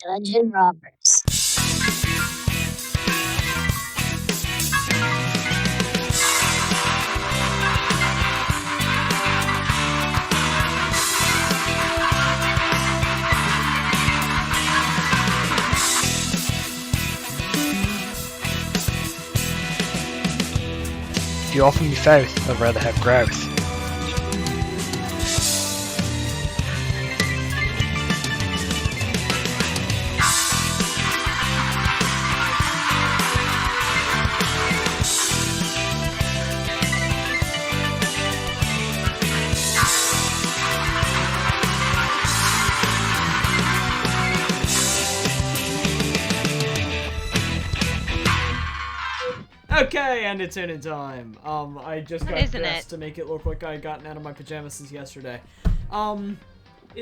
Dungeon Rompers. If you offer me faith, I'd rather have growth. Okay, and it's in time. I just got Isn't dressed it? to make it look like I had gotten out of my pajamas since yesterday. It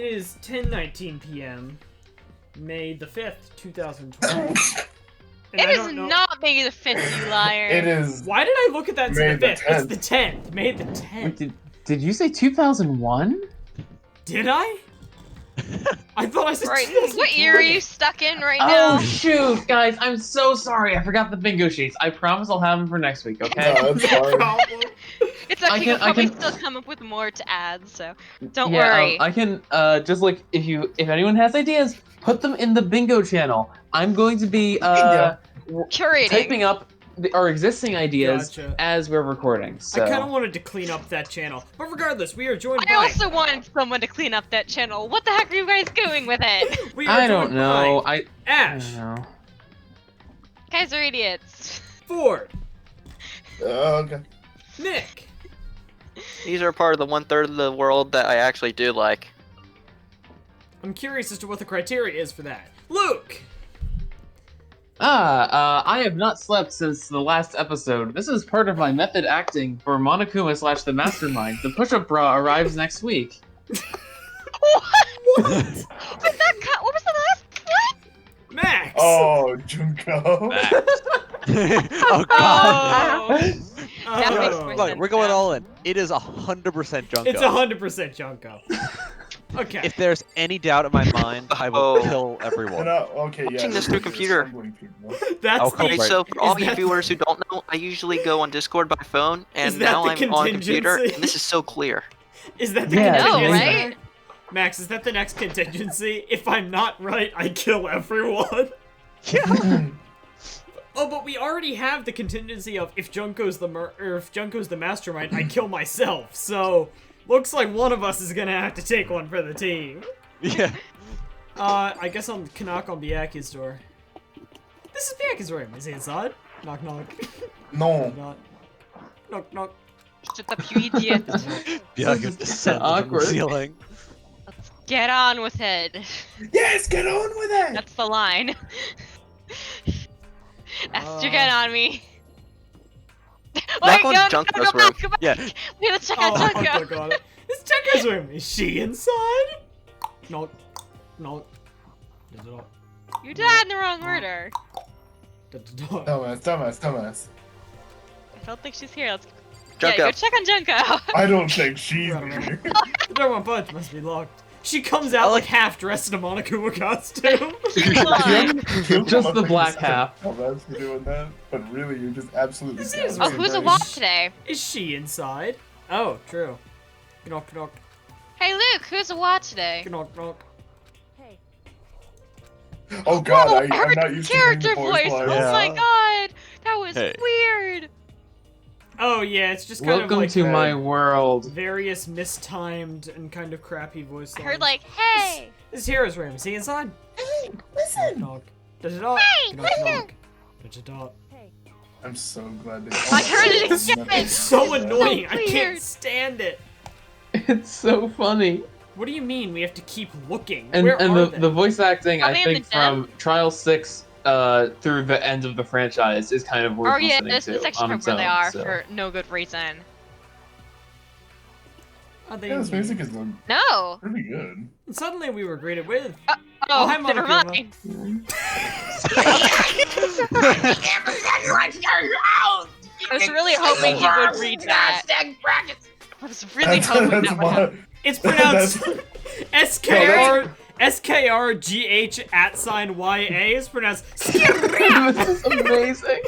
is 10:19 p.m. May the 5th, 2012. And It I is don't know- not May the 5th, you liar. It is. Why did I look at that and say May the the 5th? It's the 10th. May the 10th. Wait, did you say 2001? Did I? I thought I said Right, 2020. what year are you stuck in right Oh now? shoot, guys! I'm so sorry. I forgot the bingo sheets. I promise I'll have them for next week. Okay? No, it's No fine. problem. It's okay, you'll I probably can- still come up with more to add, so don't yeah, worry. I can just like if anyone has ideas, put them in the bingo channel. I'm going to be Curating. typing up our existing ideas Gotcha. as we're recording. So I kind of wanted to clean up that channel. But regardless, we are joined I by... also wanted someone to clean up that channel. What the heck are you guys doing with it? We are I don't joined know. by I Ash, don't know. Guys are idiots. Ford, Okay. Nick, These are part of the 1/3 of the world that I actually do like. I'm curious as to what the criteria is for that. Luke, I have not slept since the last episode. This is part of my method acting for Monokuma / the Mastermind. The push-up bra arrives next week. What? Wait, what was the last? What? Max, Oh, Junko. Oh god. Oh. That makes Oh. more Look, sense we're going now. all in. It is 100% Junko. It's 100% Junko. Okay. If there's any doubt in my mind, I will Oh. kill You everyone. know, okay, yeah. Watching this through there's computer. assembling people. That's I'll the... come Okay, right. so for all Is you that- viewers who don't know, I usually go on Discord by phone, Is and that now the I'm on computer, contingency? and this is so clear. Is that the Yeah, I know, contingency? right? Max, is that the next contingency? If I'm not right, I kill everyone. Oh, but we already have the contingency of if Junko's the mastermind, I kill myself. So, looks like one of us is gonna have to take one for the team. Yeah. I guess I'll knock on Byaku's door. This is Byaku's room. Is he inside? Knock, knock. No. Not. Knock, knock. Shut up, you idiot. Yeah, I This can is descend from the awkward. ceiling. Get on with it. Yes, get on with it. That's the line. Esther, get on me. Knock Wait, on go Junko's back, go back. Yeah. Wait, let's check Oh, out I Junko. forgot it. It's Junko's room. Is she inside? Knock, knock. Knock, You died in the wrong order. knock. Dumbass. I don't think she's here. Let's Junko. Yeah, go check on Junko. I don't think she's Right, right. here. The door won't budge. Must be locked. She comes out like half dressed in a Monokuma costume. Just the black half. Dumbass for doing that, but really, you're just absolutely. This is Oh, dumb. who's a walk today? Is she inside? Oh, true. Knock, knock, Hey Luke, who's a watch today? knock, knock. Oh god, Whoa, I'm her not used to hearing character the voice voice. line. Oh my Yeah. god, that was Hey. weird. Oh yeah, it's just kind Welcome of like to my world. various mistimed and kind of crappy voice I lines. heard like, hey. This is Hera's room. Is he inside? Hey, listen. Knock. Does it knock? Hey, Knock, listen. knock. Does it knock? I'm so glad they. I heard it This is again. nothing. It's so annoying. I weird. can't stand it. It's so funny. What do you mean we have to keep looking? And Where and are the voice acting, Are I they in think, the den? from Trial 6 through the end of the franchise is kind of worth Oh yeah, listening this to is actually on where its they own, are so. for no good reason. Are they Yeah, this in music here? is No. pretty good. And suddenly we were greeted with. Oh, hi, never Monokuma. mind. I was really hoping he would read that. I was really hoping that would happen. It's pronounced SKRGH@YA is pronounced. This is amazing.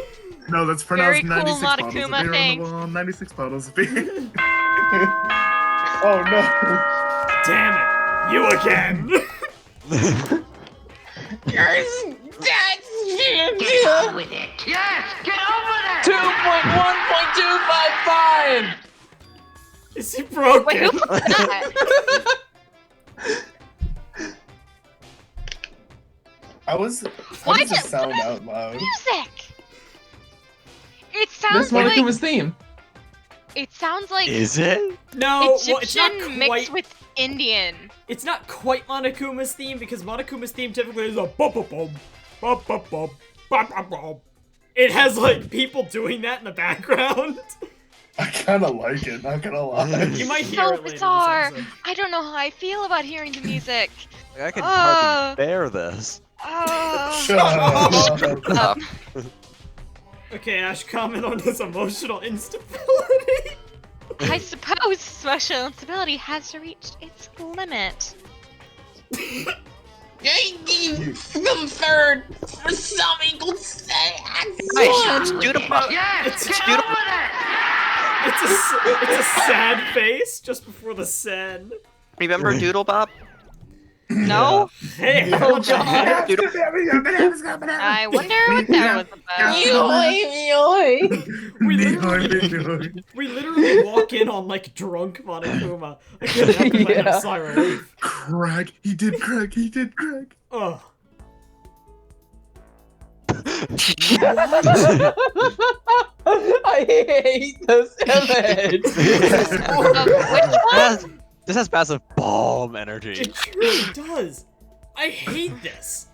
No, that's Very pronounced cool, 96 bottles of Monokuma, beer on thanks. the wall. 96 bottles of beer. Oh no. Damn it! You again! Get on with it. Yes, get on with it. 2.1.255. Is he broken? Wait, who put that? How does it sound out loud? Music. It This sounds like Monokuma's theme. it sounds like Is it? No, well, Egyptian it's not quite. mixed with Indian. It's not quite Monokuma's theme because Monokuma's theme typically is a bum bum bum bum bum bum bum bum bum. It has like people doing that in the background. I kinda like it, not gonna lie. You might hear So it later in this bizarre. episode. I don't know how I feel about hearing the music. Like, I can Uh. hardly bear this. Shut up. Up. Okay, Ash, comment on his emotional instability. I suppose social instability has reached its limit. Third for some equals say. Nice. Beautiful. Yes, It's get beautiful. on with it. It's a sad face just before the sad. Remember Doodle Bob? No? Hey, Oh, what the heck? Doodle I wonder what that was about. We literally walk in on like drunk Monokuma. I couldn't help but have a sigh of relief. Crack. He did crack. He did crack. Ugh. I hate this image. This has massive bomb energy. It truly does. I hate this.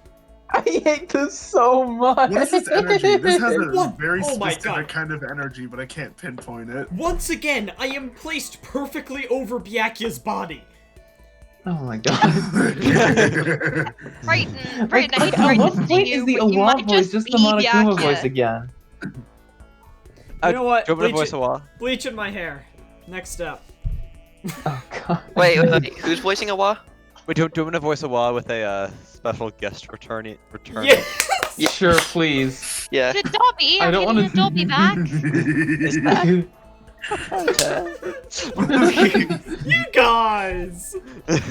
I hate this so much. What is this energy? This has a What? very Oh my specific God. kind of energy, but I can't pinpoint it. Once again, I am placed perfectly over Byakuya's body. Oh my god. Brighton, Like, I hate at what to see point you, is the but you Awa might voice just the be Monokuma Byakuya. voice again? You know what? Do you want me to voice a wall? Bleaching my hair. Next step. Oh god. Wait, who's voicing a Wa? Wait, do you want me to voice a wall with a special guest return? Yeah. Sure, please. Yeah. The Dobby, I I'm don't getting the Dobby back. You guys.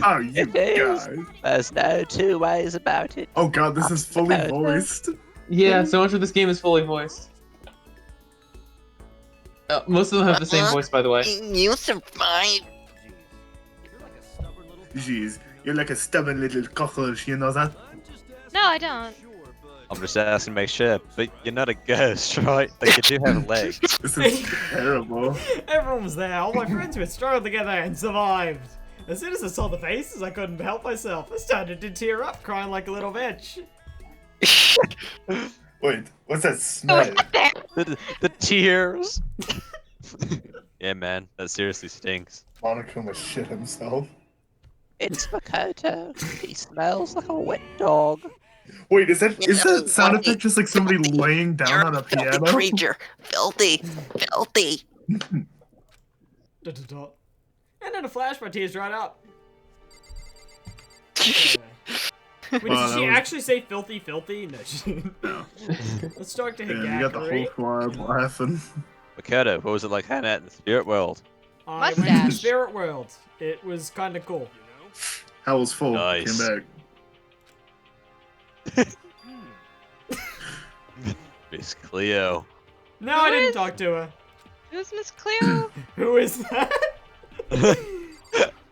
Oh, you guys. There's no two ways about it. Oh god, this is fully voiced. Yeah, so much of this game is fully voiced. Most of them have the same voice, by the way. You survived. Jeez, you're like a stubborn little cockroach, you know that? No, I don't. I'm just asking to make sure, but you're not a ghost, right? Like you do have legs. This is terrible. Everyone was there. All my friends were strong together and survived. As soon as I saw the faces, I couldn't help myself. I started to tear up, crying like a little bitch. Wait, what's that smell? The tears. Yeah, man, that seriously stinks. Monokuma shit himself. It's Makoto. He smells like a wet dog. Wait, is that sound effect just like somebody laying down on a Filthy piano? creature. Filthy. Filthy. Da-da-da. And then a flash, my tears dried up. Wait, Wow, did she that was- actually say filthy, filthy? No, she didn't. No. Let's talk to Yeah, you got the whole Higakuri. squad laughing. Makoto, what was it like hanging out in the spirit world? I went to the Mustache. spirit world. It was kind of cool. Hell's full. Nice. Came back. Miss Cleo. No, Who I didn't is- talk to her. Who's Miss Cleo? Who is that?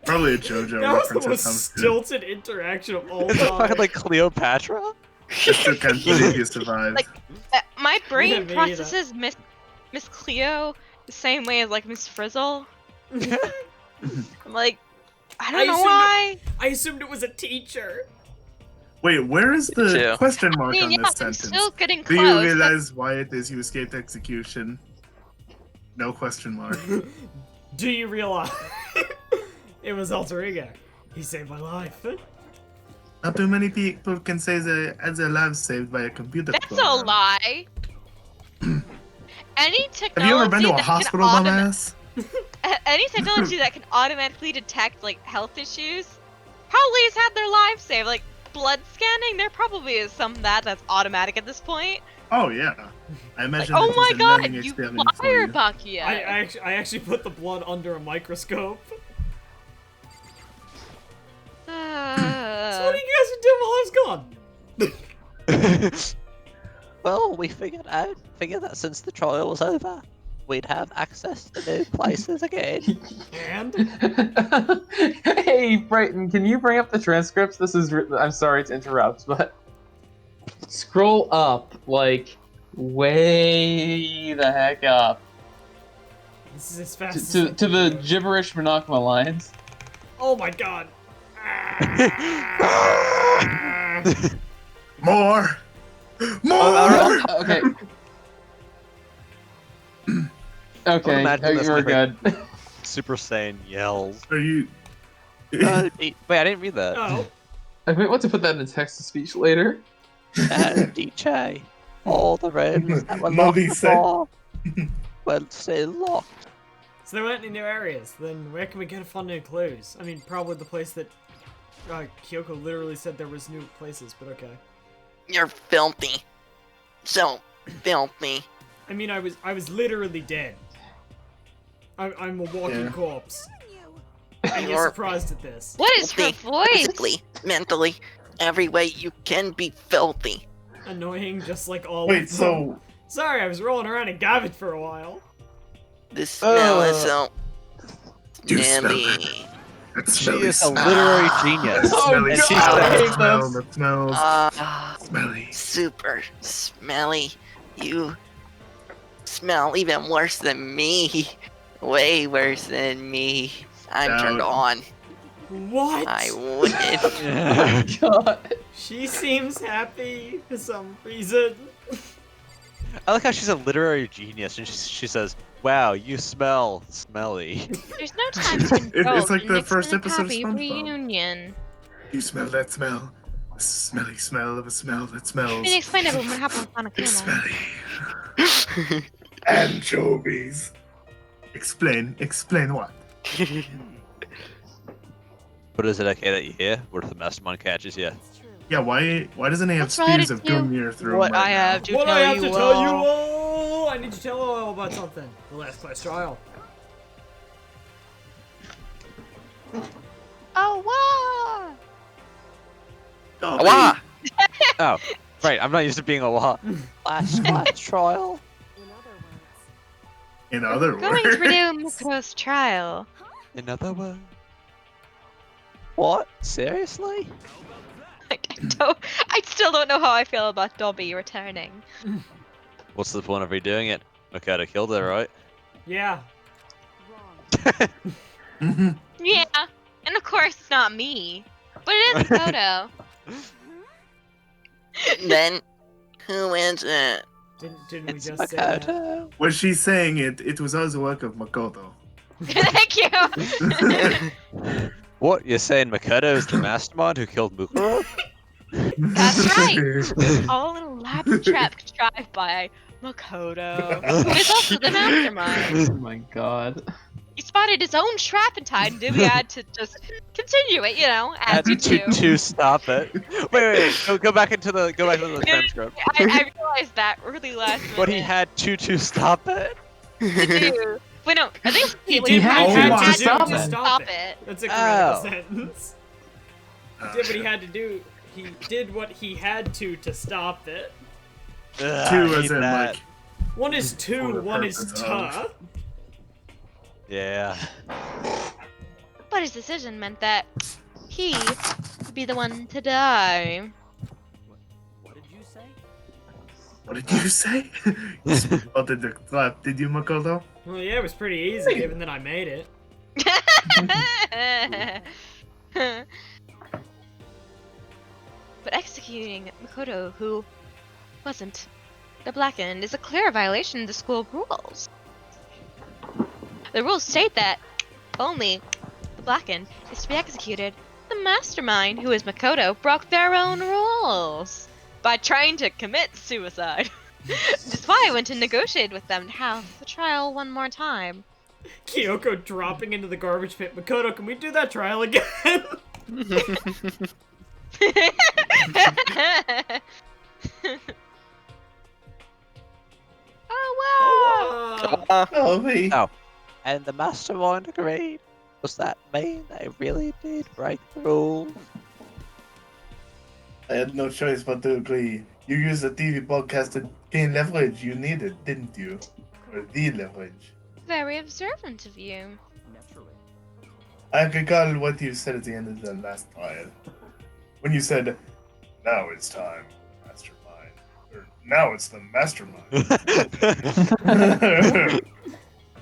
Probably a JoJo That was the reference. most That sounds good. stilted interaction of all Is it time. fucking like Cleopatra? Just to kind of he survived. Like- My brain Yeah, me processes Miss Cleo the same way as like Miss Frizzle. I'm like, I don't know assumed why. I assumed it was a teacher. Wait, where is the too. question I mark mean, on yeah, this I'm sentence? still getting Do you close. realize why it is you escaped execution? No question mark. Do you realize? It was alter ego. He saved my life. Not too many people can say they had their lives saved by a computer That's a program. lie. Any Have technology you ever been to a that hospital, can dumbass? any technology that can automatically detect like health issues Probably has had their lives saved. Like, blood scanning, there probably is some that's automatic at this point. Oh yeah. I Like, imagine oh it was my a god, learning you experience for liar, you. Bakia! I actually put the blood under a microscope. So what do you guys been doing while I was gone? Well, we figured that since the trial was over, we'd have access to new places again. And Hey, Brighton, can you bring up the transcripts? This is. I'm sorry to interrupt, but scroll up, like, way the heck up this is as fast as to the gibberish Monokma lines. Oh my god. More! More! Okay. Okay, imagine this we're like good. Super Saiyan yells. Are you... Wait, I didn't read that. Oh. I might want to put that in text-to-speech later. DJ, all the rooms that were No, locked he said- before were still locked. So they went into new areas. Then where can we get fun new clues? I mean, probably the place that Kyoko literally said there was new places, but okay. You're filthy. So filthy. I mean, I was literally dead. I'm a walking Yeah. corpse. And you're You're surprised at this. What is her filthy. voice? Physically, mentally, every way you can be filthy. Annoying, just like all Wait, of them. so... Sorry, I was rolling around in garbage for a while. The smell is so You smell smelly. That She smelly is a smell. literary genius. Oh, Smelly God, smell, I that hate smell, this. that smells smelly. Super smelly. You smell even worse than me. Way worse than me. I'm turned Down. on. What? I would. God. She seems happy for some reason. I like how she's a literary genius and she says, "Wow, you smell smelly." There's no time to indulge it's like in the mixing first and episode of happy SpongeBob. reunion. You smell that smell? The smelly smell of a smell that smells. Inexplainable what happened on a It's camel. smelly. Anchovies. Explain what? But is it okay that you hear? What if the mastermind catches you? Yeah, why doesn't he have What's related spears of to Gumir through what him right I now? have to What tell I have you to tell you all. all? I need to tell you all about something. The last class trial. Oh, wow! Wah! Oh, right. I'm not used to being a lot. Last class trial. In other Going words. to renew Makoto's trial. In other words, What? Seriously? I still don't know how I feel about Dobby returning. what's the point of redoing it? Makoto killed her, right? Yeah. Mhm. Yeah, and of course it's not me, but it is Makoto. Then, who is it? Didn't we It's just say that? Makoto. Was she saying it was all the work of Makoto? Thank you. What? You're saying Makoto is the mastermind who killed Mukuro? That's right. All an elaborate trap contrived by Makoto, who is also the mastermind. Oh my god. He spotted his own trap in time, and Dibby had to just continue it, as Had you do. to stop it. Wait. Go back into the transcript. I realized that really last minute. But he had to stop it. to do. Wait, no, I think He what did had what he to had do to to do stop to it. stop it. That's a Oh. grammatical sentence. He Uh, did what he had to do. He did what he had to stop it. Ugh, I Two hate as in that. like One is For to, the one is purpose ta. of. Yeah. But his decision meant that he would be the one to die. what did you say? You spotted the trap, did you, Makoto? Well, yeah, it was pretty easy given that I made it. But executing Makoto, who wasn't the Blackened, is a clear violation of the school rules. The rules state that only the Blackened is to be executed. The mastermind, who is Makoto, broke their own rules by trying to commit suicide. That's why I went to negotiate with them to have the trial one more time. Kyoko dropping into the garbage pit. Makoto, can we do that trial again? Oh wow! Oh, me. Oh. And the mastermind agreed. Does that mean they really did break the rules? I had no choice but to agree. You used the TV podcast to gain leverage you needed, didn't you? Or the leverage. Very observant of you. I recall what you said at the end of the last trial. When you said, now it's time, mastermind. Or, now it's the mastermind.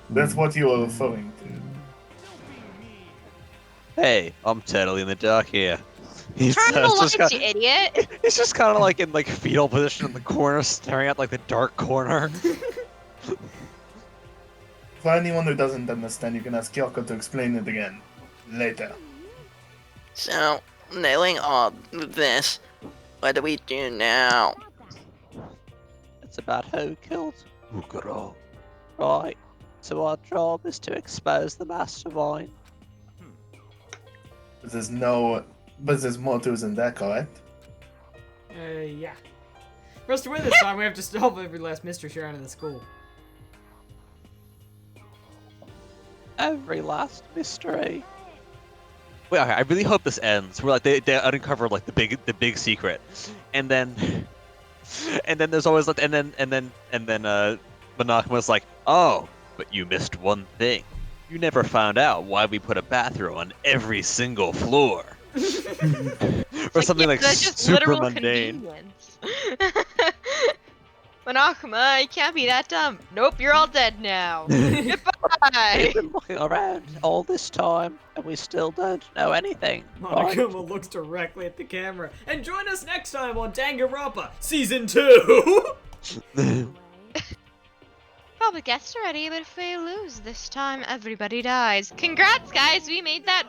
That's what you are referring to. Hey, I'm totally in the dark here. He's Turn the just lights, you idiot! he's just kind of like in like fetal position in the corner, staring at like the dark corner. For anyone who doesn't understand, you can ask Kyoko to explain it again. Later. So, knowing all this, what do we do now? It's about who killed Mukuro. Right. So our job is to expose the mastermind. But there's more to it than that, correct? Yeah. For us to win this time, we have to solve every last mystery surrounding the school. Every last mystery. Wait, okay, I really hope this ends. Where like they uncover like the big secret, and then there's always like and then Monokuma's like, oh, but you missed one thing. You never found out why we put a bathroom on every single floor. Or something like that's just super literal mundane. convenience. Monokuma, you can't be that dumb. Nope, you're all dead now. Goodbye. We've been looking around all this time, and we still don't know anything. Right? Monokuma looks directly at the camera. And join us next time on Danganronpa Season 2! Probably guessed already, but if we lose this time, everybody dies. Congrats, guys! We made that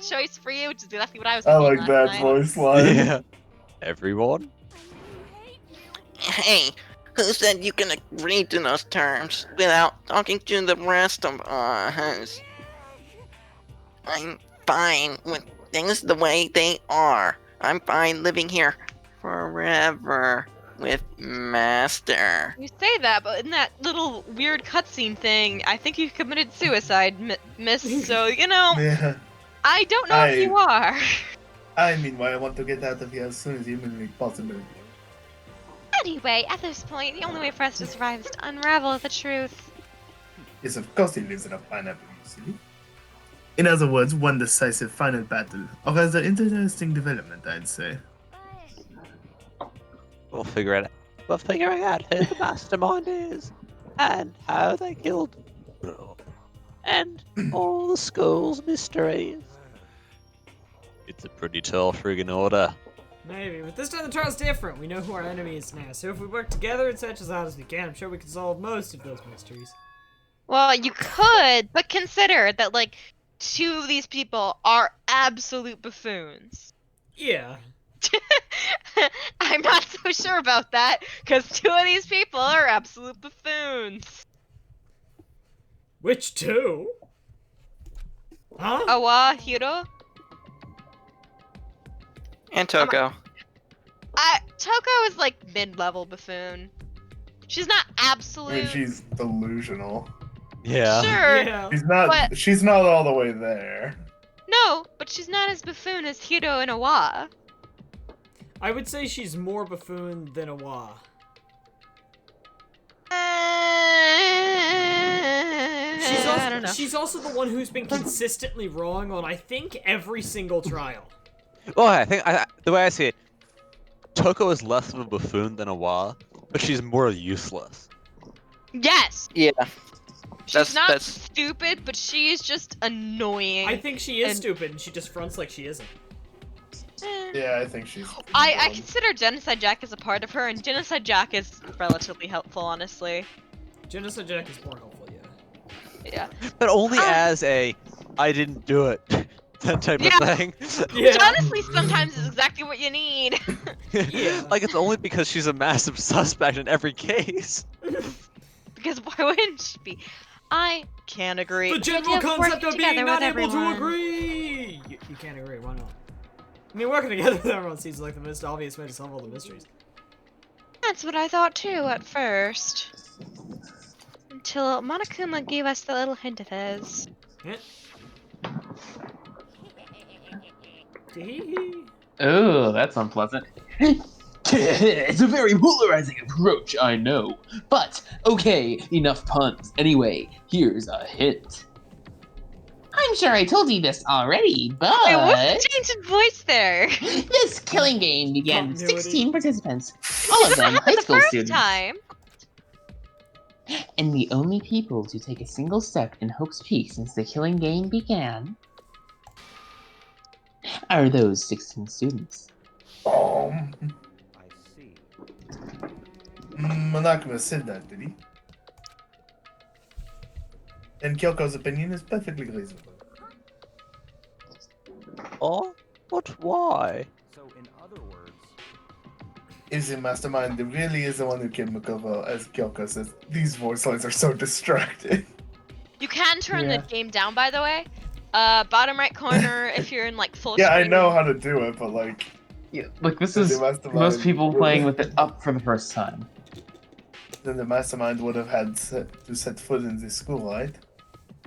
choice for you, which is exactly what I was I thinking like last that night. voice line. Yeah. Everyone. Hey, who said you can agree to those terms without talking to the rest of us? I'm fine with things the way they are. I'm fine living here forever with Master. You say that, but in that little weird cutscene thing, I think you committed suicide, miss, so, you know, Yeah. I don't know if you are. I meanwhile want to get out of here as soon as humanly possible. Anyway, at this point, the only way for us to survive is to unravel the truth. Yes, of course he lives in a pineapple, you silly. In other words, one decisive final battle. Or rather, interesting development, I'd say. We'll figure it out. We're figuring out who the mastermind is, and how they killed Mukuro, and all the school's mysteries. It's a pretty tall friggin' order. Maybe, but this time the trial's different. We know who our enemy is now, so if we work together and such as hard as we can, I'm sure we can solve most of those mysteries. Well, you could, but consider that, like, 2 of these people are absolute buffoons. Yeah. I'm not so sure about that, because 2 of these people are absolute buffoons. Which 2? Huh? Awa, Hiro? And Toko. Toko is like mid-level buffoon. She's not I absolute. mean, she's delusional. Yeah. Sure. Yeah. She's not all the way there. No, but she's not as buffoon as Hiro and Awa. I would say she's more buffoon than Awa. I don't know. She's also the one who's been consistently wrong on, I think, every single trial. Well, I think the way I see it, Toko is less of a buffoon than Awa, but she's more useless. Yes. Yeah. She's not that's stupid, but she is just annoying. I think she is And- stupid, and she just fronts like she isn't. Eh. Yeah, I think she's. I consider Genocide Jack as a part of her, and Genocide Jack is relatively helpful, honestly. Genocide Jack is more helpful, yeah. Yeah. But only Ah. as a, I didn't do it, that type Yeah. of thing. Yeah. Which honestly sometimes is exactly what you need. Yeah. Like, it's only because she's a massive suspect in every case. Because why wouldn't she be? I can't agree. The general idea of concept working of being together not with able to everyone. agree! You can't agree. Why not? I mean, working together with everyone seems like the most obvious way to solve all the mysteries. That's what I thought too at first. Until Monokuma gave us the little hint of his. Yeah. Oh, that's unpleasant. It's a very polarizing approach, I know. But, okay, enough puns. Anyway, here's a hint. I'm sure I told you this already, but... Wait, what's the change in voice there? This killing game began with Continuity. 16 participants. All of them high the school first students. time. And the only people to take a single step in Hope's Peak since the killing game began are those 16 students. I see. Monokuma said that, did he? And Kyoko's opinion is perfectly reasonable. Oh? But why? So, in other words, If the mastermind really is the one who killed Makoto, as Kyoko says, these voice lines are so distracting. You can turn Yeah. the game down, by the way. Bottom right corner if you're in like full Yeah, I screen. know how to do it, but like, Yeah, like this then is the mastermind most people would- playing with it up for the first time. Then the mastermind would have had to set foot in this school, right?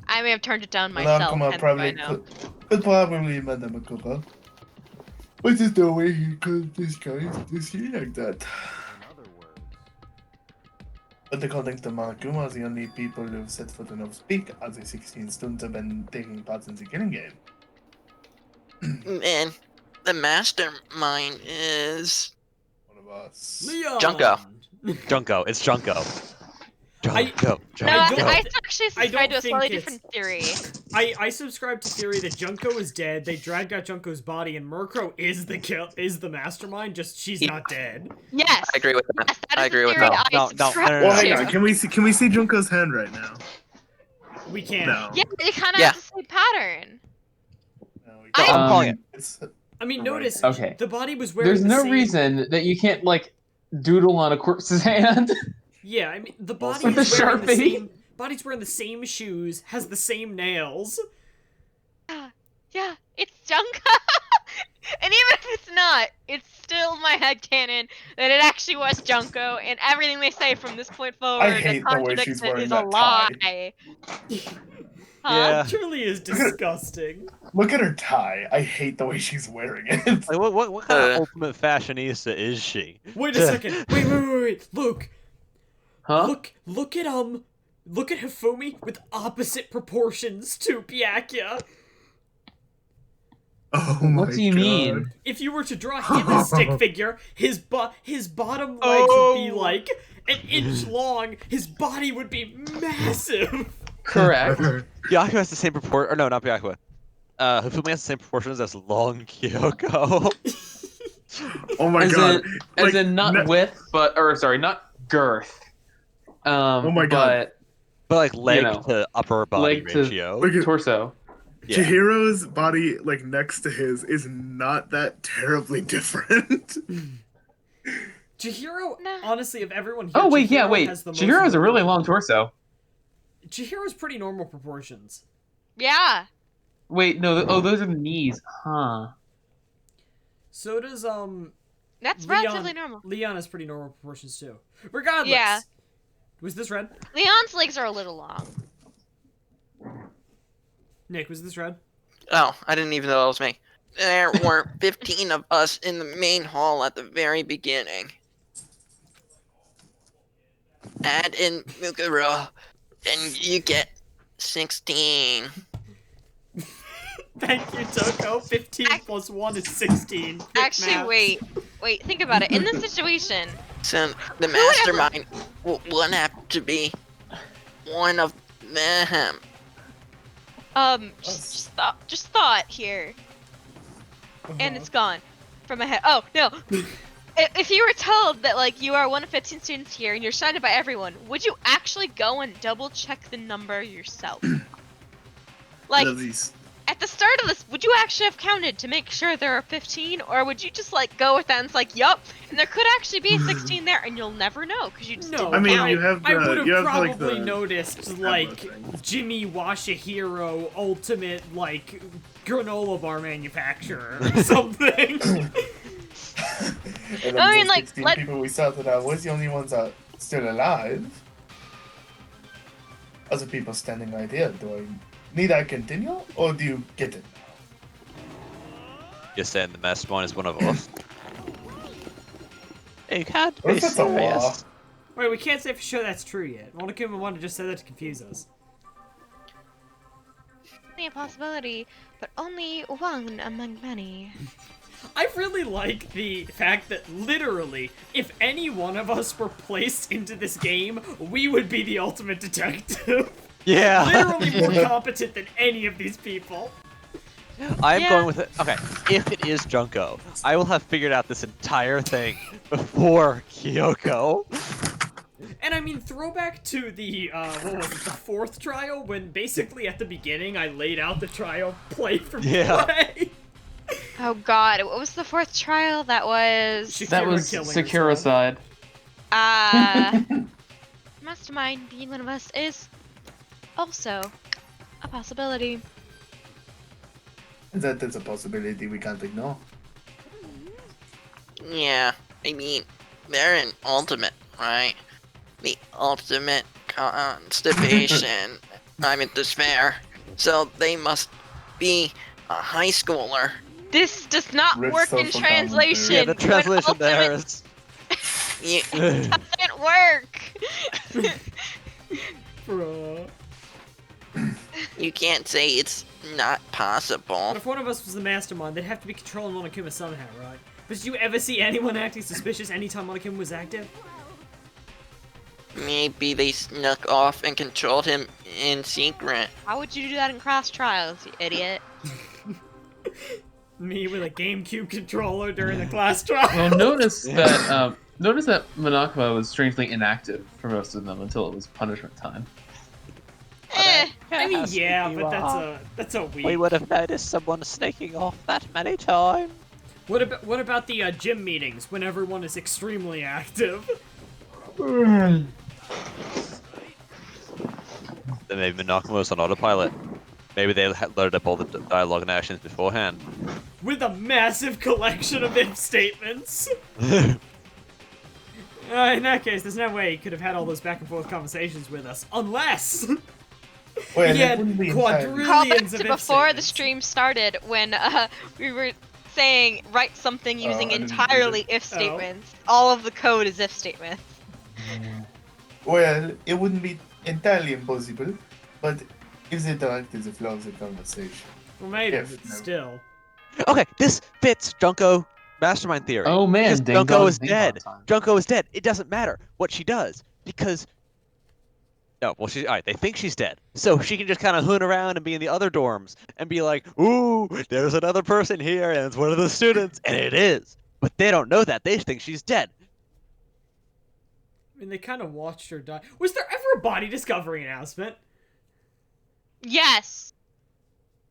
I may have turned it down myself. Monokuma hence probably I know. could probably Madame Makoto. But there's no way he could disguise this year like that. in other words, But according to Monokuma, the only people who have set foot in Hope's Peak are the 16 students who have been taking part in the killing game. And the mastermind is. One of us. Leon! Junko. Junko. It's Junko. Junko. No, I Junko. don't- I actually subscribe to a think slightly it's- different theory. I subscribe to theory that Junko is dead. They dragged out Junko's body, and Murkrow is the mastermind. Just she's not dead. Yes. I agree with that. Yes, that is I agree the with theory that. I No, no, subscribe no, no, Well, no. hang to. on. Can we see Junko's hand right now? We can't. No. Yeah, it kind of Yeah. has the same pattern. No, we I- can't. I'm calling it. It's, I mean, Right. notice Okay. the body was wearing. There's the no same... reason that you can't, like, doodle on a corpse's hand. Yeah, I mean the body With a is wearing the Sharpie. same. Body's wearing the same shoes, has the same nails. Yeah, it's Junko. And even if it's not, it's still my headcanon that it actually was Junko, and everything they say from this point forward I hate that the way contradicts she's it wearing is a that tie. lie. Yeah. It truly is disgusting. Look at her tie. I hate the way she's wearing it. Like, what kind of Uh. ultimate fashionista is she? Wait a second. Wait. Luke, Huh? look at Hifumi with opposite proportions to Byakuya. Oh my What do you God. mean? If you were to draw him a stick figure, his bottom legs would be like an inch long. His body would be massive. Correct. Byakuya has the same proportion. Or no, not Byakuya. Hifumi has the same proportions as long Kyoko. Oh my as God. in, as Like, in not no- width, but or sorry, not girth. Oh my God. But like leg know, to upper body leg to- ratio. Look But at torso. Yeah. Chihiro's body, like next to his, is not that terribly different. Chihiro, No. honestly, of everyone here, Oh wait, yeah, Chihiro wait. has the most Chihiro's a really normal- long torso. Chihiro's pretty normal proportions. Yeah. Wait, no. Oh, those are the knees. Huh. So does That's Leon- relatively normal. Leon has pretty normal proportions too. Regardless. Yeah. Was this red? Leon's legs are a little long. Nick, was this red? Oh, I didn't even know that was me. There were 15 of us in the main hall at the very beginning. Add in Mukuro, and you get 16. Thank you, Toko. 15 plus 1 is 16. Quick Actually, math. wait. Think about it. In this situation, So the Whoever- mastermind would have to be one of them. just thought here, and it's gone from my head. Oh no. If you were told that like you are one of 15 students here and you're surrounded by everyone, would you actually go and double check the number yourself? Like One of these. at the start of this, would you actually have counted to make sure there are 15, or would you just like go with that and it's like, yup, and there could actually be 16 there, and you'll never know because you just didn't I mean, count. you have I would you have have like probably the noticed like Jimmy Washahiro ultimate like granola bar manufacturer or something. And I mean, those like, 16 people we started out with, the only ones that are still alive. Other people standing right here. Need I continue, or do you get it now? You're saying the mastermind is one of us? You can't What be if it's a war? serious. Wait, we can't say for sure that's true yet. Monokuma wanted to just say that to confuse us. Only a possibility, but only one among many. I really like the fact that literally, if any one of us were placed into this game, we would be the ultimate detective. Yeah. Literally more competent than any of these people. I'm going with it. Okay, if it is Junko, I will have figured out this entire thing before Kyoko. And I mean, throwback to the, what was it, the 4th trial, when basically at the beginning I laid out the trial play for play. Oh god, what was the 4th trial? That was... That was Securicide. Mastermind being one of us is also a possibility. That is a possibility we can't ignore. Yeah, I mean, they're an ultimate, right? The ultimate constipation. I'm in despair. So they must be a high schooler. This does not Rip work in social translation. Yeah, the translation there ultimate... is. It doesn't work. Bruh. You can't say it's not possible. But if one of us was the mastermind, they'd have to be controlling Monokuma somehow, right? But did you ever see anyone acting suspicious anytime Monokuma was active? Maybe they snuck off and controlled him in secret. How would you do that in cross trials, you idiot? Me with a GameCube controller during the class trial. Well, notice that Monokuma was strangely inactive for most of them until it was punishment time. I mean, yeah, but that's a weak. We would have noticed someone sneaking off that many times. What about the gym meetings when everyone is extremely active? Then maybe Monokuma was on autopilot. Maybe they had loaded up all the dialogue and actions beforehand. With a massive collection of if statements. In that case, there's no way he could have had all those back and forth conversations with us, unless Well, he had it wouldn't be Call back quadrillions of to if before the statements. stream started when we were saying write something using I didn't entirely read if statements. All of the code is if statements. Well, it wouldn't be entirely impossible, but if they directed the flow of the conversation. Well, maybe, If, but no. still. Okay, this fits Junko mastermind theory. Oh man, because ding Junko dong, is ding dead. dong time. Junko is dead. It doesn't matter what she does because. No, well, alright. They think she's dead, so she can just kind of hoon around and be in the other dorms and be like, "Ooh, there's another person here, and it's one of the students," and it is. But they don't know that. They think she's dead. I mean, they kind of watched her die. Was there ever a body discovery announcement? Yes.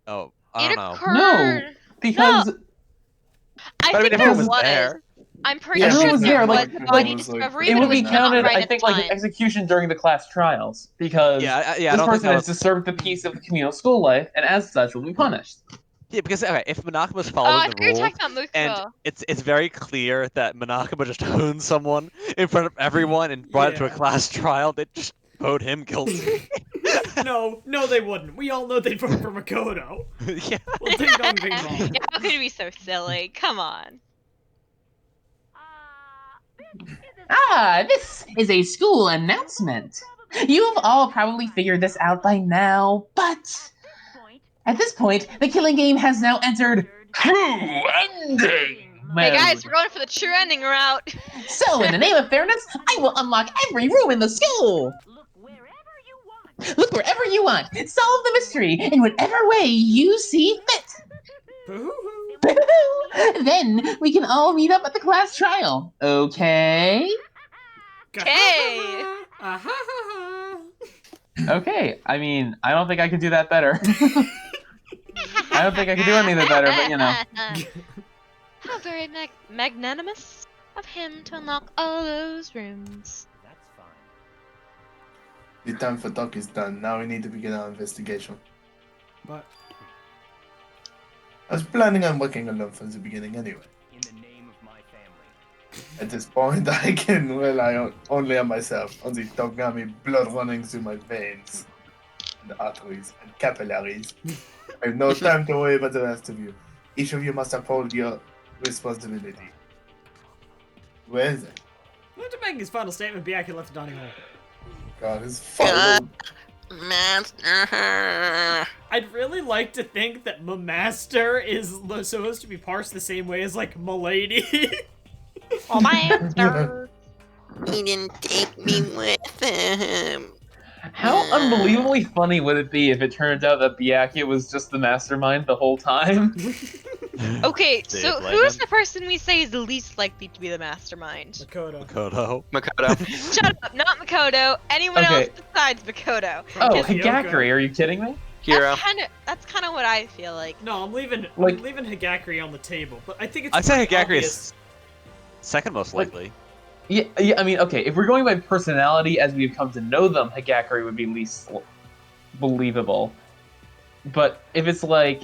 Oh, I don't know. Occurred. No, because I But I mean, think everyone there was there. I'm pretty Yeah, sure everyone was there, there was like, a body it was, like, discovery, it but would it was be not counted, right I at think, the like time. an execution during the class trials, because Yeah, I this don't think person that has was. disturbed the peace of the communal school life, and as such will be punished. Yeah, because okay, if Monakuma's Oh, following I the thought you were rules, talking about and Mukuro. it's very clear that Monokuma just hooned someone in front of everyone and brought it to a Yeah. class trial, they just vote him guilty. No, they wouldn't. We all know they'd vote for Makoto. Yeah. Well, ding dong, ding dong. Yeah, how could you be so silly? Come on. This is a school announcement. You've all probably figured this out by now, but at this point, the killing game has now entered true ending Hey mode. guys, we're going for the true ending route. So, in the name of fairness, I will unlock every room in the school. Look wherever you want. Solve the mystery in whatever way you see fit. Boo-hoo. Then we can all meet up at the class trial. Okay? Okay. Ah-ha-ha-ha. Okay, I mean, I don't think I could do that better. I don't think I can do anything better, but you know. How very magnanimous of him to unlock all those rooms. That's fine. The time for talk is done. Now we need to begin our investigation. But I was planning on working alone from the beginning anyway. In the name of my family. At this point, I can rely only on myself, on the Togami blood running through my veins, and arteries, and capillaries. I have no time to worry about the rest of you. Each of you must uphold your responsibility. Where is it? after making his final statement, Byakuya left the dining hall. God, his final... Master. I'd really like to think that Master is supposed to be parsed the same way as, like, Milady. Oh, Master! He didn't take me with him. How unbelievably funny would it be if it turned out that Byakuya was just the mastermind the whole time? Okay, Do you so blame who's him? the person we say is the least likely to be the mastermind? Makoto. Kodo. Makoto. Shut up, not Makoto. Anyone Okay. else besides Makoto. Oh, Yes, Yoko. Higakuri, are you kidding me? Hero. That's kind of what I feel like. No, I'm leaving Like- Higakuri on the table, but I think it's I'd say pretty Higakuri obvious. is second most Like- likely. Yeah, I mean, okay, if we're going by personality as we've come to know them, Higakuri would be least believable. But if it's like,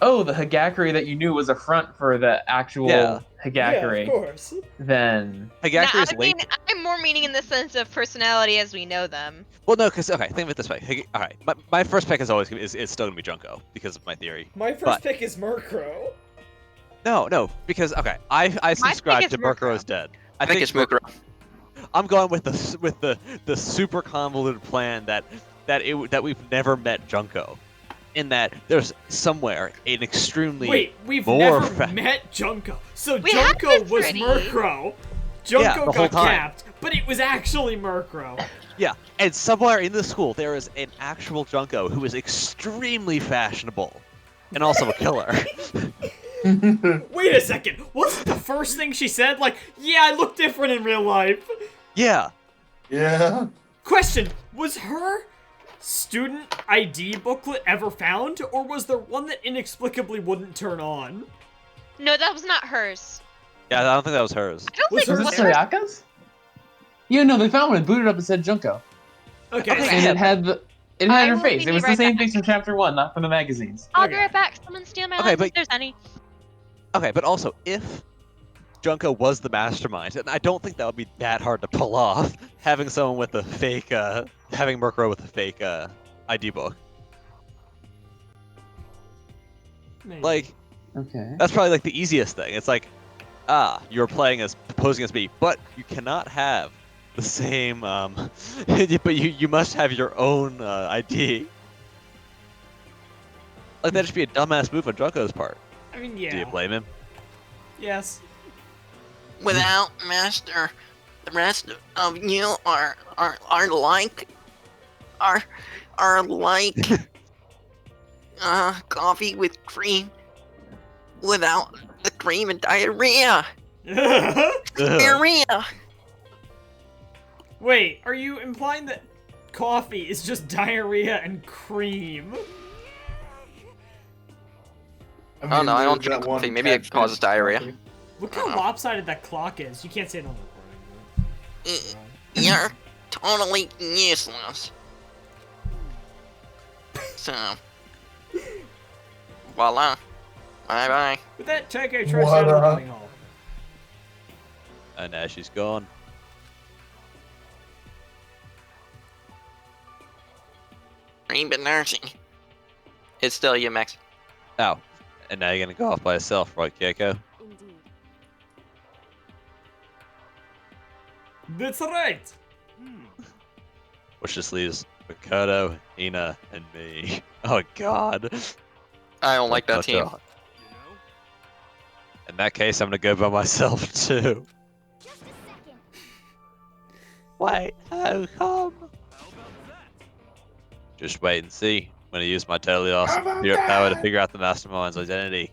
oh, the Higakuri that you knew was a front for the actual Yeah. Higakuri, Yeah, of course. then... Higakuri Nah, is I late. mean, I'm more meaning in the sense of personality as we know them. Well, no, because okay, think of it this way. All right, my first pick is always is still gonna be Junko because of my theory. My first But- pick is Murkrow. No, because okay, I subscribe is to Murkrow Murkrow. is dead. I think it's Mukuro. I'm going with the super convoluted plan that we've never met Junko, in that there's somewhere an extremely Wait, we've more never met Junko. So We have Junko was history. Murkrow. Junko the whole got time. capped, but it was actually Murkrow. Yeah, and somewhere in the school there is an actual Junko who is extremely fashionable, and also a killer. Wait a second. Wasn't the first thing she said like, yeah, I look different in real life? Yeah. Yeah. Question, was her student ID booklet ever found, or was there one that inexplicably wouldn't turn on? No, that was not hers. Yeah, I don't think that was hers. I don't Was think Was hers it hers. Sayaka's? Yeah, no, they found one, booted up and said Junko. Okay, Okay, And yeah, it had I her will face. be It was the right same back. face from chapter 1, not from the magazines. I'll Okay. be right back. Someone steal my Okay, lens but- if there's any. Okay, but also if Junko was the mastermind, and I don't think that would be that hard to pull off, having someone with a fake, having Murkrow with a fake ID book. maybe. Like, Okay. that's probably like the easiest thing. It's like, you're posing as me, but you cannot have the same, but you must have your own ID. Like, that'd just be a dumbass move on Junko's part. I mean, Do you yeah. blame him? Yes. Without Master, the rest of you are like coffee with cream without the cream and diarrhea. Ugh. Diarrhea. Wait, are you implying that coffee is just diarrhea and cream? I don't know, I don't there's that drink one coffee. Maybe it catfish causes diarrhea. coffee. Look how lopsided that clock is. You can't say it on the recording. You're totally useless. So, voila. Bye bye. With that, Taiko tries out of the dining hall. And now she's gone. Ain't been nursing. It's still you, Max. Oh, and now you're gonna go off by yourself, right, Keiko? That's right. Which just leaves Makoto, Ina, and me. Oh God. I don't like that Makoto. team. In that case, I'm gonna go by myself too. Wait, how come? Just wait and see. I'm gonna use my totally awesome spirit power to figure out the mastermind's identity.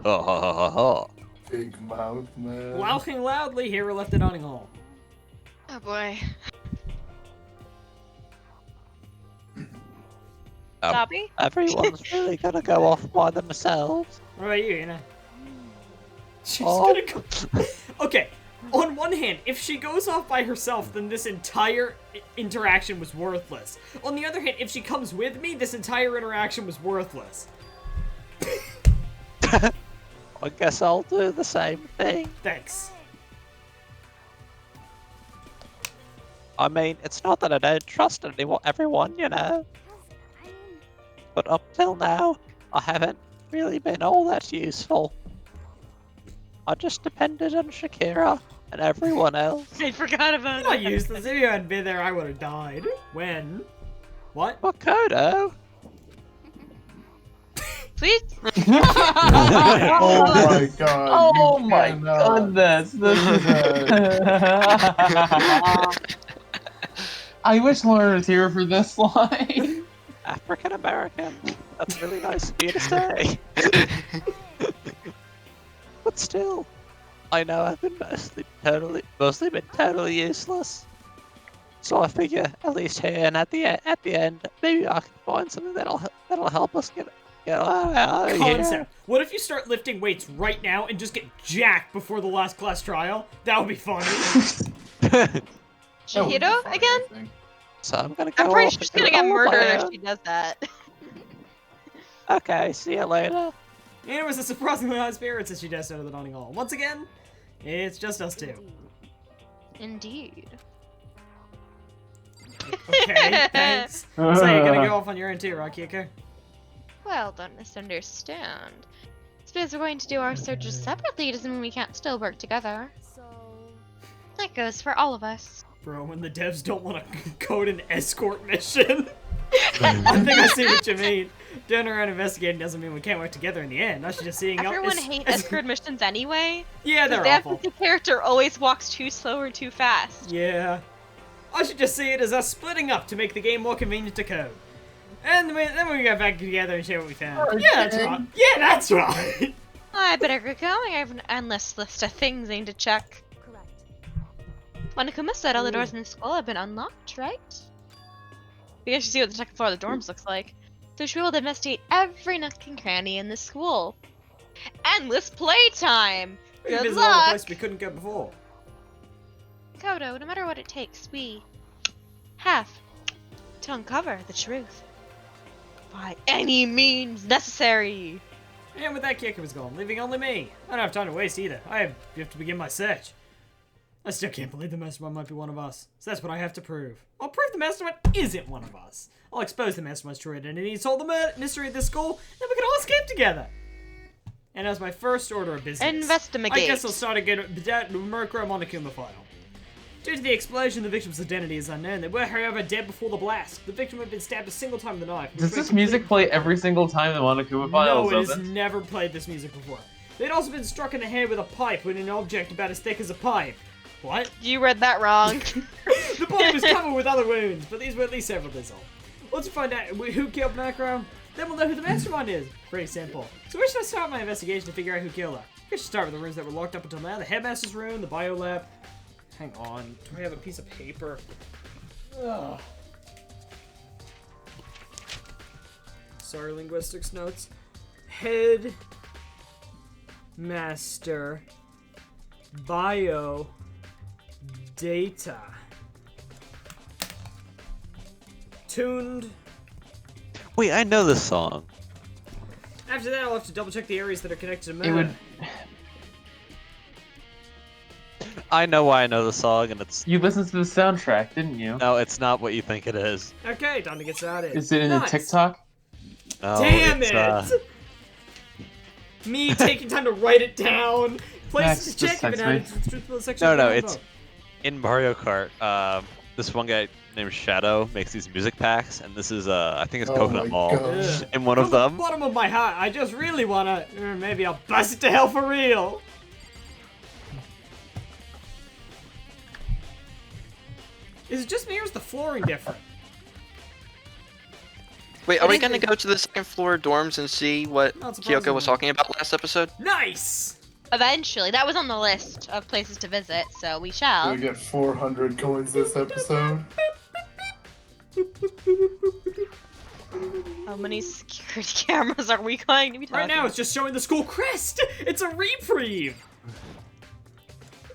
Ho ho ho ho ho. Big mouth, man. Laughing loudly, Hero left the dining hall. Oh boy. Oh. Dobby? Everyone's really gonna go off by themselves. What about you, Una? She's Oh. gonna go. Okay, on one hand, if she goes off by herself, then this entire interaction was worthless. On the other hand, if she comes with me, this entire interaction was worthless. I guess I'll do the same thing. Thanks. I mean, it's not that I don't trust everyone, you know. But up till now, I haven't really been all that useful. I just depended on Shakira and everyone else. I forgot about Not that. useless. If you hadn't been there, I would have died. When? What? Makoto! Please? Oh my god. Oh you my cannot. goodness, this is I wish Lauren was here for this line. African American. That's really nice of you to say. But still, I know I've been mostly been totally useless. So I figure, at least here and at the end, maybe I can find something that'll help us get out of here. Concept. What if you start lifting weights right now and just get jacked before the last class trial? That would be funny. That would be Shihiro fun, again? I think. So I'm gonna go I'm pretty off sure she's and do gonna it get all on my murdered if own. she does that. Okay, see you later. And it was a surprisingly high spirits as she dashed out of the dining hall. Once again, it's just us two. Indeed. Okay, thanks. So you're gonna go off on your own too, right, Kyoko? Well, don't misunderstand. Just because we're going to do our searches separately doesn't mean we can't still work together. That goes for all of us. Bro, when the devs don't want to code an escort mission. I think I see what you mean. Doing around investigating doesn't mean we can't work together in the end. I should just seeing out. Everyone hates escort missions anyway. Yeah, they're That awful. the character always walks too slow or too fast. Yeah. I should just see it as us splitting up to make the game more convenient to code. And then we get back together and share what we found. Yeah, that's right. Yeah, that's right. I better get going. I have an endless list of things I need to check. Monokuma said all the doors in the school have been unlocked, right? We actually see what the second floor of the dorms looks like. So she will investigate every nook and cranny in the school. Endless playtime! We Good visited all the luck! places we couldn't go before. Kodo, no matter what it takes, we have to uncover the truth. By any means necessary. And with that, Kyoko was gone, leaving only me. I don't have time to waste either. I have to begin my search. I still can't believe the Mastermind might be one of us. So that's what I have to prove. I'll prove the Mastermind isn't one of us. I'll expose the Mastermind's true identity, solve the mystery of this school, and we can all escape together. And as my first order of business, Investigate. I guess I'll start again with the Murkrow Monokuma file. Due to the explosion, the victim's identity is unknown. They were, however, dead before the blast. The victim had been stabbed a single time with a knife. Does this music play every single time the Monokuma file No, is it has opened? never played this music before. They'd also been struck in the head with a pipe with an object about as thick as a pipe. What? You read that wrong. The body was covered with other wounds, but these were at least several days old. Once we find out who killed Macro, then we'll know who the mastermind is. Pretty simple. So where should I start my investigation to figure out who killed her? I should start with the rooms that were locked up until now. The headmaster's room, the bio lab. Hang on. Do I have a piece of paper? Ugh. Sorry, linguistics notes. Head master bio data tuned. Wait, I know this song. After that, I'll have to double check the areas that are connected to It would. Meta. I know why I know the song, and it's You listened to the soundtrack, didn't you? no, it's not what you think it is. Okay, time to get started. Is it in a Nice. TikTok? No, Damn it's, it! Me taking time to write it down. Places Max, to check just if it text added me. to the section. No, of no, the it's info. in Mario Kart. This one guy named Shadow makes these music packs, and this is I think it's Oh Coconut my Mall God. in one From of them. the bottom of my heart, I just really wanna. Maybe I'll bust it to hell for real. Is it just me or is the flooring different? Wait, are we It gonna is- go to the second floor dorms and see what Not Kyoko was surprisingly. talking about last episode? Nice! Eventually, that was on the list of places to visit, so we Do shall. we get 400 coins this episode? How many security cameras are we going to be talking Right now, it's just showing the school crest. It's a reprieve.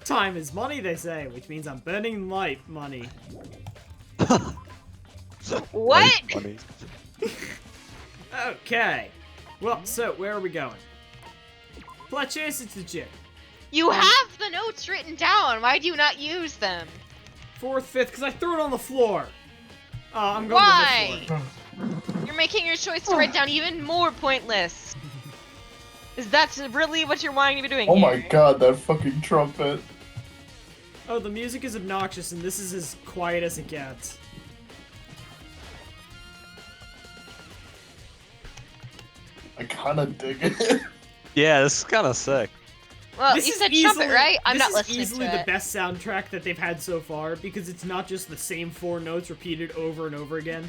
Time is money, they say, which means I'm burning light money. What? Funny. Okay. Well, so where are we going? Fletcher's, it's the gym. You have the notes written down. Why do you not use them? 4th, 5th, because I threw it on the floor. I'm going Why? to the floor. You're making your choice to write down even more pointless. Is that really what you're wanting to be doing Oh here? my god, that fucking trumpet. Oh, the music is obnoxious, and this is as quiet as it gets. I kinda dig it. Yeah, this is kind of sick. Well, This you is said easily, trumpet, right? I'm not listening This is easily to the it. best soundtrack that they've had so far, because it's not just the same 4 notes repeated over and over again.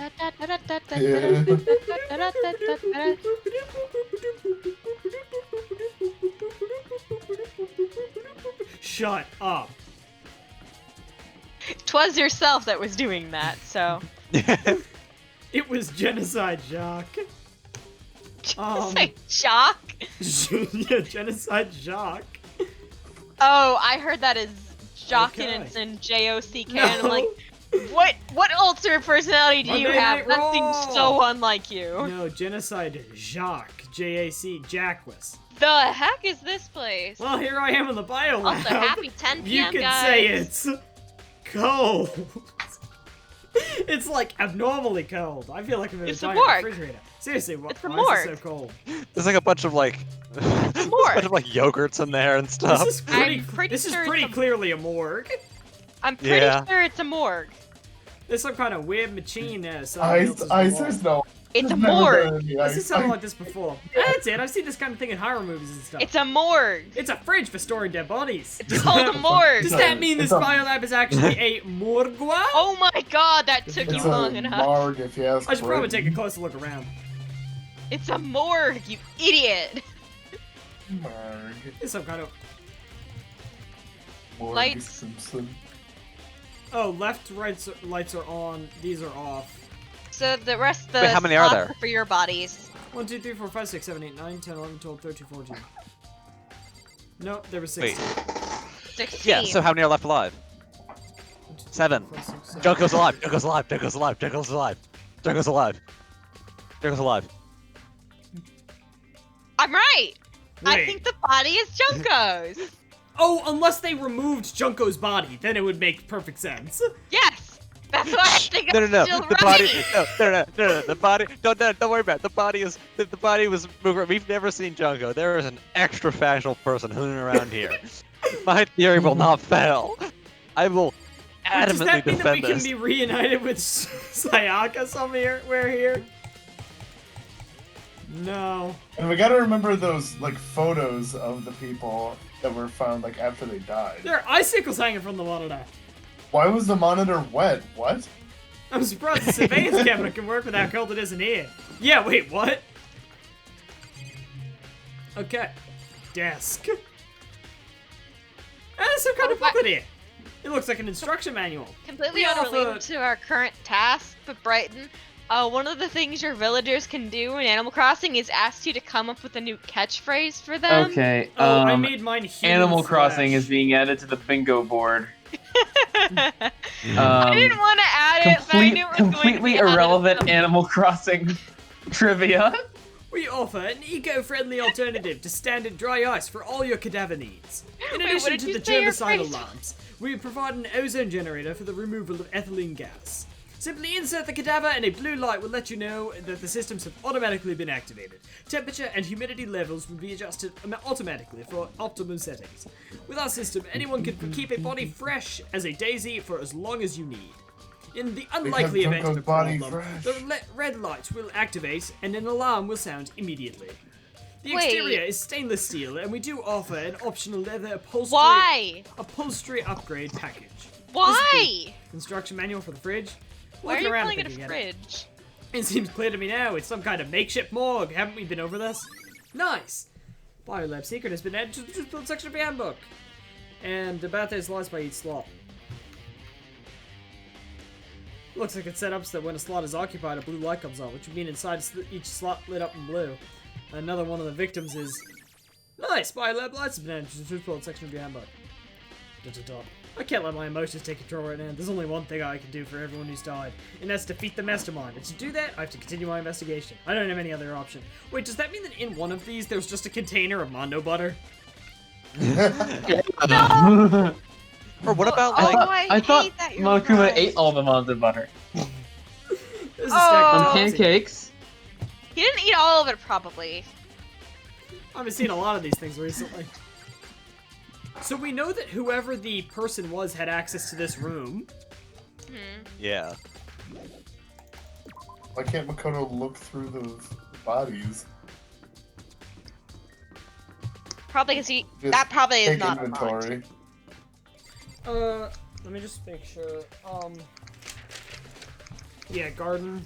Shut up. 'Twas yourself that was doing that, so. It was Genocide Jacques. Say shock. Yeah, Genocide Jacques. Oh, I heard that as Jock Okay. and it's in J-O-C-K, No. and I'm like, what alternate personality do you Monday have? Night That seems Raw. so unlike you. No, Genocide Jacques. J-A-C, Jacqueline. The heck is this place? Well, here I am in the bio lab. Also, happy 10 You p.m. could guys. say it's cold. It's like abnormally cold. I feel like I'm in a It's a giant morgue. refrigerator. Seriously, why It's a is morgue. it so cold? There's like a bunch of like, there's a morgue. bunch of like yogurts in there and stuff. This is pretty. I'm pretty This is sure it's pretty a- clearly a morgue. I'm pretty Yeah. sure it's a morgue. There's some kind of weird machine there. Ice, no. It's a There's never morgue. been any This has ice. sounded like this before. That's it. I've seen this kind of thing in horror movies and stuff. It's a morgue. It's a fridge for storing dead bodies. It's called a morgue. Does that mean this It's a- biolab is actually a morgue? Oh my god, that took you It's long a enough. morgue if you ask I should probably Britain. take a closer look around. It's a morgue, you idiot. Morgue. It's some kind of. Morgue Lights. Simpson. Oh, left, right lights are on. These are off. So the rest of the Wait, how many are slots there? for your bodies. 1, 2, 3, 4, 5, 6, 7, 8, 9, 10, 11, 12, 13, 14. Nope, there was 16. Wait. 16. Yeah, so how many are left alive? 7. 5, 6, 7. Junko's alive. Junko's alive. Junko's alive. Junko's alive. Junko's alive. Junko's alive. I'm right. I Wait. think the body is Junko's. Oh, unless they removed Junko's body, then it would make perfect sense. Yes. That's why I think No, I'm no, no. still The right. body. No. The body. Don't worry about it. The body is. The body was. We've never seen Junko. There is an extra factual person hooning around here. My theory will not fail. I will Does that adamantly mean that we defend can this. be reunited with Sayaka somewhere? We're here? No. And we gotta remember those like photos of the people that were found like after they died. There are icicles hanging from the monitor. Why was the monitor wet? What? I'm surprised the surveillance camera can work with how cold it is in here. Yeah, wait, what? Okay. Desk. There's some kind of booklet here. It looks like an instruction manual. Completely We unrelated offer- to our current task, but Brighton, one of the things your villagers can do in Animal Crossing is ask you to come up with a new catchphase for them. Okay. Oh, I made mine human Animal flesh. Crossing is being added to the bingo board. I didn't want to add it, but I knew it was going to Completely be added. irrelevant Animal Crossing trivia. We offer an eco-friendly alternative to standard dry ice for all your cadaver needs. In Wait, what addition did to you the say your germicidal phrase was? lamps, we provide an ozone generator for the removal of ethylene gas. Simply insert the cadaver and a blue light will let you know that the systems have automatically been activated. Temperature and humidity levels will be adjusted automatically for optimum settings. With our system, anyone can keep a body fresh as a daisy for as long as you need. In the unlikely kept event of a Junko's body problem, fresh. the red lights will activate and an alarm will sound immediately. The Wait. exterior is stainless steel, and we do offer an optional leather upholstery upgrade package. Why? Construction manual for the fridge. Why are Looking you around calling and it a thinking at fridge? It seems clear to me now it's some kind of makeshift morgue. Haven't we been over this? Nice. Biolab secret has been added to the build section of the handbook. And about those lies by each slot. Looks like it's set up so that when a slot is occupied, a blue light comes on, which would mean inside each slot lit up in blue. Another one of the victims is... Nice! Biolab lights have been added to the truth bullet section of your handbook. I can't let my emotions take control right now. There's only one thing I can do for everyone who's died, and that's defeat the mastermind. And to do that, I have to continue my investigation. I don't have any other option. Wait, does that mean that in one of these, there's just a container of Mondo butter? Or what about Oh, like? I thought hate that you're Monokuma right. ate all the Mondo butter. There's a stack Oh. of Some Topsy. pancakes. He didn't eat all of it, probably. I haven't seen a lot of these things recently. So we know that whoever the person was had access to this room. Yeah. Why can't Makoto look through those bodies? Probably because Just that probably is Take not unlocked. inventory. Let me just make sure. Yeah, garden.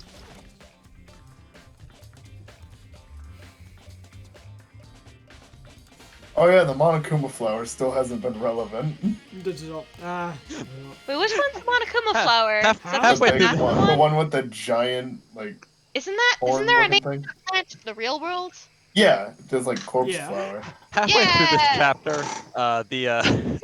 Oh yeah, the Monokuma flower still hasn't been relevant. Digital. Wait, which one's Monokuma flower? Is that halfway the through last the- one? The one with the giant, like, Isn't horn there a looking name thing? for that in the real world? Yeah, just like corpse Yeah. flower. Halfway through this Yeah! chapter, the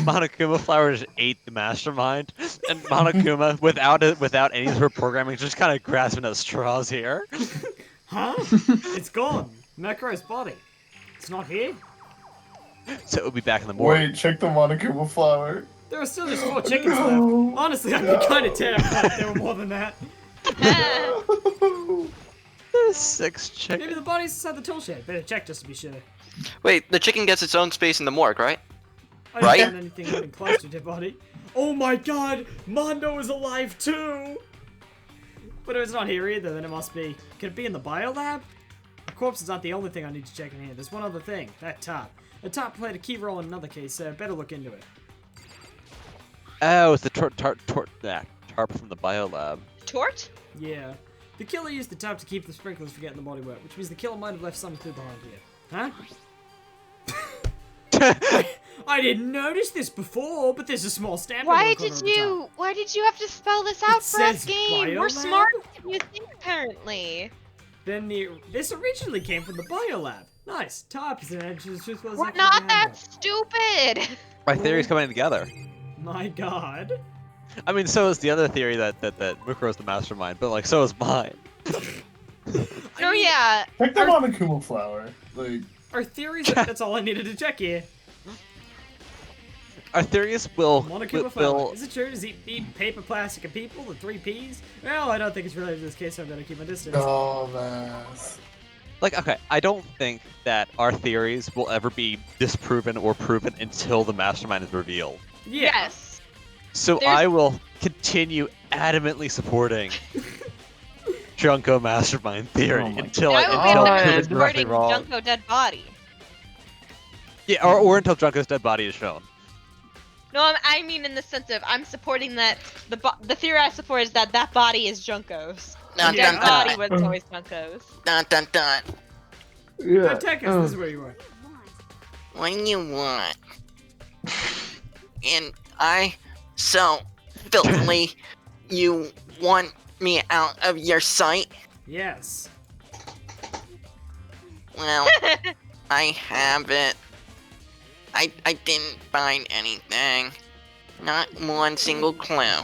Monokuma flower just ate the mastermind, and Monokuma, without any sort of programming, just kind of grasping at straws here. Huh? It's gone. Macro's body. It's not here. So it'll be back in the morning. Wait, check the Monokuma flower. There are still just 4 chickens left. Honestly, I'd be kind of terrified if there were more than that. There's 6 chickens. Maybe the body's inside the tool shed. Better check just to be sure. Wait, the chicken gets its own space in the morgue, right? I didn't Right? find anything even close to dead body. Oh my god! Mondo is alive too! But if it's not here either, then it must be. Could it be in the biolab? A corpse is not the only thing I need to check in here. There's one other thing. That top. The top played a key role in another case, so better look into it. Oh, it's the tarp from the biolab. Tort? Yeah. The killer used the top to keep the sprinklers from getting the body wet, which means the killer might have left some clue behind here. Huh? I didn't notice this before, but there's a small stamp. Why on the corner of did the top. you? Why did you have to spell this out for us, says game? We're biolab? smarter than you think, apparently. Then this originally came from the biolab. Nice. Top is an entrance to the We're not that stupid. My theory's coming together. My god. I mean, so is the other theory that Mukuro's the mastermind, but like, so is mine. No, yeah. Check the Monokuma flower. Like, Our theories, that's all I needed to check here. Our theories will Monokuma flower. Is it true? Does he eat paper, plastic, and people? The 3 Ps? Well, I don't think it's related to this case, so I'm gonna keep my distance. dumbass. like, okay, I don't think that our theories will ever be disproven or proven until the mastermind is revealed. Yeah. Yes. So There's- I will continue adamantly supporting Junko mastermind theory Oh my until Now I we'll be until able I'm to proven be directly supporting wrong. Junko dead body. Yeah, or until Junko's dead body is shown. No, I mean in the sense of I'm supporting that the theory I support is that that body is Junko's. Dun, The dead dun, body dun. was always Junko's. Dun dun dun. Yeah. Attack us, this is where you are. What do you want? And I, so filthily, you want me out of your sight? Yes. Well, I haven't. I didn't find anything. Not one single clue.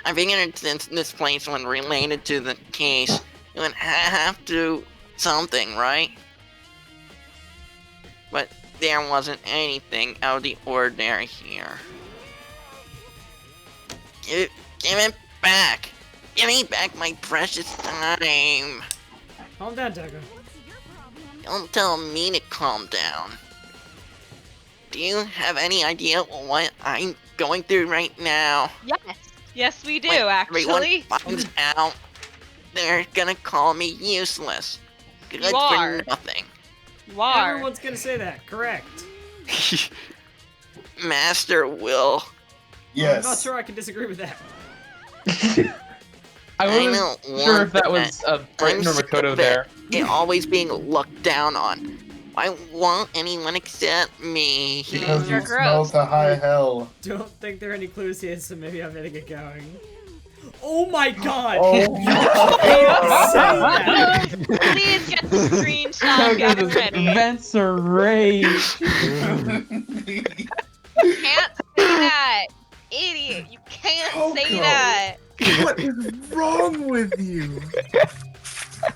I figured since this place was related to the case, it would have to something, right? But there wasn't anything out of the ordinary here. Give it back! Give me back my precious time! Calm down, Tucker. Don't tell me to calm down. Do you have any idea what I'm going through right now? Yes. Yes, we do, When actually. everyone finds out, they're gonna call me useless. Good You are. for nothing. You are. Everyone's gonna say that, correct. Master will. I'm not Yes. sure I can disagree with that. I I wasn't don't sure want if that was Brighton or I'm sick Makoto of there. It always being looked down on. Why won't anyone accept me? Because You're you smell gross. to high hell. Don't think there are any clues here, so maybe I better get going. Oh my god! Oh You can't say that! Please get the screenshot gather ready. Vents are rage. Can't say that, idiot. You can't say Coco. that. What is wrong with you?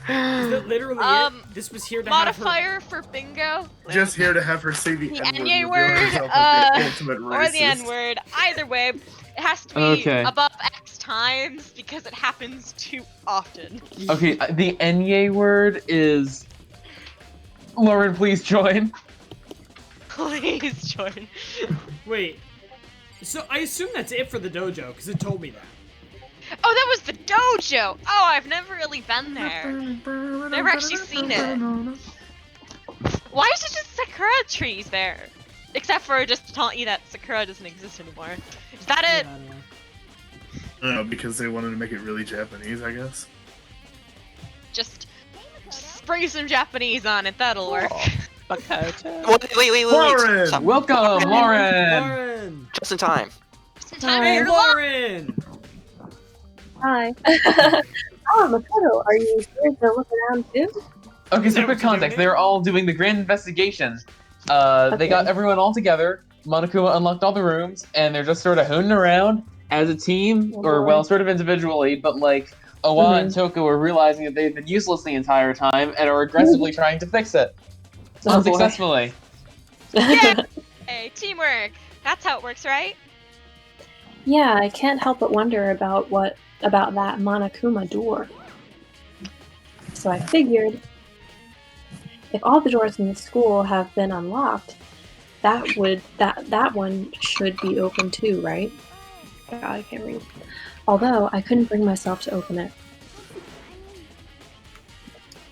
Is that literally Um, it? This was here to have her... Modifier for bingo. Just here to have her say the The N-word, N-word, reveal herself as the ultimate or the racist. N-word. Either way, it has to be Okay. above X times because it happens too often. Okay, the Enye word is. Lauren, please join. Please join. Wait. So I assume that's it for the dojo, because it told me that. Oh, that was the dojo! Oh, I've never really been there. Never actually seen it. Why is it just Sakura trees there? Except for just to taunt you that Sakura doesn't exist anymore. Is that it? I don't know. I don't know, because they wanted to make it really Japanese, I guess. Just spray some Japanese on it, that'll work. Wait. Lauren! Stop. Welcome, Lauren. Lauren! Just in time. Just in time Hey, for Lauren! Lauren! Hi. Oh, Makoto, are you here to look around too? Okay, Is so that quick what you're context. doing? They're all doing the grand investigation. They Okay. got everyone all together. Monokuma unlocked all the rooms, and they're just sort of hooning around as a team, or well, sort of individually, but like Owa and Toko are realizing that they've been useless the entire time and are aggressively trying to fix it. Oh, boy. Unsuccessfully. Hey, teamwork! That's how it works, right? Yeah, I can't help but wonder about that Monokuma door. So I figured, if all the doors in the school have been unlocked, that one should be open too, right? God, I can't read. Although I couldn't bring myself to open it.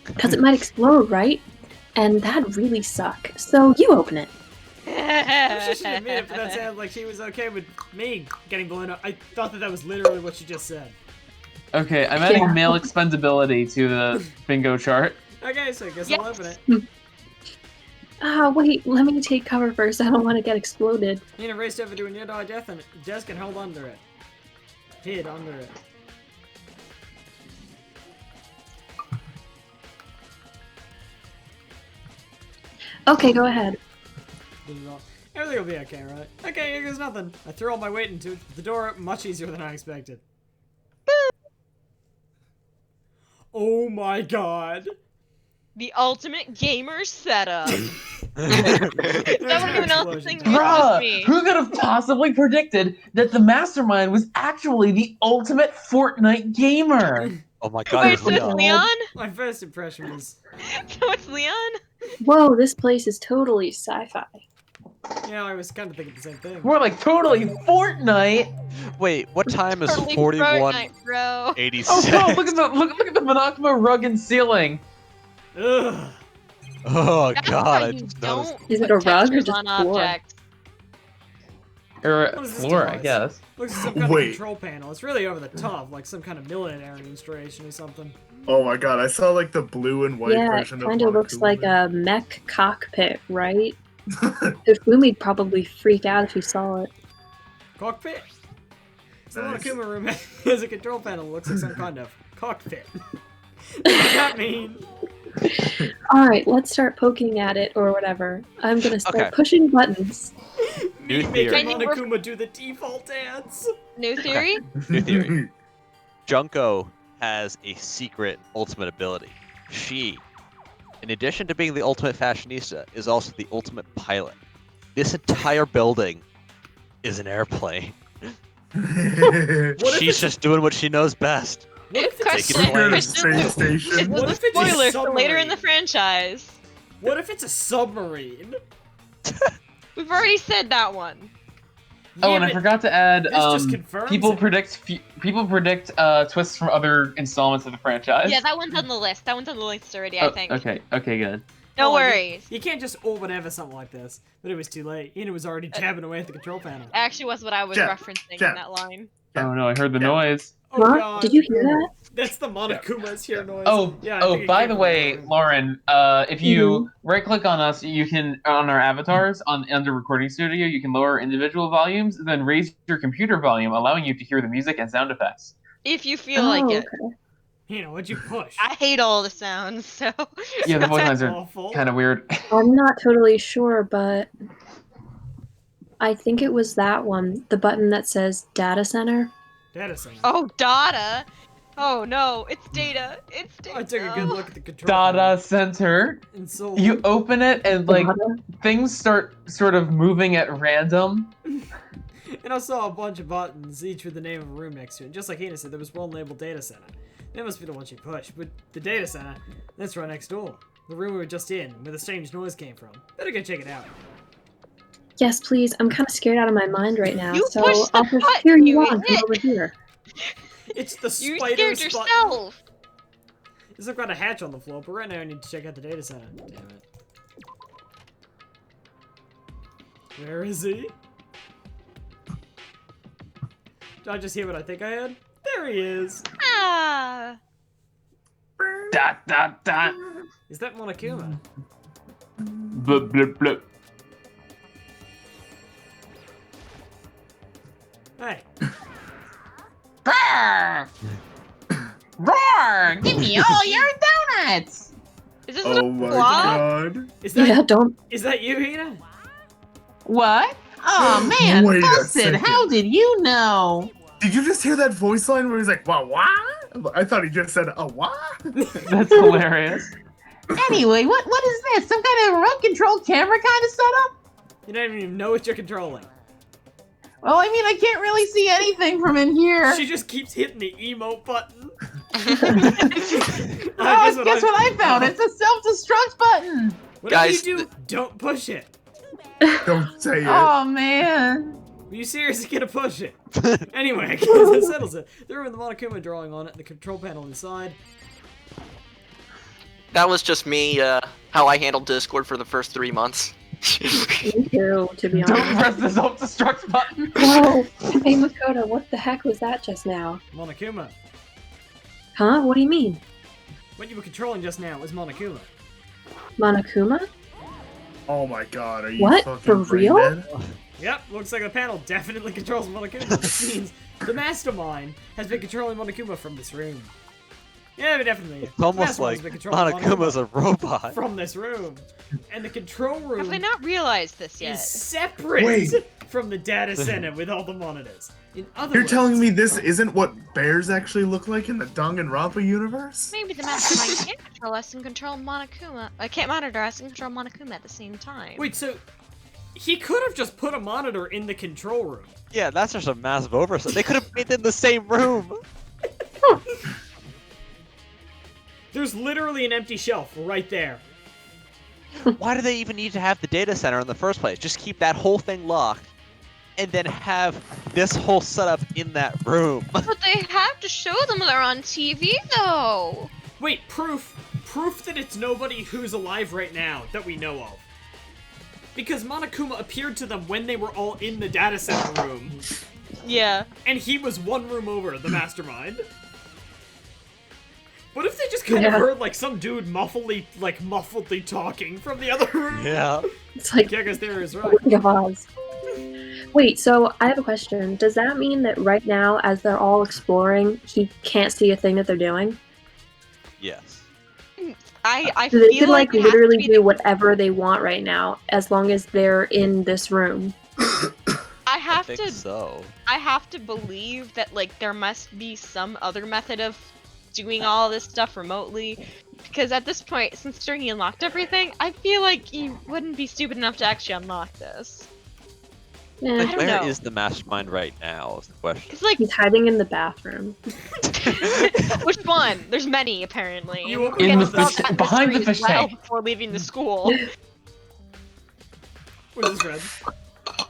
Because it might explode, right? And that'd really suck. So you open it. She should admit it, but that sounded like she was okay with me getting blown up. I thought that was literally what she just said. Okay, I'm adding Yeah. male expendability to the bingo chart. Okay, so I guess Yes. I'll open it. Wait, let me take cover first. I don't want to get exploded. Nina raced over to a nearby desk and held under it. Hid under it. Okay, go ahead. Everything will be okay, right? Okay, here goes nothing. I threw all my weight into it. The door opened much easier than I expected. Oh my god. The ultimate gamer setup. That wasn't even else thing to Bruh, me. who could have possibly predicted that the mastermind was actually the ultimate Fortnite gamer? Oh my god, Wait, it so was it's Leon. Leon? My first impression was, So it's Leon? Whoa, this place is totally sci-fi. yeah, I was kind of thinking the same thing. We're like totally Fortnite. Wait, what time is Totally 41? Fortnite, bro. 86. Oh no! Look at the Monokuma rug and ceiling. Ugh. Oh That's god, why I you just don't noticed. Is it put a rug or textures just on floor? objects. Or What is this floor, I device? guess. Looks like some kind Wait. of control panel. It's really over the top, like some kind of military installation or something. Oh my god, I saw like the blue and white Yeah, it version of kind of looks Monokuma like there. a mech cockpit, right? Fumi'd probably freak out if he saw it. Cockpit? So the Nice. Monokuma room has a control panel that looks like some kind of cockpit. What does that mean? Alright, let's start poking at it or whatever. I'm gonna start Okay. pushing buttons. New Me theory. making Monokuma do the default dance. New theory? New theory. Junko has a secret ultimate ability. She, in addition to being the ultimate fashionista, is also the ultimate pilot. This entire building is an airplane. What if She's it's- just doing what she knows best. What if it's a Question- Take it away. question- Space station. What if it's a Spoiler for later in the submarine? franchise. What if it's a submarine? We've already said that one. Oh, Yeah, and I but forgot to add. this just confirms People it. predict twists from other installments of the franchise. Yeah, that one's on the list. That one's on the list already, I Oh, think. okay, good. No Oh, I mean- worries. You can't just or whatever something like this. But it was too late. Ian was already jabbing away at the control panel. Actually was what I was Jab, referencing jab. in that line. Yeah. Oh no, I heard the Yeah. noise. Oh What? god. Did you hear that? That's the Monokuma's here noise. Oh, yeah, I think it by came the from way, that room. Lauren, if you right-click on us, you can on our avatars under Recording Studio, you can lower individual volumes, and then raise your computer volume, allowing you to hear the music and sound effects. If you feel like it. Okay. You know, what'd you push? I hate all the sounds, so. Yeah, the voice lines are Awful. kind of weird. I'm not totally sure, but I think it was that one, the button that says data center. Data center. Oh, data. Oh no, it's data. It's data. I took a good look at the control Data panel. center. And so You open it and like Data? things start sort of moving at random. And I saw a bunch of buttons, each with the name of a room next to it. Just like Hina said, there was one labeled data center. That must be the one she pushed. But the data center, that's right next door. The room we were just in, where the strange noise came from. Better go check it out. Yes, please. I'm kind of scared out of my mind right now, You so pushed the I'll just button, cheer you you on from idiot. over here. It's the You spider's scared button. yourself. There's some kind of hatch on the floor, but right now I need to check out the data center. Damn it. Where is he? Did I just hear what I think I heard? There he is! Ah. Dot dot dot. Is that Monokuma? Blip blip blip. Hey. Brr! Roar! Give me all your donuts! Is this Oh a my plot? god. Is that, Yeah, don't. is that you, Hina? What? Oh man, Wait a Busted, second. how did you know? Did you just hear that voice line where he's like, wah wah? I thought he just said, a wah? That's hilarious. Anyway, what is this? Some kind of remote control camera kind of setup? You don't even know what you're controlling. Well, I mean, I can't really see anything from in here. She just keeps hitting the emote button. Oh, guess what I found? It's a self-destruct button. Whatever Guys, you do, don't push it. Don't say it. Oh man. Are you seriously gonna push it? Anyway, I guess that settles it. The room with the Monokuma drawing on it, the control panel inside. That was just me, how I handled Discord for the first 3 months. Me too, to be Don't honest. press the self-destruct button. Whoa! Hey, Makoto, what the heck was that just now? Monokuma. Huh? What do you mean? What you were controlling just now was Monokuma. Monokuma? Oh my god, are you What? fucking For brain real? dead? Yep, looks like the panel definitely controls Monokuma. This means the mastermind has been controlling Monokuma from this room. Yeah, but definitely. It's almost like Monokuma's a robot. From this room. And the control room Have they not realized this yet? is separate Wait. from the data center with all the monitors. In other You're words, telling me this isn't what bears actually look like in the Danganronpa universe? Maybe the mastermind can't control us and control Monokuma. I can't monitor us and control Monokuma at the same time. Wait, so he could have just put a monitor in the control room. Yeah, that's just a massive oversight. They could have made them in the same room. There's literally an empty shelf right there. Why do they even need to have the data center in the first place? Just keep that whole thing locked, and then have this whole setup in that room. But they have to show them they're on TV, though. Wait, proof that it's nobody who's alive right now that we know of. Because Monokuma appeared to them when they were all in the data center room. Yeah. And he was one room over, the mastermind. What if they just kind of Yeah. heard like some dude muffledly talking from the other room? Yeah. It's like Gega's theory is right. Wizard of Oz. Wait, so I have a question. Does that mean that right now, as they're all exploring, he can't see a thing that they're doing? Yes. I So they feel could like like they have to literally be do whatever they want right now, as long as they're in this room. I have I think so. I have to believe that like there must be some other method of doing all this stuff remotely, because at this point, since Stringy unlocked everything, I feel like he wouldn't be stupid enough to actually unlock this. Yeah. I don't Where know. is the mastermind right now? Is the question. It's like He's hiding in the bathroom. which one? There's many apparently. You won't We In get the to solve fish- that behind the mystery fish as well tank. before leaving the school. Where's this red?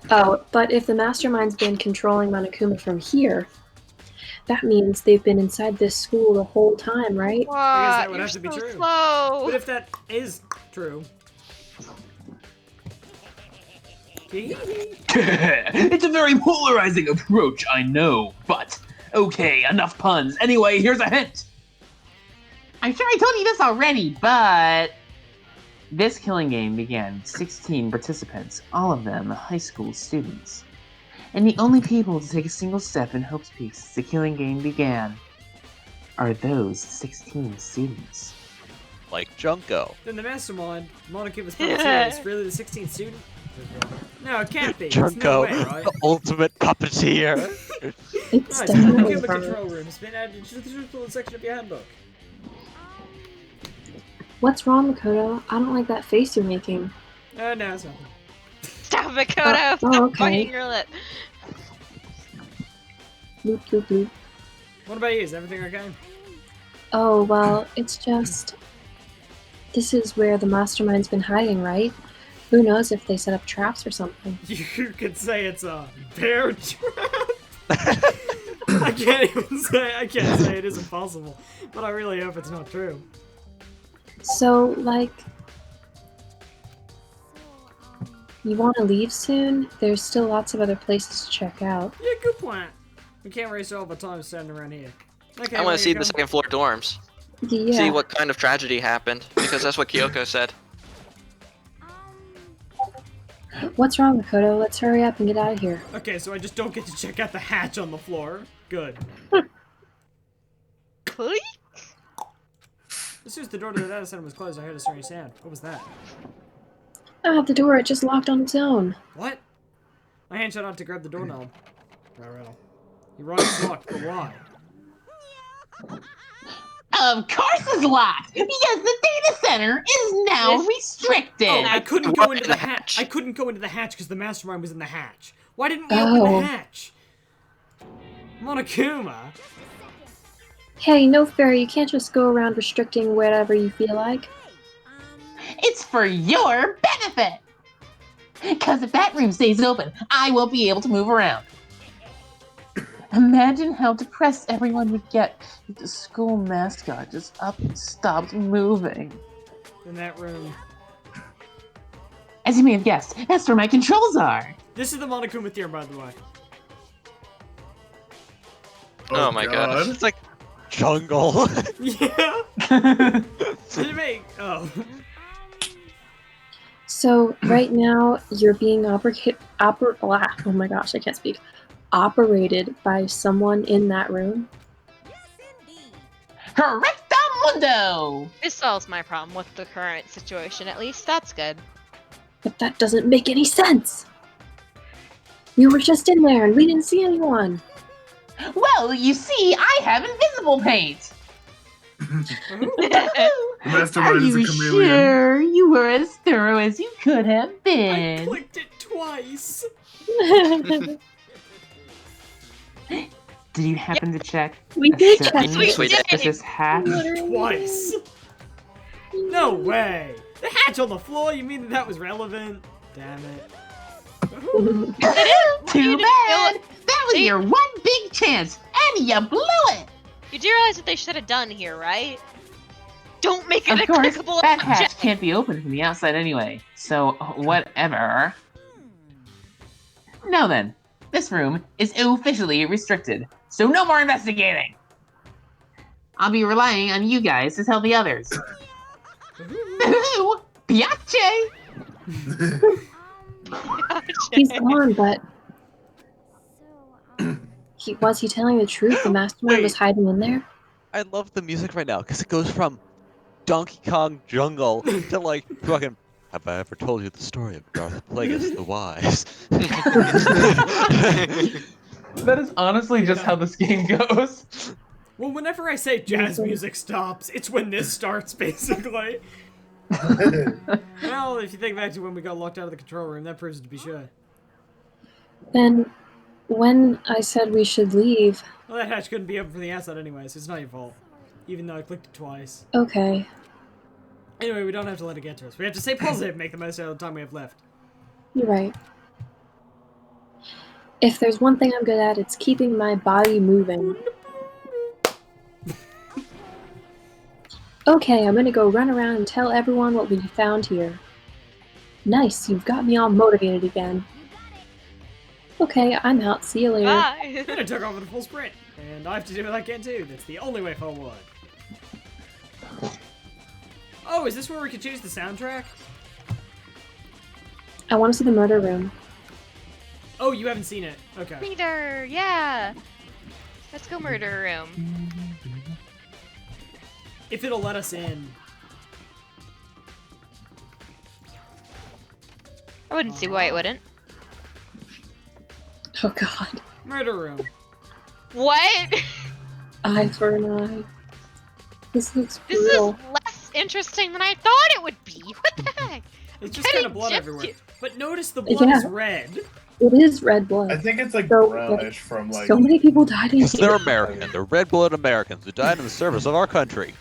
Oh, but if the mastermind's been controlling Monokuma from here, that means they've been inside this school the whole time, right? that What? would You're have to be so true. slow. But if that is true, It's a very polarizing approach, I know, but okay, enough puns. Anyway, here's a hint. I'm sure I told you this already, but this killing game began with 16 participants, all of them high school students. And the only people to take a single step in Hope's Peak since the killing game began are those 16 students. Like Junko. Then the mastermind, Monokuma's puppeteer, is really the 16th student? No, it can't be. There's Junko, no way, right? the ultimate puppeteer. It's Nice, definitely Monokuma fun. control room has been added to the tutorial section of your handbook. What's wrong, Makoto? I don't like that face you're making. No, it's nothing. Stop, Makoto! Oh, Stop okay. biting your lip. Bloop, bloop, bloop. What about you? Is everything okay? Oh, well, it's just... This is where the mastermind's been hiding, right? Who knows if they set up traps or something. You could say it's a bear trap. I can't say it isn't possible, but I really hope it's not true. So, like... You want to leave soon? There's still lots of other places to check out. Yeah, good point. We can't waste all the time standing around here. Okay, I want to see the second floor dorms. Yeah. See what kind of tragedy happened, because that's what Kyoko said. What's wrong, Makoto? Let's hurry up and get out of here. Okay, so I just don't get to check out the hatch on the floor. Good. Please? As soon as the door to the data center was closed, I heard a strange sound. What was that? Ah, the door, it just locked on its own. What? My hand shot out to grab the doorknob. Right. You're right, it's locked, but why? Of course it's locked, because the data center is now restricted. Oh, I couldn't go into the hatch. I couldn't go into the hatch because the mastermind was in the hatch. Why didn't we open the hatch? Monokuma. Hey, no fair, you can't just go around restricting whatever you feel like. It's for your benefit. Because if that room stays open, I won't be able to move around. Imagine how depressed everyone would get if the school mascot just stopped moving. In that room. As you may have guessed, that's where my controls are. This is the Monokuma theorem, by the way. Oh my god. It's like jungle. Yeah. Did it make? Oh. So, right now, you're being oh my gosh, I can't speak. Operated by someone in that room? Correcto mundo! This solves my problem with the current situation, at least. That's good. But that doesn't make any sense! We were just in there and we didn't see anyone! Well, you see, I have invisible paint! Are you sure you were as thorough as you could have been? I clicked it twice. Did you happen to check? We did check This hatch? Twice. No way. The hatch on the floor? You mean that was relevant? Damn it. Too bad! That was your one big chance, and you blew it! You do realize what they should have done here, right? Don't make it Of a course, clickable that hatch object. can't be opened from the outside anyway, so whatever. Now then, this room is officially restricted, so no more investigating! I'll be relying on you guys to tell the others. Piace! He's gone, but... Was he telling the truth? The mastermind was hiding in there? I love the music right now because it goes from Donkey Kong Jungle to like fucking. Have I ever told you the story of Darth Plagueis the Wise? That is honestly just how this game goes. Well, whenever I say jazz music stops, it's when this starts, basically. Well, if you think back to when we got locked out of the control room, that proves it to be sure. Then, when I said we should leave... Well, that hatch couldn't be open from the outside anyway, so it's not your fault. Even though I clicked it twice. Okay. Anyway, we don't have to let it get to us. We have to stay positive and make the most out of the time we have left. You're right. If there's one thing I'm good at, it's keeping my body moving. Okay, I'm gonna go run around and tell everyone what we found here. Nice, you've got me all motivated again. Okay, I'm out. See you later. Bye. Then I took off at a full sprint. And I have to do what I can too. That's the only way forward. Oh, is this where we can choose the soundtrack? I want to see the murder room. Oh, you haven't seen it. Okay. Peter, yeah. Let's go murder room. If it'll let us in. I wouldn't see why it wouldn't. Oh god. Murder room. What? Eye for an eye. This looks This brutal. is less interesting than I thought it would be. What the heck? It's just kind of blood everywhere. But notice the blood Yeah. is red. It is red blood. I think it's like So, brownish from like. So many people died in Because they're here. American. They're red-blooded Americans who died in the service of our country.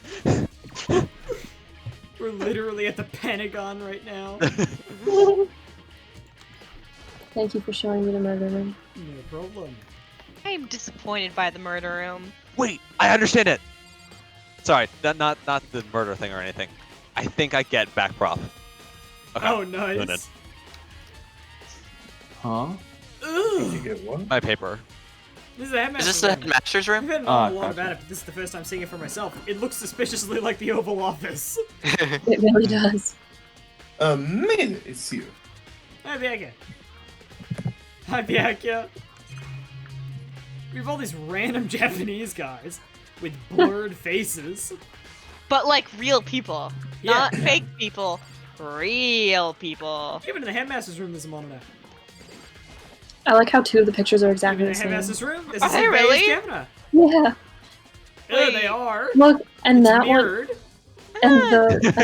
We're literally at the Pentagon right now. Thank you for showing me the murder room. No problem. I am disappointed by the murder room. Wait, I understand it. Sorry, not the murder thing or anything. I think I get back prop. Okay, Oh, doing it. nice. Huh? Did you Ugh. get one? My paper. This is the Is headmaster's this the room. headmaster's I've room? heard Ah, a lot gotcha. about it, but this is the first time seeing it for myself. It looks suspiciously like the Oval Office. It really does. Me, it's you. Hi, Bianca. Hi, Bianca. We have all these random Japanese guys with blurred faces. But like real people. Yeah. Not fake people. Real people. Even in the headmaster's room, there's a monitor. I like how two of the pictures are Even exactly in the the same. headmaster's room, this Are is they the really? camera. Yeah. There they are. Look, and It's that one, mirrored. and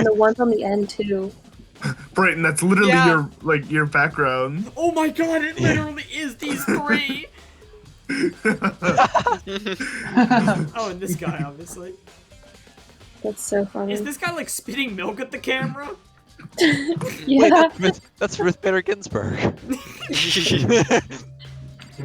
the ones on the end too. Brayton, that's literally Yeah. your background. Oh my god, it literally is these three. Oh, and this guy, obviously. That's so funny. Is this guy like spitting milk at the camera? Yeah. Wait, that's Ruth Bader Ginsburg.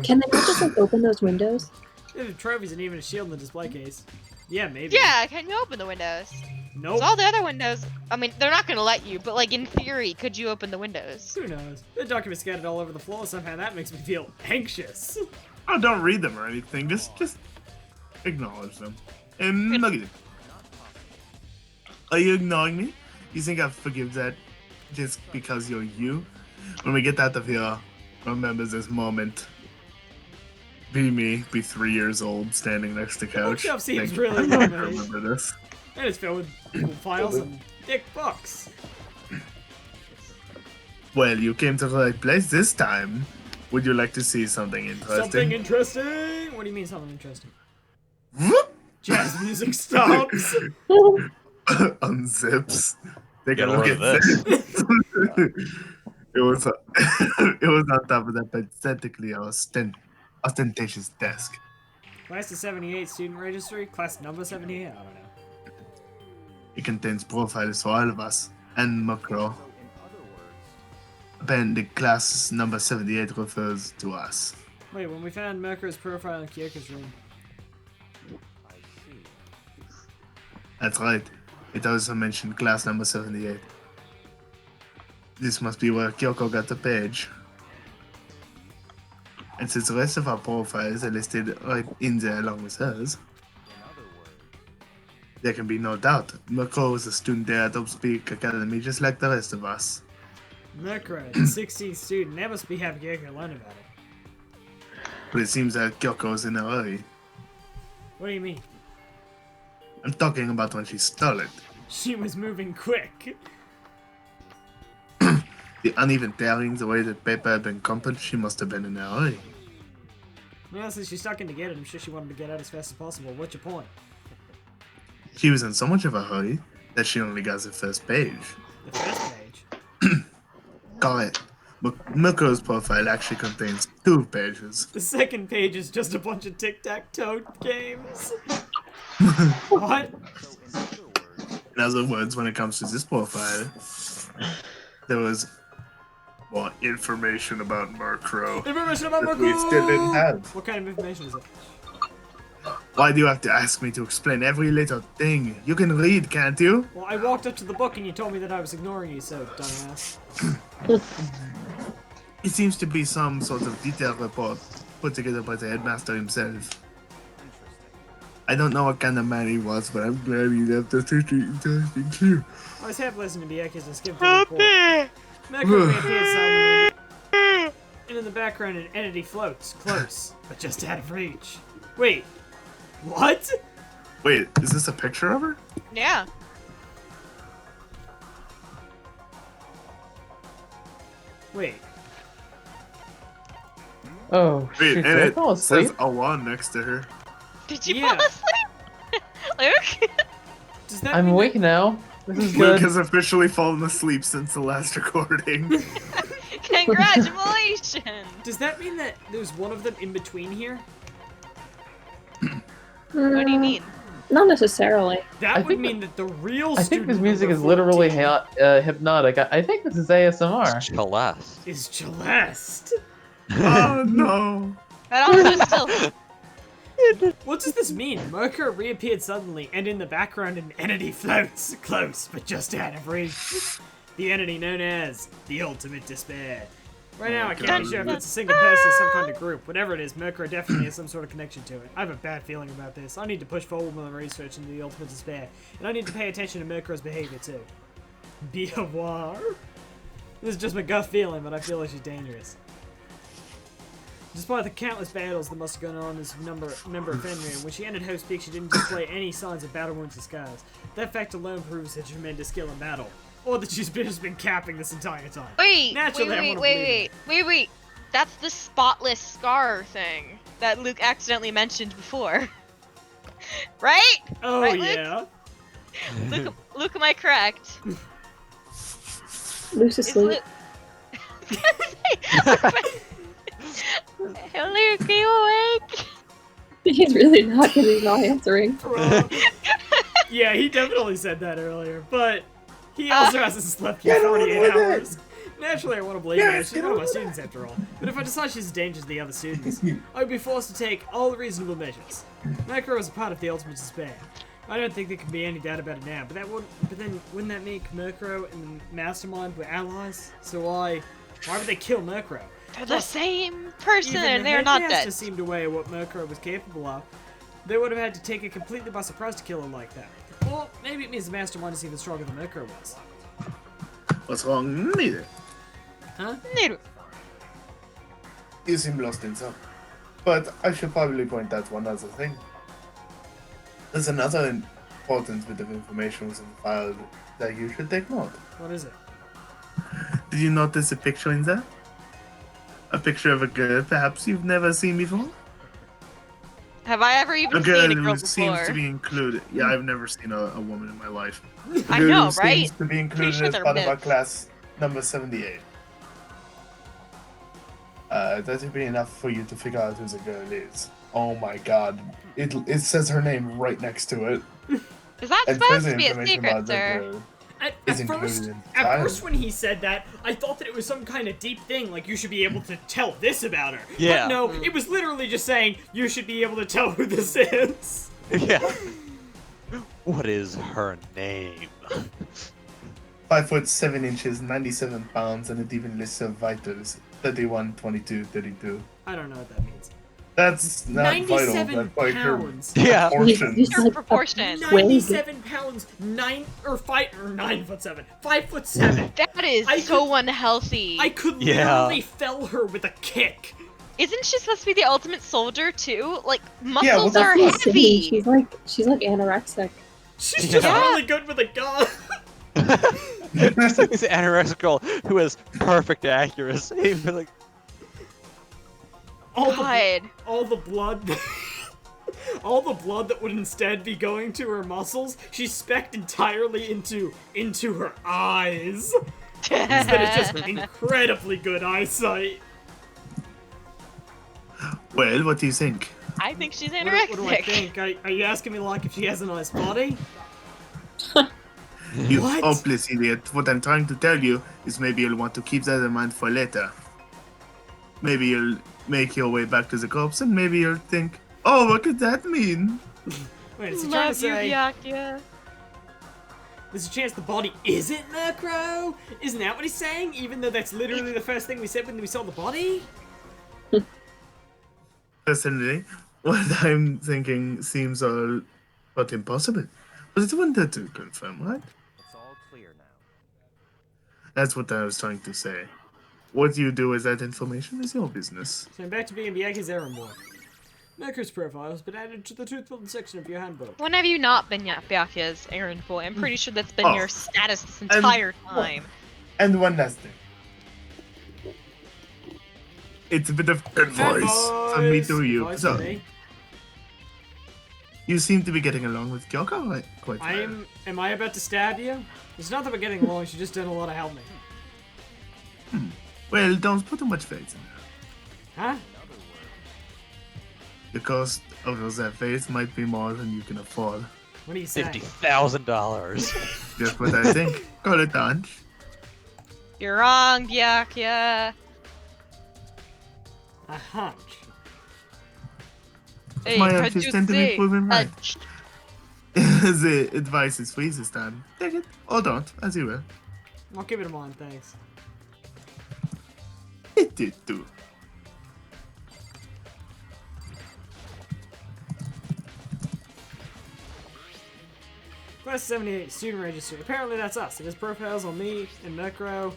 Can they not just like open those windows? There's trophies and even a shield in the display case. Yeah, maybe. Yeah, can you open the windows? Nope. 'Cause all the other windows, I mean, they're not gonna let you, but like in theory, could you open the windows? Who knows? The documents scattered all over the floor somehow. That makes me feel anxious. Oh, don't read them or anything. Just acknowledge them. And look at it. Are you ignoring me? You think I forgive that just because you're you? When we get out of here, remember this moment. Be me, be 3 years old, standing next to couch. Bookshelf seems Thank really you. low, I man. remember this. And it's filled with cool files and thick books. Well, you came to the right place this time. Would you like to see something interesting? Something interesting? What do you mean something interesting? Whoop! Jazz music stops. Unzips. Take Get a a look load at of this. this. it was it was on top of that pathetically ostentatious desk. Class of 78 student registry? Class number 78? I don't know. It contains profiles for all of us and Macro. Apparently, class number 78 refers to us. Wait, when we found Merkur's profile in Kyoko's room. That's right. It also mentioned class number 78. This must be where Kyoko got the page. And since the rest of our profiles are listed right in there along with hers, there can be no doubt. Mako is a student there at Upspeak Academy just like the rest of us. Merkur, the 16th student. They must be happy Kyoko learned about it. But it seems that Kyoko is in a hurry. What do you mean? I'm talking about when she stole it. She was moving quick. The uneven tearing, the way the paper had been crumpled, she must have been in a hurry. Well, since she's stuck in to get it, I'm sure she wanted to get out as fast as possible. What's your point? She was in so much of a hurry that she only got the first page. The first page. Correct. Mirko's profile actually contains 2 pages. The second page is just a bunch of tic-tac-toe games. What? In other words, when it comes to this profile, there was more information about Murkrow Information about that we Merkur! still didn't have. What kind of information is it? Why do you have to ask me to explain every little thing? You can read, can't you? Well, I walked up to the book and you told me that I was ignoring you, so dumbass. It seems to be some sort of detailed report put together by the headmaster himself. I don't know what kind of man he was, but I'm glad he left us such an interesting clue. I was half listening to Bianca's and skimmed through the report. Merkur reappeared suddenly and in the background an entity floats, close, but just out of reach. Wait, what? Wait, is this a picture of her? Yeah. Wait. Oh, Wait, shoot, and did I it fall asleep? says Awan next to her. Did you Yeah. fall asleep? Luke? Does that I'm mean awake now. This is Luke good. has officially fallen asleep since the last recording. Congratulations! Does that mean that there's one of them in between here? What do you mean? Not necessarily. That I would think mean that the real I think this student music number is literally 14 hypnotic. I think this is ASMR. Celeste. is Celeste. Oh no. But also still. What does this mean? Merkur reappeared suddenly, and in the background an entity floats, close, but just out of reach. The entity known as the Ultimate Despair. Right now, I can't be sure if it's a single person or some kind of group. Whatever it is, Merkur definitely has some sort of connection to it. I have a bad feeling about this. I need to push forward with my research into the Ultimate Despair, and I need to pay attention to Merkur's behavior too. Be aware. This is just my gut feeling, but I feel like she's dangerous. Despite the countless battles that must have gone on as member of Fenrir, when she entered Host Peak, she didn't display any signs of battle wounds or scars. That fact alone proves her tremendous skill in battle, or that she's just been capping this entire time. Wait, Naturally, I wanna wait. That's the spotless scar thing that Luke accidentally mentioned before. Right? Oh Right, Luke? yeah. Luke, am I correct? Luke's Is asleep. Hey, Luke, are you awake? He's really not because he's not answering. Yeah, he definitely said that earlier, but he also hasn't slept in 48 hours. Naturally, I want to believe her. She's one of my students after all. But if I decide she's a danger to the other students, I would be forced to take all the reasonable measures. Merkur was a part of the Ultimate Despair. I don't think there can be any doubt about it now, but then wouldn't that make Merkur and the Mastermind were allies? So why would they kill Merkur? They're the same person, Even and the they're not Headmaster dead. seemed aware of what Merkur was capable of. They would have had to take her completely by surprise to kill her like that. Or maybe it means the Mastermind is even stronger than Merkur was. What's wrong? Neither. Huh? You seem lost in some. But I should probably point out one other thing. There's another important bit of information within the file that you should take note. What is it? Did you notice a picture in there? A picture of a girl perhaps you've never seen before? Have I ever A even girl seen a who girl seems before? to be included. Yeah, I've never seen a woman in my life. A I girl know, who right? Seems to be included sure as they're part of our myths. class number 78. That would be enough for you to figure out who the girl is. Oh my god. It says her name right next to it. Is that And supposed further to be a information secret, about that sir? girl At is included first, in the at file. first when he said that, I thought that it was some kind of deep thing, like you should be able to tell this about her. Yeah. But no, it was literally just saying, you should be able to tell who this is. Yeah. What is her name? 5 foot 7 inches, 97 pounds, and it even lists her vitals 31, 22, 32. I don't know what that means. That's not vital. 97 That's like her pounds. Yeah. proportions. He's Her like proportion. 97 pounds, 9 foot 7, 5 foot 7. That is I so unhealthy. I could Yeah. literally fell her with a kick. Isn't she supposed to be the ultimate soldier too? Like Yeah, muscles well, are That's what I'm saying. heavy. She's like anorexic. She's just Yeah. really good with a gun. Just like this anorexic girl who has perfect accuracy. Like, all God. all the blood all the blood that would instead be going to her muscles, she's specced entirely into her eyes. Instead of just incredibly good eyesight. Well, what do you think? I think she's What anorexic. do I think? Are you asking me like if she has a nice body? You What? hopeless idiot. What I'm trying to tell you is maybe you'll want to keep that in mind for later. Maybe you'll make your way back to the corpse and maybe you'll think, oh, what could that mean? Wait, is he trying to Love you, say Byakuya. there's a chance the body isn't Murkrow? Isn't that what he's saying? Even though that's literally the first thing we said when we saw the body? Personally, what I'm thinking seems all but impossible. But I wanted to confirm, right? It's all clear now. That's what I was trying to say. what you do with that information is your business. So I'm back to being Byaku's errand boy. Maker's profile has been added to the truth-filled section of your handbook. When have you not been Byakuya's errand boy? I'm pretty sure that's been Oh, your status this entire time. And one last thing. It's a bit of advice from me to you. Advice So, from me? you seem to be getting along with Kyoko quite well. Am I about to stab you? It's not that we're getting along, she just did a lot to help me. Well, don't put too much faith in her. Huh? The cost of that faith might be more than you can afford. What do you say? $50,000. Just what I think. Call it done. You're wrong, Byakuya. A hunch. Hey, My how'd hunches you tend to be say? proven right. Hunch. The advice is free this time. Take it or don't, as you will. I'll keep it in mind, thanks. It did too. Class 78, student register. Apparently that's us. It has profiles on me and Mekro.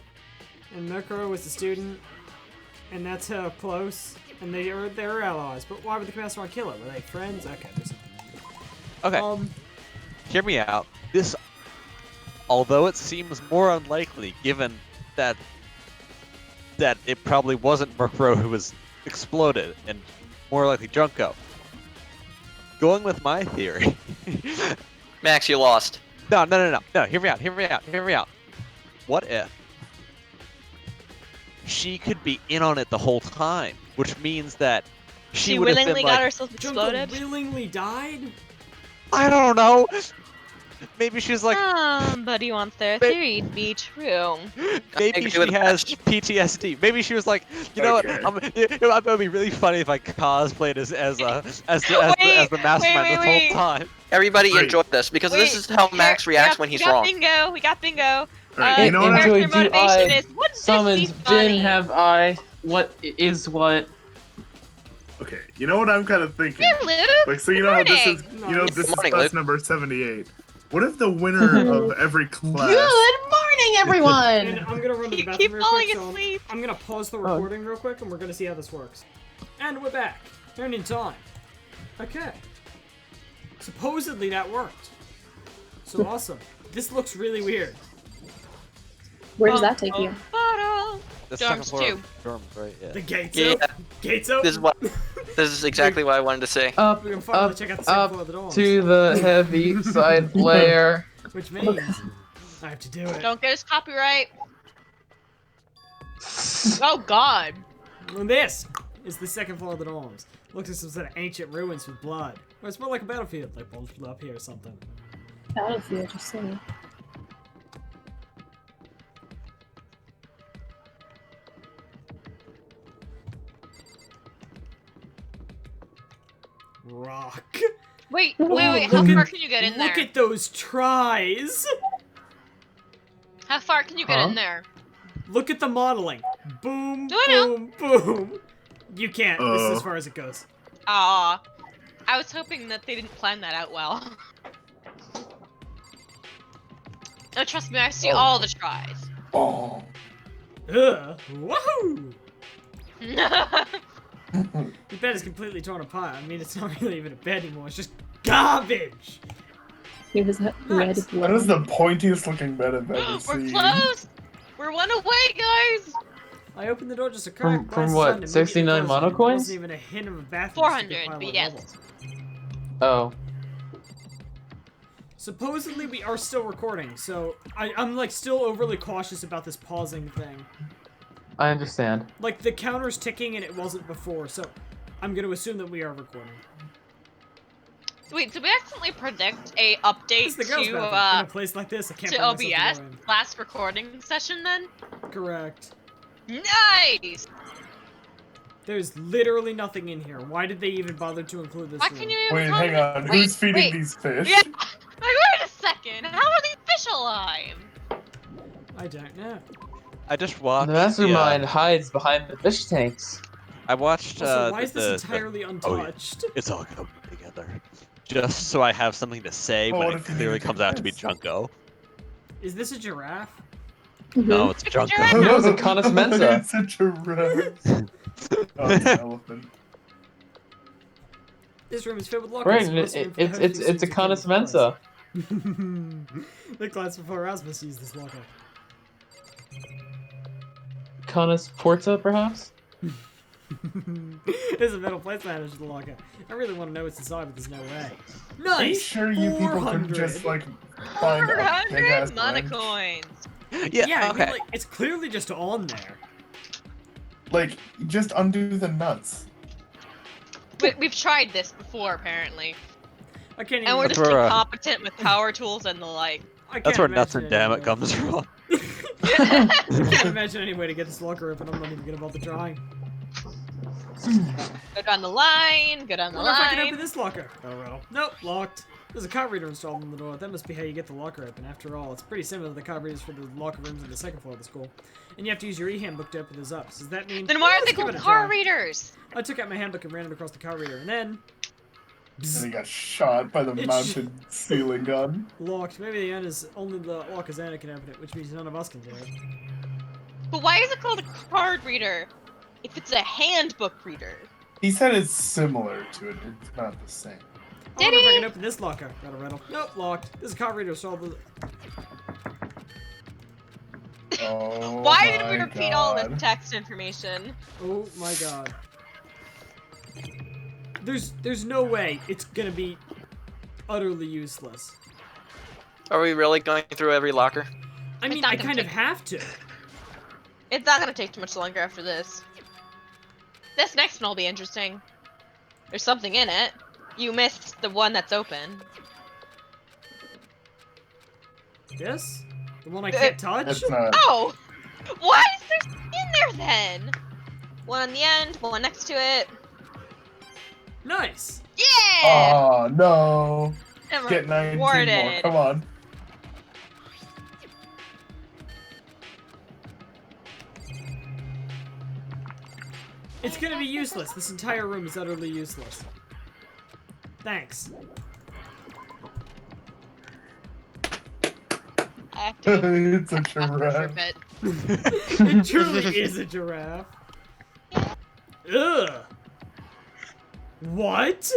And Mekro was the student. And that's how close. And they're allies. But why would the Master want to kill her? Were they friends? Okay, there's something. Okay. Hear me out. This, although it seems more unlikely, given that it probably wasn't Murkrow who was exploded, and more likely Junko. Going with my theory. Max, you lost. No. Hear me out. What if she could be in on it the whole time, which means that She would have willingly been got like, herself exploded. Junko willingly died? I don't know. Maybe she's like. Somebody wants their theory to be true. Maybe she has PTSD. Maybe she was like, you know what? It would be really funny if I cosplayed as the mastermind this whole time. Everybody enjoy this because this is how Max reacts when he's wrong. We got bingo. Right, you know what I- character Enjoy do motivation I is, wouldn't this be Summons funny? Jin have I. What is what? Okay, you know what I'm kind of thinking? Hey, Luke. Like, so you know how this is, Morning. you know, this Good morning, is class Luke. number 78. What if the winner of every class? Good morning, And everyone. I'm gonna run to the You bathroom keep real falling quick, so asleep. I'm gonna pause the recording real quick, and we're gonna see how this works. And we're back. Turned in time. Okay. Supposedly that worked. So awesome. This looks really weird. Where does that take you? The Dorms second floor two. of dorms, right? Yeah. The gates Yeah. open. Gates open. This is exactly what I wanted to say. Up, We can finally check out the second floor of the dorms. to the heavy side layer. Which means I have to do it. Don't get us copyright. Oh God. And this is the second floor of the dorms. Looks like some sort of ancient ruins with blood. Or it's more like a battlefield, like bulged up here or something. Battlefield, just saying. Rock. Wait, Ooh, how look far at- can you get in there? Look at those tries. How far can you get in there? Look at the modeling. Boom, No, I know. boom, boom. You can't. This is as far as it goes. Aw. I was hoping that they didn't plan that out well. No, trust me, I see all the tries. Oh. Ugh. Woohoo! The bed is completely torn apart. I mean, it's not really even a bed anymore. It's just garbage. It was red Nice. That is the pointiest looking bed I've ever We're seen. close! We're one away, guys! I opened the door just a crack. From glass what, sun, immediately 69 closed it. mono There coins? wasn't even a hint of a bathroom. 400, but yes. Oh. Supposedly we are still recording, so I'm like still overly cautious about this pausing thing. I understand. Like the counter's ticking and it wasn't before, so I'm gonna assume that we are recording. Wait, did we accidentally predict a update This is the girls' to, bathroom. In a place like this, I can't to bring myself OBS to go in. last recording session then? Correct. Nice! There's literally nothing in here. Why did they even bother to include this Why room? can you Wait, even hang on. Wait, Who's feeding wait. these fish? Yeah! Like, wait a second! How are these fish alive? I don't know. I just watched. The mastermind hides behind the fish tanks. I watched. Also, why is the, this entirely oh, yeah. untouched? It's all gonna be together. Just so I have something to say Oh, when what it if you clearly needed comes out to be this? Junko. Is this a giraffe? No, it's junk. No, it's a Canis Mensa. It's a giraffe. Oh, it's an elephant. This room is filled with lockers. Right, so and lots of room for the it's heavy suits a of Canis Kevin Mensa. The class before Erasmus used this locker. Canis Porta, perhaps? There's a metal place managed to the locker. I really want to know what's inside, but there's no way. Are you Nice! sure you people couldn't just like find a big 400 ass mana wrench? coins. Yeah, okay. I mean, like, it's clearly just on there. Like, just undo the nuts. We've tried this before, apparently. I can't even. And we're That's just where, incompetent with power tools and the like. I That's can't where nuts imagine and damn any it way- comes from. I can't imagine any way to get this locker open. I'm not even gonna bother trying. Go down the line, go down the I wonder if I can open line. this locker. Got a rattle. Nope, locked. There's a card reader installed on the door. That must be how you get the locker open. After all, it's pretty similar to the card readers for the locker rooms on the second floor of the school. And you have to use your e-handbook to open those up. So does that mean... Then why are Let's they give called it a car try. readers? I took out my handbook and ran it across the card reader, and then... And he got shot by the It's- mounted ceiling gun. Locked. Maybe the end is only the locker's owner can open it, which means none of us can do it. But why is it called a card reader if it's a handbook reader? He said it's similar to it. It's not the same. I wonder if I he? can open this locker. Got a rattle. Nope, locked. This card reader installed the... Oh Why did we my repeat all God. this text information? Oh my god. There's no way it's gonna be utterly useless. Are we really going through every locker? I mean, not I gonna kind of take- have to. It's not gonna take too much longer after this. This next one will be interesting. There's something in it. You missed the one that's open. This? The one I can't touch? It's not. Oh! Why is there in there then? One on the end, one next to it. Nice! Yeah! Oh no! And Get 19 more. rewarded. Come on. It's gonna be useless. This entire room is utterly useless. Thanks. I have to It's a giraffe. prove it. It truly is a giraffe. Ugh. What?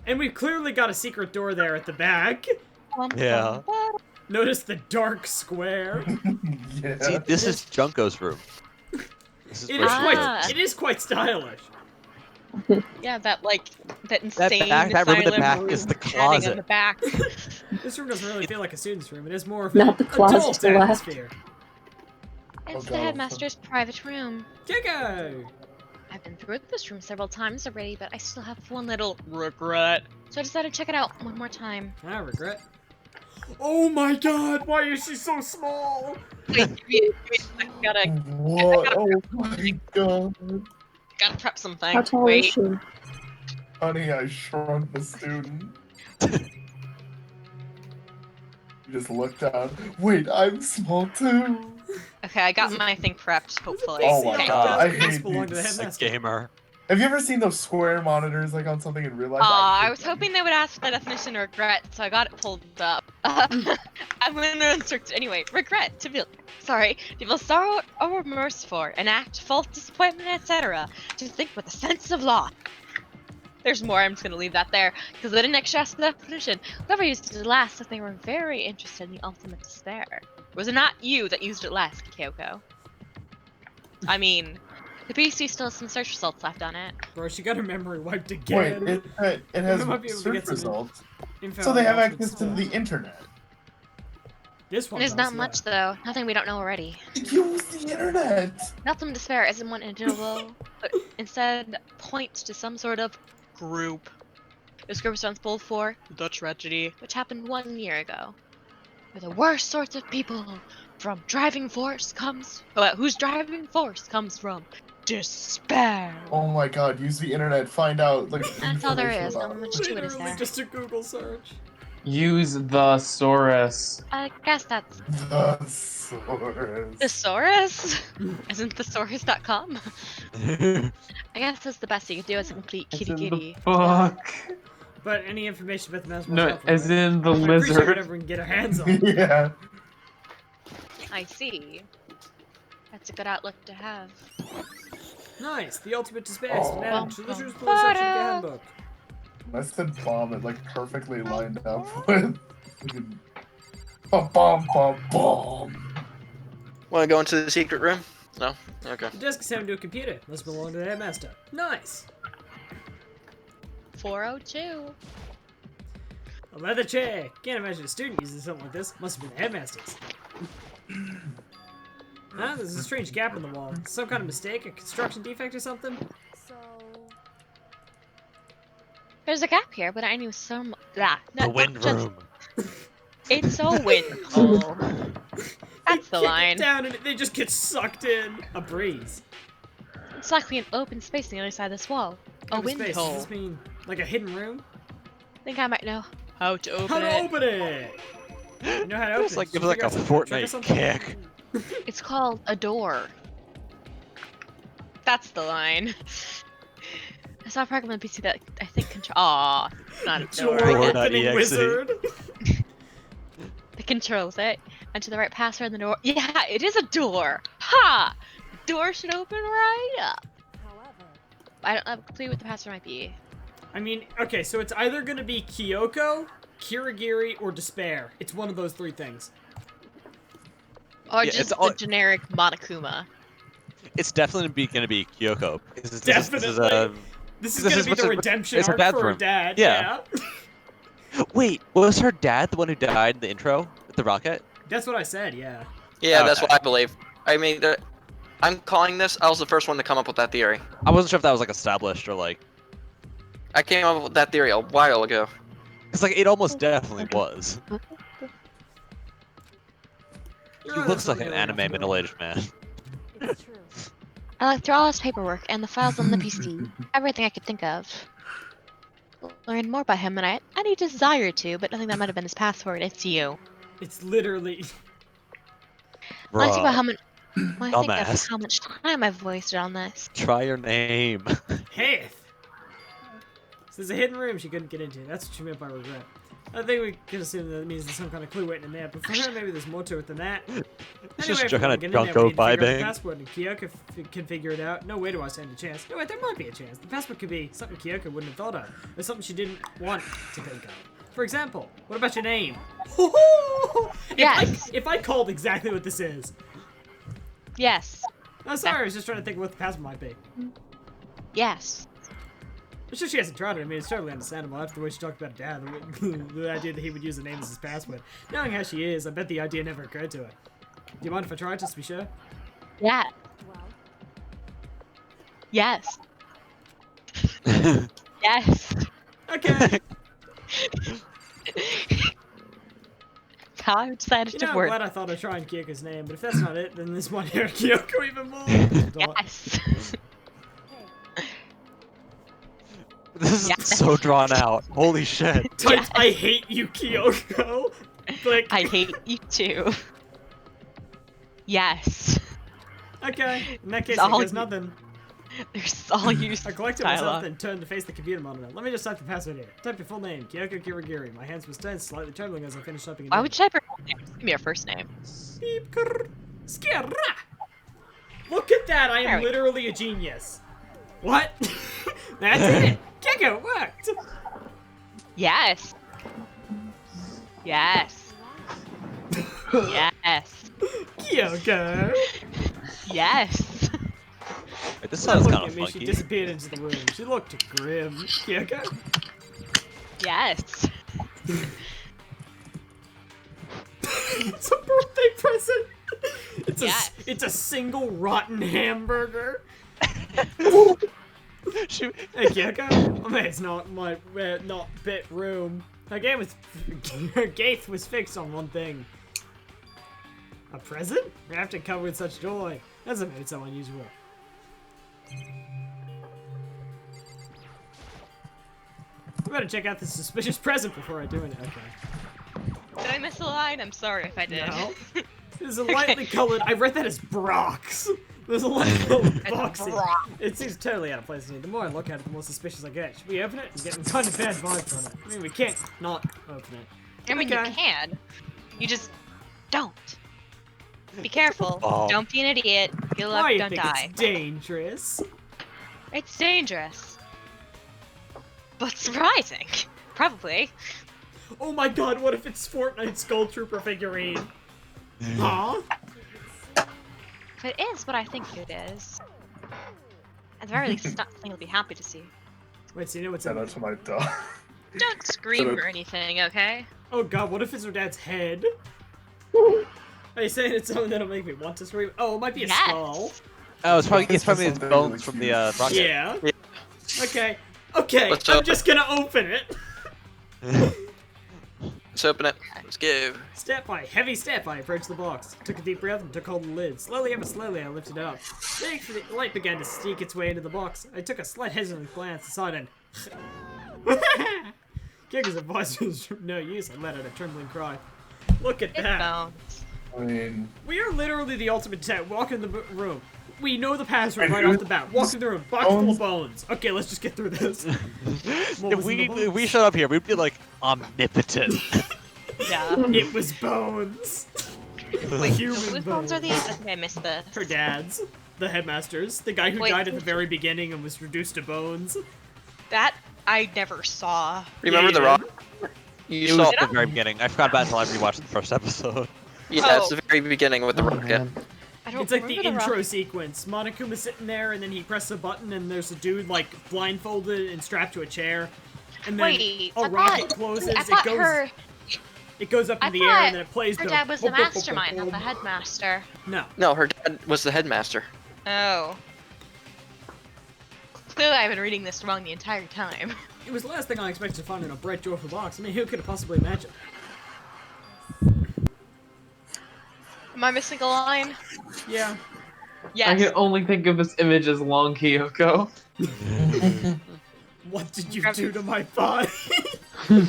And we've clearly got a secret door there at the back. Yeah. Notice the dark square. Yeah. See, this is Junko's room. This is It where is she quite. lives. It is quite stylish. Yeah, that That insane that room in the asylum back room is the padding closet. on the back. This room doesn't really feel like a student's room. It is more of Not an the closet adult to the left. atmosphere. It's Okay. the headmaster's private room. Kiko! I've been through this room several times already, but I still have one little regret. So I decided to check it out one more time. I regret. Oh my god, why is she so small? Wait, I gotta What? Oh my God. prep something. How tall Wait. is she? Honey, I shrunk the student. You just looked down. Wait, I'm small too. Okay, I got my thing prepped, hopefully. Oh my Okay. God, I Those hate belong to the these. A headmaster. gamer. Have you ever seen those square monitors like on something in real life? I hate was them. hoping they would ask the definition of regret, so I got it pulled up. I'm gonna insert anyway. Regret to feel sorrow or remorse for an act, fault, disappointment, etc. To think with a sense of loss. There's more. I'm just gonna leave that there because I didn't actually ask the definition. Whoever used it last said they were very interested in the ultimate despair. Was it not you that used it last, Kyoko? I mean, the PC still has some search results left on it. Bro, she got her memory wiped Wait, again. it has We might be able to search get some results, info so they on have Alfred's access to stuff. the internet. This one There's does, not yeah. much though. Nothing we don't know already. Use the internet. Ultimate despair isn't one individual, but instead points to some sort of group. This group is responsible for the tragedy which happened 1 year ago. Where the worst sorts of people from whose driving force comes from despair. Oh my God, use the internet. Find out. Like, That's all there information is. Not about it. much to it, is Literally there? just a Google search. Use the Saurus. I guess that's The source. thesaurus. Isn't thesaurus.com? I guess that's the best you could do as a complete It's kitty in kitty. the book. But any information about the mouse No, as in the I appreciate lizard. whatever we can get our hands on. Yeah. I I see. That's a good outlook to have. Nice. The ultimate despair Oh. is added to the truth section of your handbook. I said bomb it like perfectly lined up with. Bomb, bomb, bomb. Want to go into the secret room? No? Okay. The desk is home to a computer. Must belong to the headmaster. Nice. 402. A leather chair. Can't imagine a student using something like this. Must have been the headmaster's. Huh? There's a strange gap in the wall. Some kind of mistake? A construction defect or something? There's a gap here, but I knew some. The wind room. It's a windhole. That's the Kick line. it down and they just get sucked in. A breeze. It's likely an open space on the other side of this wall. A Open space. Does windhole. this mean like a hidden room? I think I might know how to open How to it. open it? You know how to open Just it? like Did give you it like figure a out some trick or Fortnite something? kick. It's called a door. That's the line. I saw a program on the PC that I think control. Aw, not a door. Door Door.exe. opening wizard. It controls it. Enter the right password in the door. Yeah, it is a door. Ha! Door should open right up. I don't have a clue what the password might be. I mean, okay, so it's either gonna be Kyoko, Kirigiri, or Despair. It's one of those three things. Or Yeah, just it's all- the generic Monokuma. It's definitely gonna be Kyoko. Definitely. This is gonna be the redemption it's her arc dad's for her room. dad. Yeah. Wait, was her dad the one who died in the intro with the rocket? That's what I said, yeah. Yeah, that's Okay. what I believe. I mean, I'm calling this. I was the first one to come up with that theory. I wasn't sure if that was like established or like, I came up with that theory a while ago. cause like it almost definitely was. He You're right, looks that's like what an we have to anime do. middle-aged man. I looked through all his paperwork and the files on the PC. Everything I could think of. Learned more about him than I had any desire to, but nothing that might have been his password. It's you. It's literally. When I think about Bruh, how much, when I think of dumbass. how much time I've wasted on this. Try your name. Heath! So there's a hidden room she couldn't get into. That's what she meant by regret. I think we can assume that it means there's some kind of clue waiting in there, but for her, maybe there's more to it than that. It's Anyway, just if we kind of get in there, we Junko need to figure out the vibing. password, and Kyoko can figure it out. No way do I stand a chance. No, wait, there might be a chance. The password could be something Kyoko wouldn't have thought of, or something she didn't want to think of. For example, what about your name? Yes. If I called exactly what this is. Yes. Oh, sorry, I was just trying to think of what the password might be. Yes. I'm sure she hasn't tried it. I mean, it's totally understandable after the way she talked about Dad, the idea that he would use the name as his password. Knowing how she is, I bet the idea never occurred to her. Do you mind if I try just to be sure? Yeah. Yes. Yes. Okay. How I decided You to know, I'm work. glad I thought I'd try and Kyoko's name, but if that's not it, then this might hurt Kyoko even more. Yes. This is Yes. so drawn out. Holy shit. Type, Yes. I hate you, Kyoko. Click. I hate you too. Yes. Okay. In that case, It's all there's you- nothing. There's all you. I collected myself dialogue. and turned to face the computer monitor. Let me just type the password here. Type your full name, Kyoko Kirigiri. My hands were tense, slightly trembling as I finished typing it Why in. would you type your full name? Just give me your first name. Beep, grrr, skirra. Look at that! I There am we go. literally a genius. What? That's it. Kyoko, it worked. Yes. Yes. Yes. Kyoko. Yes. Wait, this Without sounds looking kind of at me, she funky. disappeared into the room. She looked grim. Kyoko. Yes. It's a birthday present. It's Yes. it's a single rotten hamburger. Shoot. Hey Kyoko, my mate's not my not bit room. Her game was her gate was fixed on one thing. A present? Wrapped and covered with such joy. That's what made it so unusual. I better check out this suspicious present before I do it. Okay. Did I miss a line? I'm sorry if I did. No. There's a lightly colored. I read that as Brox. There's a lightly colored boxing. It seems totally out of place to me. The more I look at it, the more suspicious I get. Should we open it? I'm getting kind of bad vibes from it. I mean, we can't not open it. I mean, Okay. you can. You just don't. Be careful. Oh. Don't be an idiot. Good luck, Why you don't think die. it's dangerous? It's dangerous. But surprising. Probably. Oh my god, what if it's Fortnite Skull Trooper figurine? Huh? If it is what I think it is, at the very least, it's not something you'll be happy to see. Wait, so you know what's Shout in out to my dog. Don't scream or anything, okay? Oh god, what if it's her dad's head? Are you saying it's something that'll make me want to scream? Oh, it might be a skull. Oh, it's probably This is his something bones really from the rocket. Yeah. Okay. Okay, Let's I'm open. just gonna open it. Let's open it. Let's go. Heavy step, I approached the box. Took a deep breath and took hold of the lid. Slowly, ever slowly, I lifted it up. The light began to sneak its way into the box. I took a slight hesitant glance aside and... Kyoko's advice was no use. I let out a trembling cry. Look at that. Bones. I mean, We are literally the ultimate tech. Walk in the room. We know the password And right who- off the bat. Walk in the room. Box full of bones. Okay, let's just get through this. What was in the If we box? showed up here, we'd be like omnipotent. Yeah. It was bones. Wait, Human whose bones are these? I think I missed this. Her dad's. The headmaster's. The guy who Wait, died at the who's- very beginning and was reduced to bones. That I never saw. Remember Yeah, the you rock? You It saw. was at the very beginning. I forgot about it until I rewatched the first episode. Yeah, it's Oh. the very beginning with the rocket. I don't It's like the remember intro rock- sequence. Monokuma's sitting there, and then he presses a button, and there's a dude like blindfolded and strapped to a chair. And then Wait, a I rocket thought, closes. I thought it goes up I in the air, thought and then it plays. her the dad was the boom, boom, boom, mastermind, boom, not the boom. headmaster. No, No, her dad was the headmaster. Oh. Clearly, I've been reading this wrong the entire time. it was the last thing I expected to find in a bright, joyful box. I mean, who could have possibly imagined? Am I missing a line? Yeah. I Yes. can only think of this image as Long Kyoko. What did you do to my body? Yeah,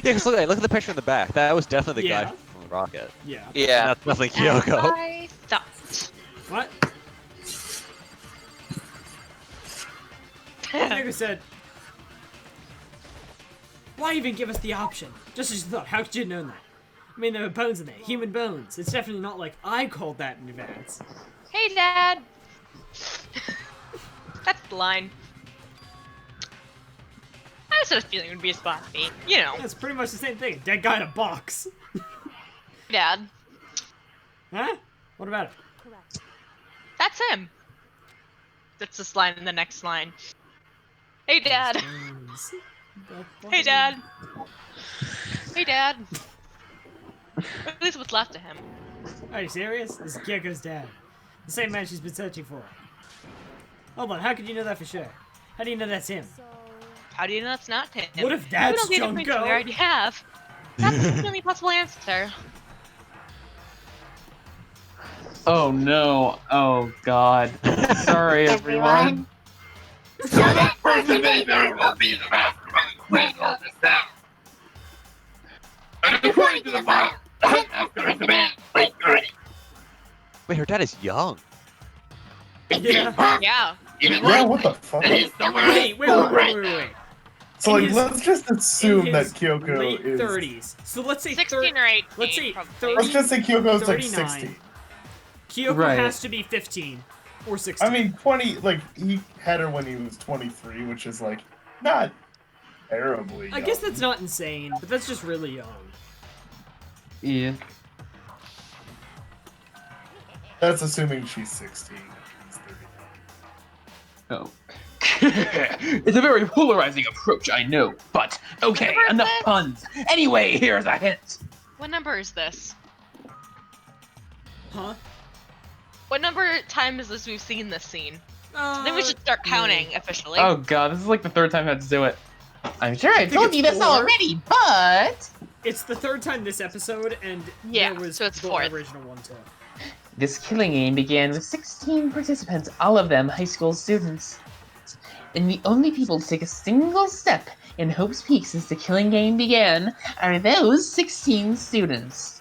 because look at the picture in the back. That was definitely the Yeah. guy from the rocket. Yeah. Yeah. That's definitely As Kyoko. I thought. What? Nigga said, why even give us the option? Just as you thought, how could you have known that? I mean, there were bones in there, human bones. It's definitely not like I called that in advance. Hey, Dad. That's the line. I just had a feeling it would be a spot me. You know, That's pretty much the same thing. Dead guy in a box. Dad. Huh? What about it? That's him. That's this line and the next line. Hey, Dad. Bones. Hey, Dad. Hey, Dad. At least what's left of him. Are you serious? This is Kyoko's dad. The same man she's been searching for. Hold on, how could you know that for sure? How do you know that's him? How do you know that's not him? What if that's We don't need to Junko? we already have. That's the only possible answer. Oh no. Oh god. Sorry, everyone. So that person there will be the mastermind playing all this out. And according to the file, the headmaster is the man playing dirty. Wait, her dad is young. Yeah. Yeah. Even yeah, like what the fuck? he's somewhere Wait. So, In like, his- let's just assume In that his Kyoko late is. 30s. So let's say 16 or 18. Let's say probably. 30. Let's just say Kyoko's like 39. 60. Kyoko Right. has to be 15 or 16. I mean, 20. Like, he had her when he was 23, which is, like, not terribly I guess young. that's not insane, but that's just really young. Yeah. That's assuming she's 16. He's 39. Oh. It's a very polarizing approach, I know, but okay, Remember enough this? puns. Anyway, here's a hint. What number is this? Huh? What number time is this we've seen this scene? Then we should Uh, start counting officially. Oh god, this is like the third time I had to do it. I'm sure I think told it's you this 4. already, but It's the third time this episode, and Yeah, there was so it's the fourth. original one too. this killing game began with 16 participants, all of them high school students. And the only people to take a single step in Hope's Peak since the killing game began are those 16 students.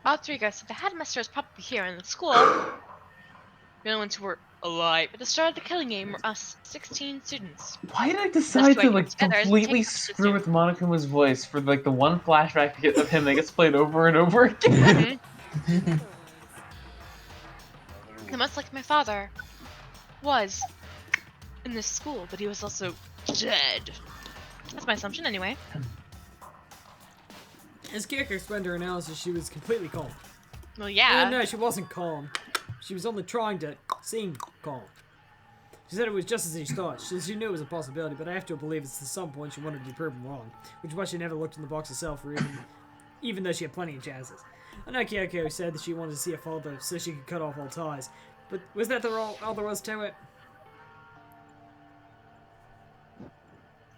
Rodriguez, the headmaster is probably here in the school. The only ones who were alive. At the start of the killing game were us 16 students. Why did I decide to like together as completely taking screw with Monokuma's voice for like the one flashback of him that gets played over and over again? And much like my father was in this school, but he was also dead. That's my assumption, anyway. As Kirk explained her analysis, she was completely calm. Well, yeah. No, she wasn't calm. She was only trying to seem calm. She said it was just as she thought. She knew it was a possibility, but I have to believe it's at some point she wanted to be proven wrong, which is why she never looked in the box herself, or even though she had plenty of chances. I know Kyoko said that she wanted to see a father so she could cut off all ties, but was that all there was to it?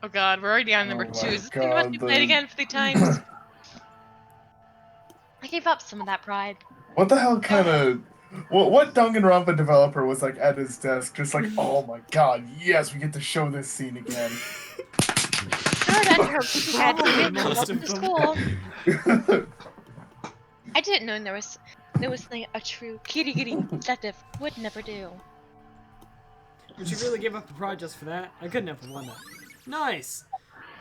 Oh god, we're already on number 2. my Is this thing about to be played again 50 times? I gave up some of that pride. What the hell kind of... What Danganronpa developer was like at his desk just like, oh my god, yes, we get to show this scene again. Sure, that's her she had welcome to school. I didn't know there was something a true kitty detective would never do. Would you really give up the pride just for that? I couldn't help but wonder. Nice!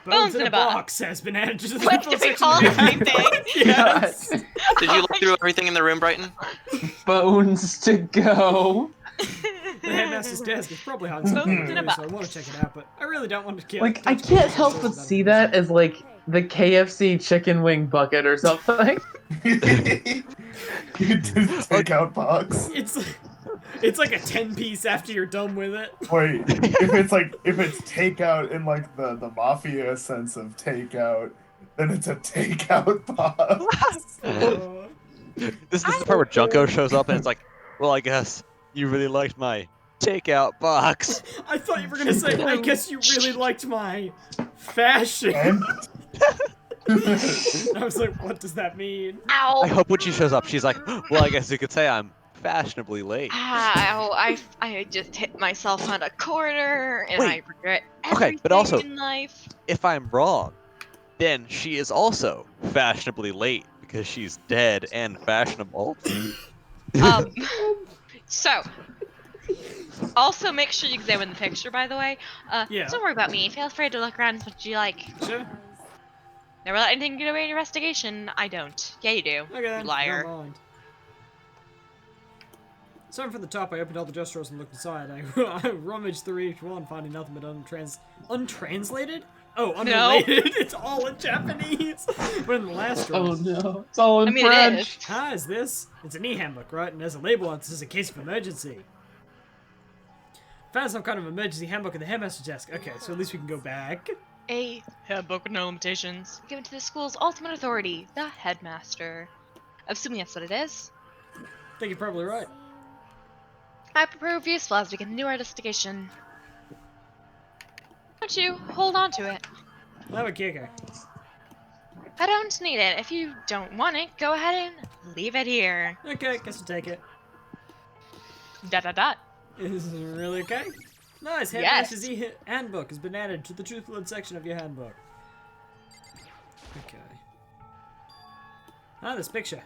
Bones in a box has been added to the What info did we section call of the the same thing? Yes! Did you look through everything in the room, Brighton? Bones to go. The headmaster's desk is probably on Bones something, in a so I want to check it out, but I really don't want to kill. Like, I can't help but see that as like the KFC chicken wing bucket or something. You just take out box. It's like a 10-piece after you're done with it. Wait, if it's takeout in like the mafia sense of takeout, then it's a takeout box. This is the part where Junko shows up and it's like, well, I guess you really liked my takeout box. I thought you were gonna say, I guess you really liked my fashion. I was like, what does that mean? Ow! I hope when she shows up, she's like, well, I guess you could say I'm fashionably late. Ow, I just hit myself on a corner, and I regret everything but also, in life. if I'm wrong, then she is also fashionably late because she's dead and fashionable. So, also make sure you examine the picture, by the way. Yeah. Don't worry about me. Feel free to look around as much as you like. Sure. Never let anything get away in your investigation. I don't. Yeah, you do. Okay, You liar. never mind. Starting from the top, I opened all the dress drawers and looked inside. I rummaged through each one, finding nothing but untranslated? Oh, unrelated. It's all in Japanese. But in the last drawer. Oh no, it's all in French. French. It is. Ah, is this? It's an e-handbook, right? And there's a label on it that says in case of emergency. Found some kind of emergency handbook in the headmaster's desk. Okay, so at least we can go back. A handbook with no limitations. Given to the school's ultimate authority, the headmaster. Assuming that's what it is. I think you're probably right. I prove useful as we get a new investigation. Why don't you hold on to it? I'll have a kicker. I don't need it. If you don't want it, go ahead and leave it here. Okay, guess we'll take it. ... Is it really okay? Nice, Headmaster's e-handbook has been added to the truthful section of your handbook. Okay. Ah, this picture.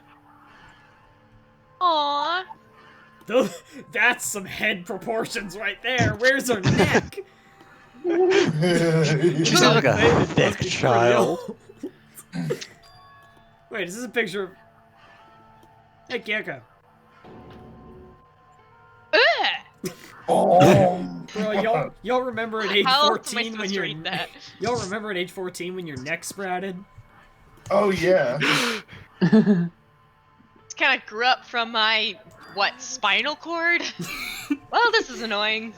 Aww. That's some head proportions right there. Where's her neck? She sounds like a thick child. Wait, is this a picture of... Hey, Kyoko. Oh. Bro, y'all remember at age How else 14 am I when supposed to your read that? y'all remember at age 14 when your neck sprouted? Oh yeah. Kind of grew up from my, what, spinal cord? Well, this is annoying.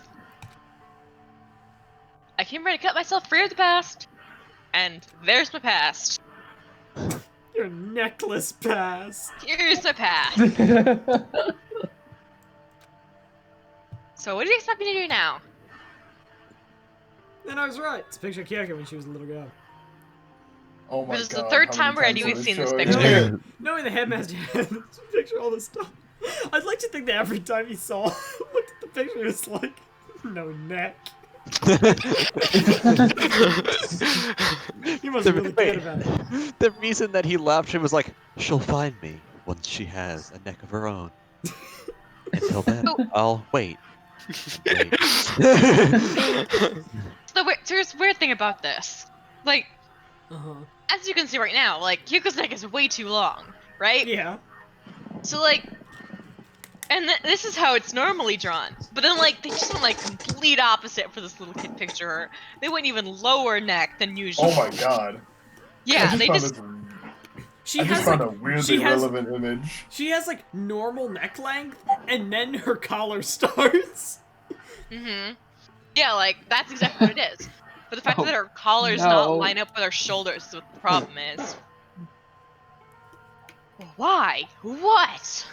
I came ready to cut myself free of the past. And there's my past. Your necklace past. Here's my past. So what do you expect me to do now? And I was right. It's a picture of Kyoko when she was a little girl. Oh my god. This is the third how time many already times we've have seen this I picture. showed you? Knowing the headmaster had this picture, all this stuff. I'd like to think that every time he saw looked at the picture, it was like, no neck. He must really care about it. The reason that he left, she was like, she'll find me once she has a neck of her own. Until then, I'll wait There's a weird thing about this. Like, as you can see right now, like, Kyuko's neck is way too long, right? Yeah. So, like, and this is how it's normally drawn. But then, like, they just went, like, complete opposite for this little kid picture. They went even lower neck than usual. Oh my god. Yeah, they just... I just found a weirdly relevant image. She has like normal neck length, and then her collar starts. Yeah, like, that's exactly what it is. But the fact that her collar's not line up with her shoulders is what the problem is. Why? What?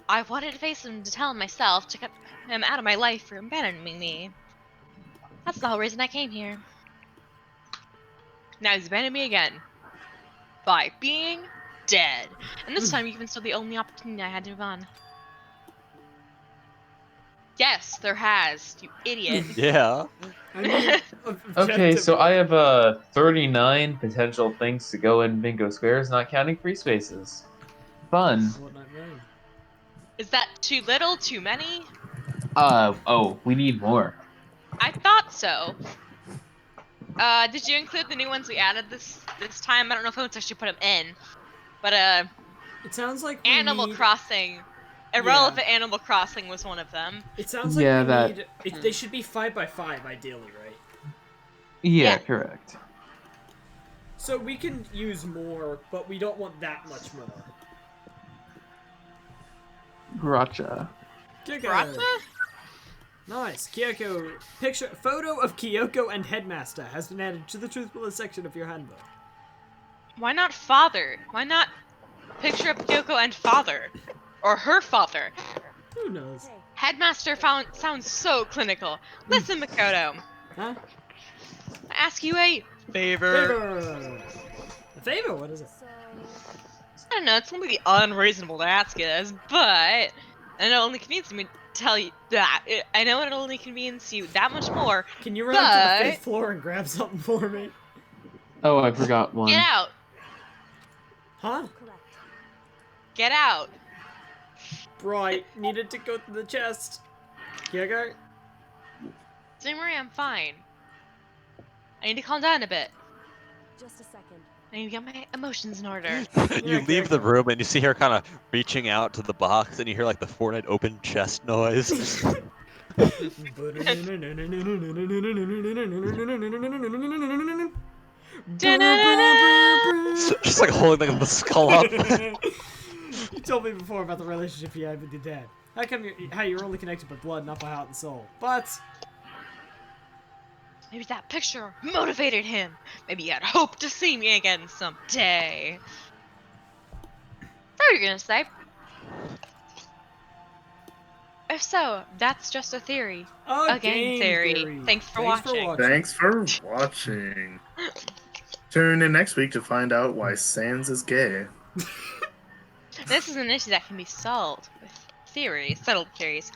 I wanted to face him to tell him myself to cut him out of my life for abandoning me. That's the whole reason I came here. Now he's abandoned me again. By being dead. And this time you even stole the only opportunity I had to move on. Yes, there has, you idiot. Yeah. Okay, so I have 39 potential things to go in bingo squares, not counting free spaces. Fun. Is that too little, too many? Oh, we need more. I thought so. Did you include the new ones we added this time? I don't know if anyone's actually put them in. But, it sounds like Animal Crossing. Irrelevant Animal Crossing was one of them. It sounds like they should be 5x5 ideally, right? Yeah, correct. So we can use more, but we don't want that much more. Gotcha. Kyoko. Nice. Kyoko. Photo of Kyoko and Headmaster has been added to the Truthful section of your handbook. Why not father? Why not picture of Kyoko and father? Or her father? Who knows? Headmaster sounds so clinical. Listen, Makoto. Huh? I ask you a favor. A favor? What is it? I don't know, it's completely unreasonable to ask it as, but I know it only conveniences me to tell you that. I know it only conveniences you that much more. Can you run up to the 5th floor and grab something for me? Oh, I forgot one. Get out! Huh? Get out! Right, needed to go to the chest. Kyoko? Don't worry, I'm fine. I need to calm down a bit. Just a second. I need to get my emotions in order. You leave the room and you see her kind of reaching out to the box, and you hear like the Fortnite open chest noise. Just like holding like, the skull up. You told me before about the relationship you had with your dad. How you're only connected by blood, not by heart and soul. But maybe that picture motivated him. Maybe he had hoped to see me again someday. What are you gonna say? If so, that's just a theory. A game theory. Thanks for watching. Thanks for watching. Tune in next week to find out why Sans is gay. This is an issue that can be solved with theories, settled theories.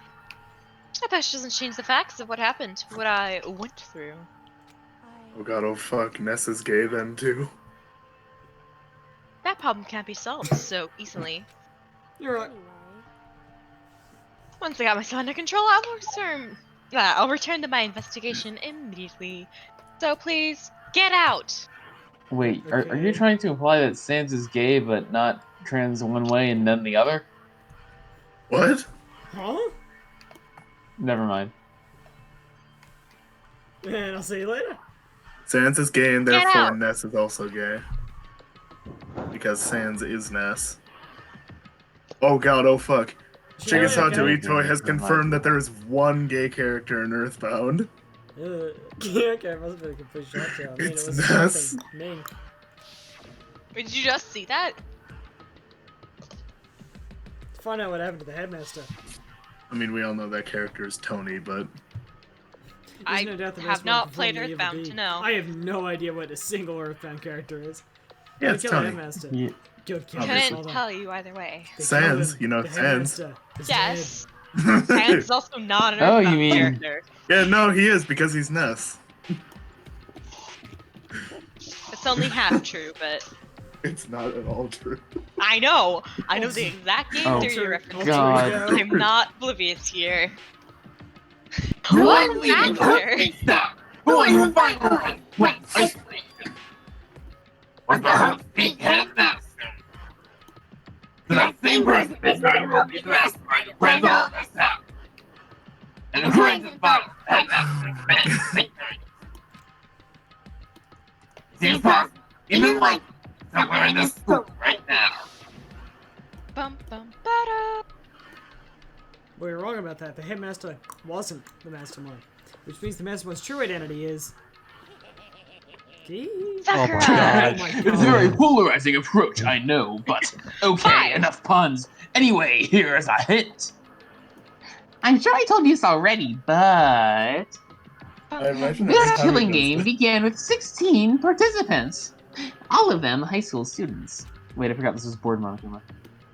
That patch doesn't change the facts of what happened, what I went through. Oh god, oh fuck, Ness is gay then too. That problem can't be solved so easily. You're right. Once I got myself under control, I'll return to my investigation immediately. So please, get out! Wait, are you trying to imply that Sans is gay but not trans one way and then the other? What? Huh? Never mind. And I'll see you later. Sans is gay and Get therefore out. Ness is also gay. Because Sans is Ness. Oh god, oh fuck. Shigesato Itoi has confirmed that there is one gay character in Earthbound. Okay, it must have been a complete shot down. I mean, It's it was Ness. me. Did you just see that? Find out what happened to the headmaster. I mean, we all know that character is Tony, but... I There's no doubt that have most not one played performed the Earthbound evil to deed. know. I have no idea what a single Earthbound character is. Yeah, They it's killed the Tony. headmaster. Yeah. Good kill. Couldn't tell you either way. Sans, you know The Sans. headmaster is Yes. Sans is also not an Oh, Earthbound you mean- character. Yeah, no, he is, because he's Ness. It's only half true, but It's not at all true. I know. I know the exact game Oh, theory you're referencing. God. I'm not oblivious here. Who What I'm leaving for master? Big Stop. Who are you fighting? Wait, I was the big headmaster. That same person is very well be dressed by the friends all this out. And the friends is about headmaster. Seems possible. Even like somewhere in this school right now. Bum bum ba Well, you're wrong about that. The headmaster wasn't the mastermind. Which means the mastermind's true identity is... Sakura! Oh my It's a god. very polarizing approach, I know, but okay, enough puns. Anyway, here's a hint. I'm sure I told you this already, but I imagine this every time he killing does game this- began with 16 participants. All of them high school students. Wait, I forgot this was board Monokuma.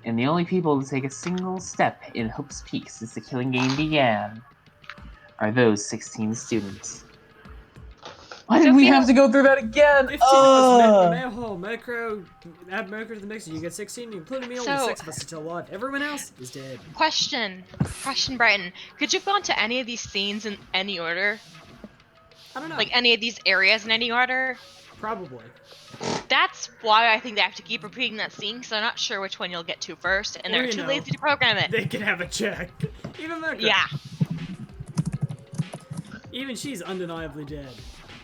And the only people to take a single step in Hope's Peak since the killing game began are those 16 students. Why did we have to go through that again? 15 of us, Murkrow, add Murkrow to the mix, and you get 16, including me, only So- 6 of us are still alive. Everyone else is dead. Question, Brighton. Could you have gone to any of these scenes in any order? I don't know. Like any of these areas in any order? Probably. That's why I think they have to keep repeating that scene, because I'm not sure which one you'll get to first, and Or, they're you too know, lazy to program it. They can have a check. Even Murkrow. Yeah. Even she's undeniably dead.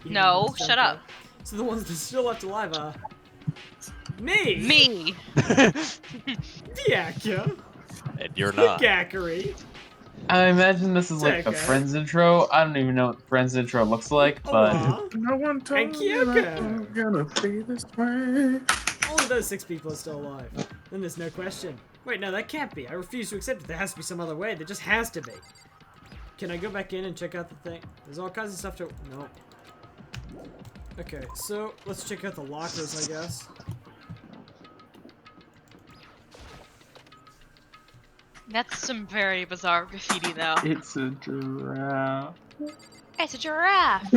Even No, Miss shut Junko. up. So the ones that are still left alive are... Me! Me! Diaka! And you're not. Gackery! I imagine this is like the Okay. Friends intro. I don't even know what the Friends intro looks like, but Aw. No one And told me that Kyoko! I'm gonna be this way. All of those 6 people are still alive. Then there's no question. Wait, no, that can't be. I refuse to accept it. There has to be some other way. There just has to be. Can I go back in and check out the thing? There's all kinds of stuff to... No. Okay, so let's check out the lockers, I guess. That's some very bizarre graffiti, though. it's a giraffe. It's a giraffe!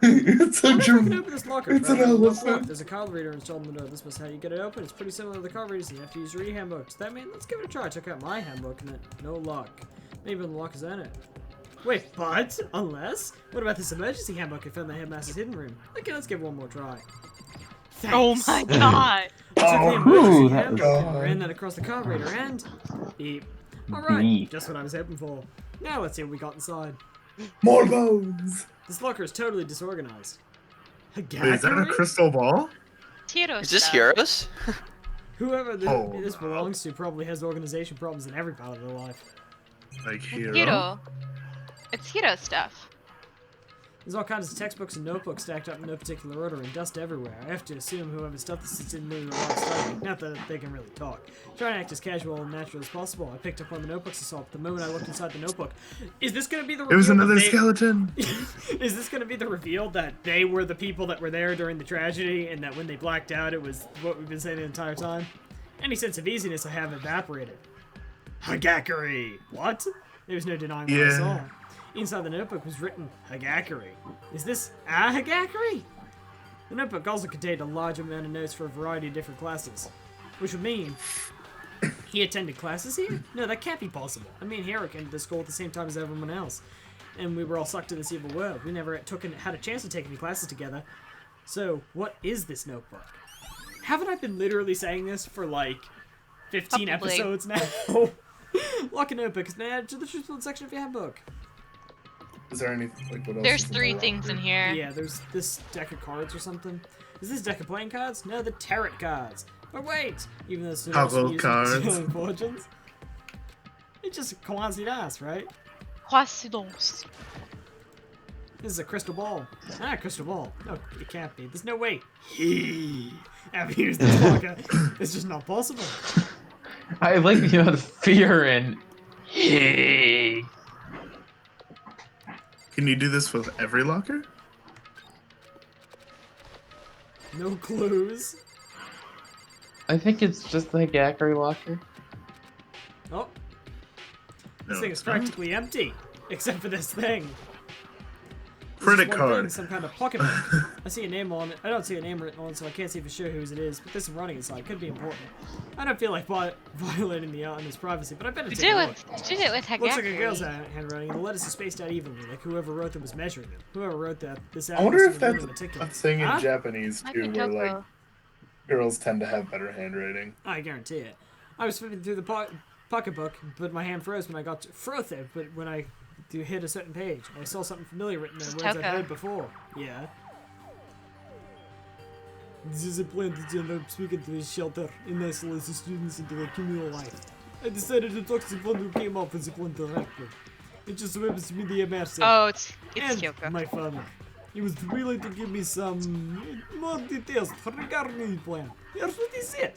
It's a I can dream. open this locker. It's an Rather than look elephant. up, there's a card reader installed in the door. This must how you get it open. It's pretty similar to the card readers, and you have to use your e-handbook. Does that mean let's give it a try? Check out my handbook, and then no luck. Maybe the lock is in it. Wait, but unless? What about this emergency handbook I found in the headmaster's hidden room? Okay, let's give it one more try. Thanks. Oh my god! I took the Oh, emergency ooh, that handbook and was- ran that across the card reader and beep. Alright, Beep. just what I was hoping for. Now let's see what we got inside. More bones. This locker is totally disorganized. Wait, is that a crystal ball? Tiro Is this stuff. Heroes? Whoever Oh, this belongs to probably has organization problems in every part of their life. Like hero. Hiro. It's Hiro stuff. There's all kinds of textbooks and notebooks stacked up in no particular order and dust everywhere. I have to assume whoever stuffed this didn't really want to study. Not that they can really talk. Try and act as casual and natural as possible. I picked up one of the notebooks I saw. The moment I looked inside the notebook, is this going to be the reveal? It was that another they- skeleton. Is this going to be the reveal that they were the people that were there during the tragedy, and that when they blacked out, it was what we've been saying the entire time? Any sense of easiness I have evaporated. Hagakari! What? There was no denying what I Yeah. saw. Inside the notebook was written Hagakari. Is this a Hagakari? The notebook also contained a large amount of notes for a variety of different classes, which would mean he attended classes here? No, that can't be possible. I mean, Hero came to the school at the same time as everyone else, and we were all sucked to this evil world. We never had a chance to take any classes together. So, what is this notebook? Haven't I been literally saying this for like 15 Probably. episodes now? Lock a notebook is added to the truthful section of your handbook. Is there any like what else? There's is in 3 the things in locker? here. Yeah, there's this deck of cards or something. Is this deck of playing cards? No, the tarot cards. But wait, even though it's Puzzle cards. stealing fortunes, it's just coincidence, right? Coincidence. This is a crystal ball. Ah, crystal ball. No, it can't be. There's no way. I've used this locker. It's just not possible. I like the amount of fear in. Hey. Can you do this with every locker? No clues. I think it's just the Hagakari locker. Oh, this No, thing is it's not. practically empty, except for this thing. credit one thing, card. some kind of pocketbook. I see a name on it. I don't see a name written on it, so I can't see for sure whose it is. But there's some writing inside. Could be important. I don't feel like violating the artist's privacy, but I better take a look. Did it with Looks like a Hagakari. girl's handwriting, and the letters are spaced out evenly, like whoever wrote them was measuring them. Whoever wrote this out I wonder must if have been that's really meticulous. a thing in Huh? Japanese Might too, be where like Toko. girls tend to have better handwriting. I guarantee it. I was flipping through the pocketbook, but my hand froze when I got to but when I hit a certain page. I saw something familiar written there, It's words I've Toko. heard before. Yeah. This is a plan to end up speaking to a shelter and isolate the students into their communal life. I decided to talk to the one who came up with the plan directly. It just happens to be the master. Oh, it's and Kyoko. my father. He was willing to give me some more details regarding the plan. Here's what he said.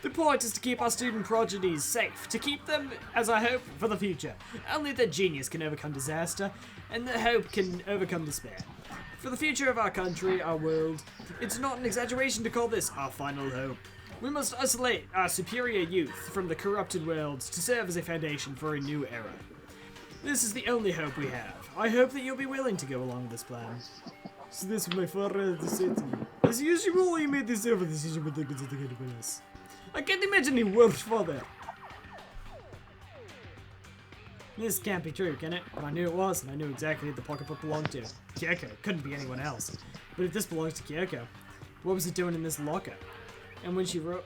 The point is to keep our student progenies safe, to keep them as a hope for the future. Only the genius can overcome disaster, and the hope can overcome despair. For the future of our country, our world, it's not an exaggeration to call this our final hope. We must isolate our superior youth from the corrupted worlds to serve as a foundation for a new era. This is the only hope we have. I hope that you'll be willing to go along with this plan. So this is my father had to say to me. As usual, he made this ever decision with the goods of the us. I can't imagine a worse father. This can't be true, can it? But I knew it was, and I knew exactly who the pocketbook belonged to. Kyoko. It couldn't be anyone else. But if this belongs to Kyoko, what was it doing in this locker? And what she wrote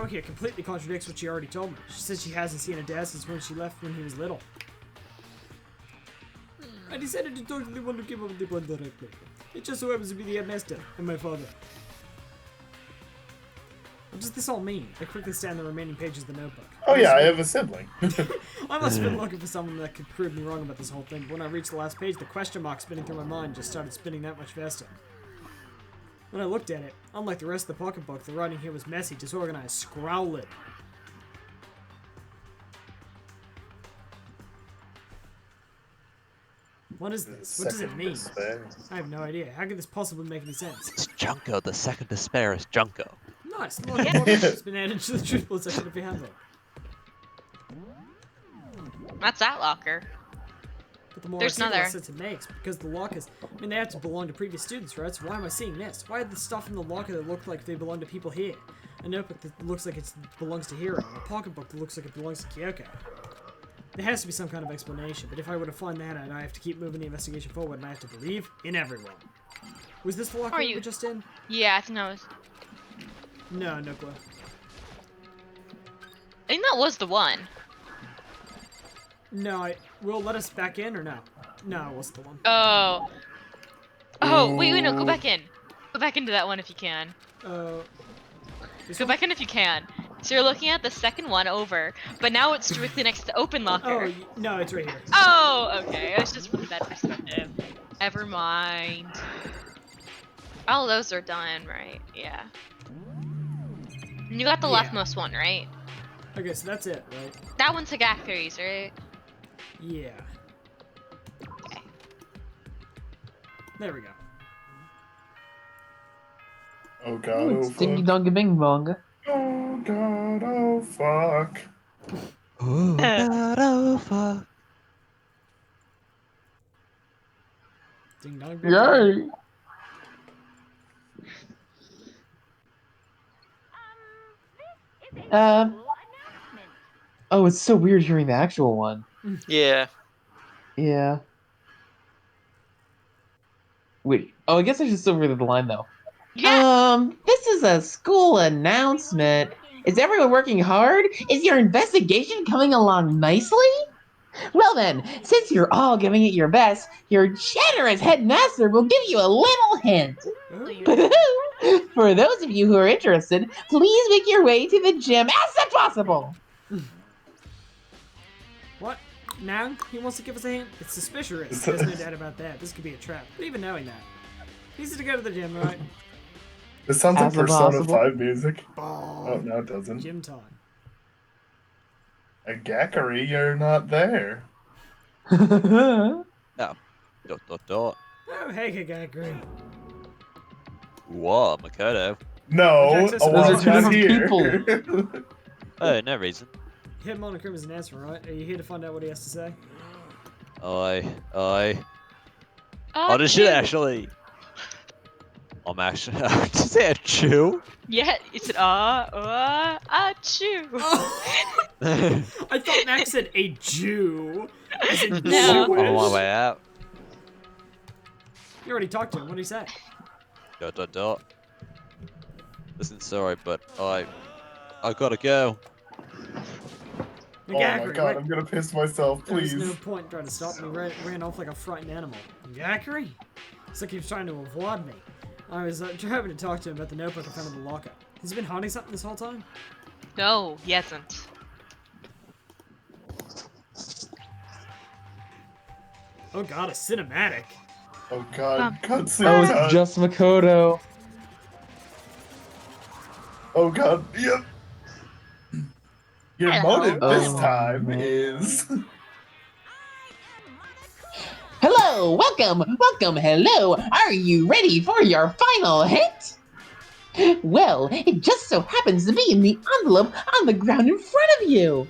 here completely contradicts what she already told me. She said she hasn't seen her dad since when she left when he was little. I decided to talk to the one who came up with the plan directly. It just so happens to be the headmaster and my father. What does this all mean? I quickly scanned the remaining pages of the notebook. Oh yeah, I have a sibling. I must have been looking for someone that could prove me wrong about this whole thing, but when I reached the last page, the question mark spinning through my mind just started spinning that much faster. When I looked at it, unlike the rest of the pocketbook, the writing here was messy, disorganized, scrawled. What is this? What does it mean? I have no idea. How could this possibly make any sense? It's Junko. The second despair is Junko. Nice. A lot of more has been added to the truthful section of your handbook. That's that locker. But the more There's I see, the less another. sense it makes, because the lockers, I mean, they have to belong to previous students, right? So why am I seeing this? Why are the stuff in the locker that look like they belong to people here? A notebook that looks like it belongs to Hiro, and a pocketbook that looks like it belongs to Kyoko. There has to be some kind of explanation, but if I were to find that out, I have to keep moving the investigation forward, and I have to believe in everyone. Was this the locker we were just in? Yeah, I think that was. No, no clue. I think that was the one. No, will let us back in or no? No, it wasn't the one. Oh. Oh, wait, no, go back in. Go back into that one if you can. Go back in if you can. So you're looking at the second one over, but now it's directly next to open locker. Oh, no, it's right here. Oh, okay. It was just from that perspective. Never mind. All those are done, right? Yeah. And you got the Yeah. leftmost one, right? Okay, so that's it, right? That one's Hagakuri's, right? Yeah. Okay. There we go. Oh god, Ooh, oh it's dingy fuck. dongy bing bong. Oh god, oh fuck. Oh god, oh fuck. Ding dong. Ding Yay! Oh, it's so weird hearing the actual one. Yeah. Yeah. Wait. Oh, I guess I should still read the line though. This is a school announcement. Is everyone working hard? Is your investigation coming along nicely? Well then, since you're all giving it your best, your generous headmaster will give you a little hint. For those of you who are interested, please make your way to the gym as soon as possible. What? Now? He wants to give us a hint? It's suspicious. There's no doubt about that. This could be a trap. But even knowing that, he's to go to the gym, right? This sounds like As soon as Persona possible. 5 music. Oh, no, it doesn't. Gym time. A Gakari, you're not there. No. Dot dot dot. Oh, hey, Hagakuri. Whoa, Makoto. No, Those a are wild's two not different here. Oh, no reason. You hit Monokuma's announcement, right? Are you here to find out what he has to say? I Oh, this shit Achoo. actually. I'm actually. Did you say a chew? Yeah, you said achoo. I thought Max said a Jew. As in No. I'm on my Jewish. way out. You already talked to him. What did he say? Dot dot dot. Listen, sorry, but I gotta go. Oh my god, I'm gonna piss myself, There's please. no point trying to stop me. Ran off like a frightened animal. Gackery? Still keeps trying to avoid me. I was having to talk to him about the notebook I found in the locker. Has he been hiding something this whole time? No, he hasn't. Oh god, a cinematic. Oh god, cutscene Oh, it's time. just Makoto. Oh god, yep. Your Hello. motive this Oh, time man. is... Hello, welcome, hello. Are you ready for your final hit? Well, it just so happens to be in the envelope on the ground in front of you.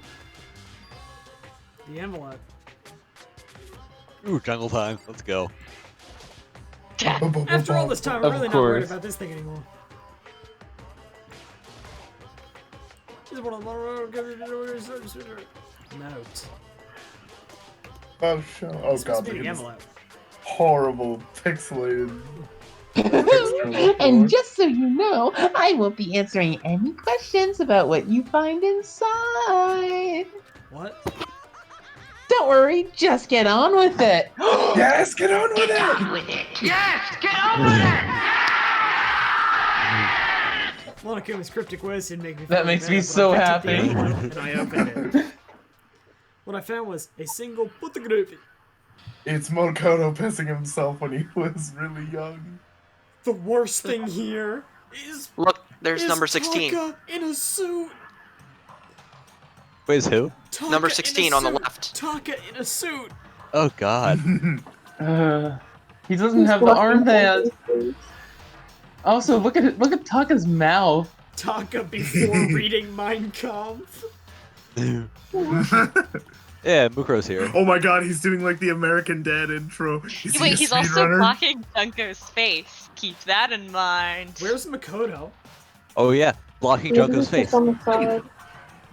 The envelope. Ooh, jungle time. Let's go. After all this time, I'm Of really not worried course. about this thing anymore. Note. Oh, show. Oh It's supposed god, to be look the at this envelope. horrible pixelated... And just so you know, I won't be answering any questions about what you find inside. What? Don't worry, just get on with it. Yes, get on with it! Monokuma's cryptic words didn't make me feel That makes better, me but so I picked up the happy. envelope and I opened it. What I found was a single photography. It's Mokoto pissing himself when he was really young. The worst thing here is Look, there's is number 16. Taka in a suit. Wait, who? Taka Number in a 16 on the suit. left. Taka in a suit. Oh god. He doesn't have the armband. Also, look at Taka's mouth. Taka before reading Mein Kampf. Yeah, Mukro's here. Oh my god, he's doing like the American Dad intro. Wait, he's also blocking Junko's face. Keep that in mind. Where's Makoto? Oh yeah, blocking Maybe Junko's he's face. just on the side.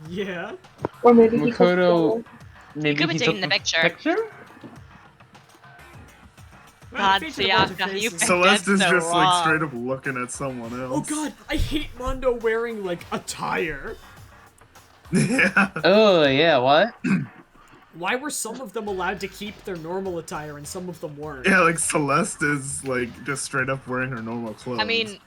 Yeah. Or maybe he Makoto. Maybe could be he taking took the picture. God, Featured a bunch of Siaka, you faces. picked Celeste is so just like wrong. straight up looking at someone Oh else. god, I hate Mondo wearing like attire. Yeah. Oh yeah, what? Why were some of them allowed to keep their normal attire and some of them weren't? Yeah, like Celeste is like just straight up wearing her normal clothes. I mean,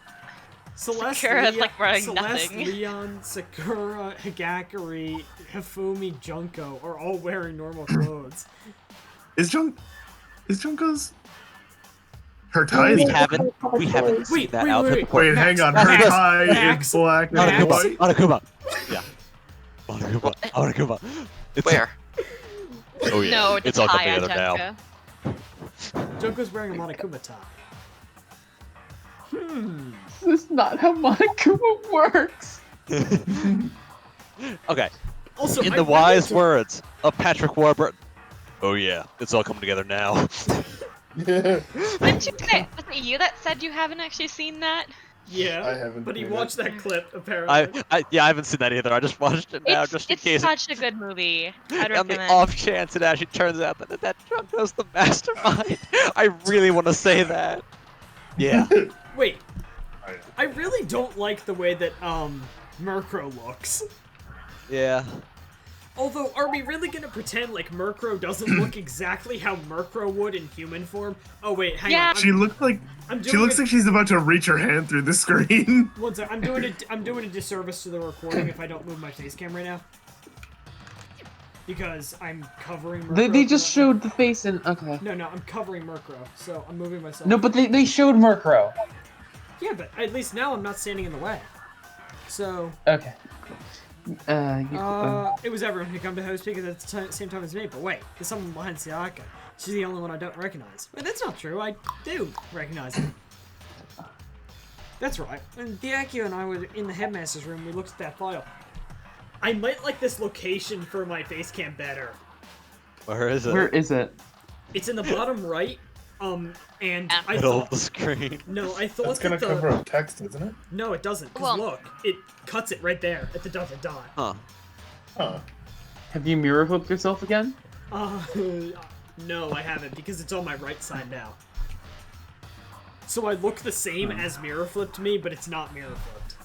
Celeste, Sakura's, Leon, like, wearing Celeste, nothing. Leon, Sakura, Higakuri, Hifumi, Junko are all wearing normal clothes. is Junko's her tie We is haven't seen Wait, that wait, outfit wait, before. Wait, hang on. Max, Her Max, tie Max, is black and Max. white. Monokuma. Yeah. Monokuma. It's Where? Oh yeah. no, it's all tie coming on together now. Junko. Junko's wearing a Monokuma tie. This is not how Monokuma works. Okay. Also, In I the wanted wise to- words of Patrick Warburton. Oh yeah, it's all coming together now. Yeah. Didn't you say, was it you that said you haven't actually seen that? Yeah, I haven't but he seen it. watched that clip apparently. I haven't seen that either. I just watched it now just in It's case. such a good movie. I'd On the recommend. off chance it actually turns out that Junko's the mastermind. I really want to say that. Yeah. Wait, Oh, yeah. I really don't like the way that Murkrow looks. Yeah. Although, are we really gonna pretend like Murkrow doesn't look exactly how Murkrow would in human form? Oh wait, hang Yeah. on. She looked like I'm she doing looks a- like she's about to reach her hand through the screen. One sec, I'm doing a disservice to the recording if I don't move my face cam right now. Because I'm covering Murkrow. They for just that- showed the face in. Okay. No, I'm covering Murkrow, so I'm moving myself. No, but they showed Murkrow. Yeah, but at least now I'm not standing in the way. So, Okay. it was everyone who come to host because at the same time as me. But wait, there's someone behind Siaka. She's the only one I don't recognize. Wait, that's not true. I do recognize her. That's right. When Diakio and I were in the headmaster's room, we looked at that file. I might like this location for my face cam better. Where is it? Where is it? It's in the bottom right. And I Middle of thought... the screen. No, I thought That's gonna that cover up text, isn't it? No, it doesn't, because Well- look, it cuts it right there at the dot. Huh. Huh. Have you mirror flipped yourself again? No, I haven't, because it's on my right side now. So I look the same as mirror flipped me, but it's not mirror flipped.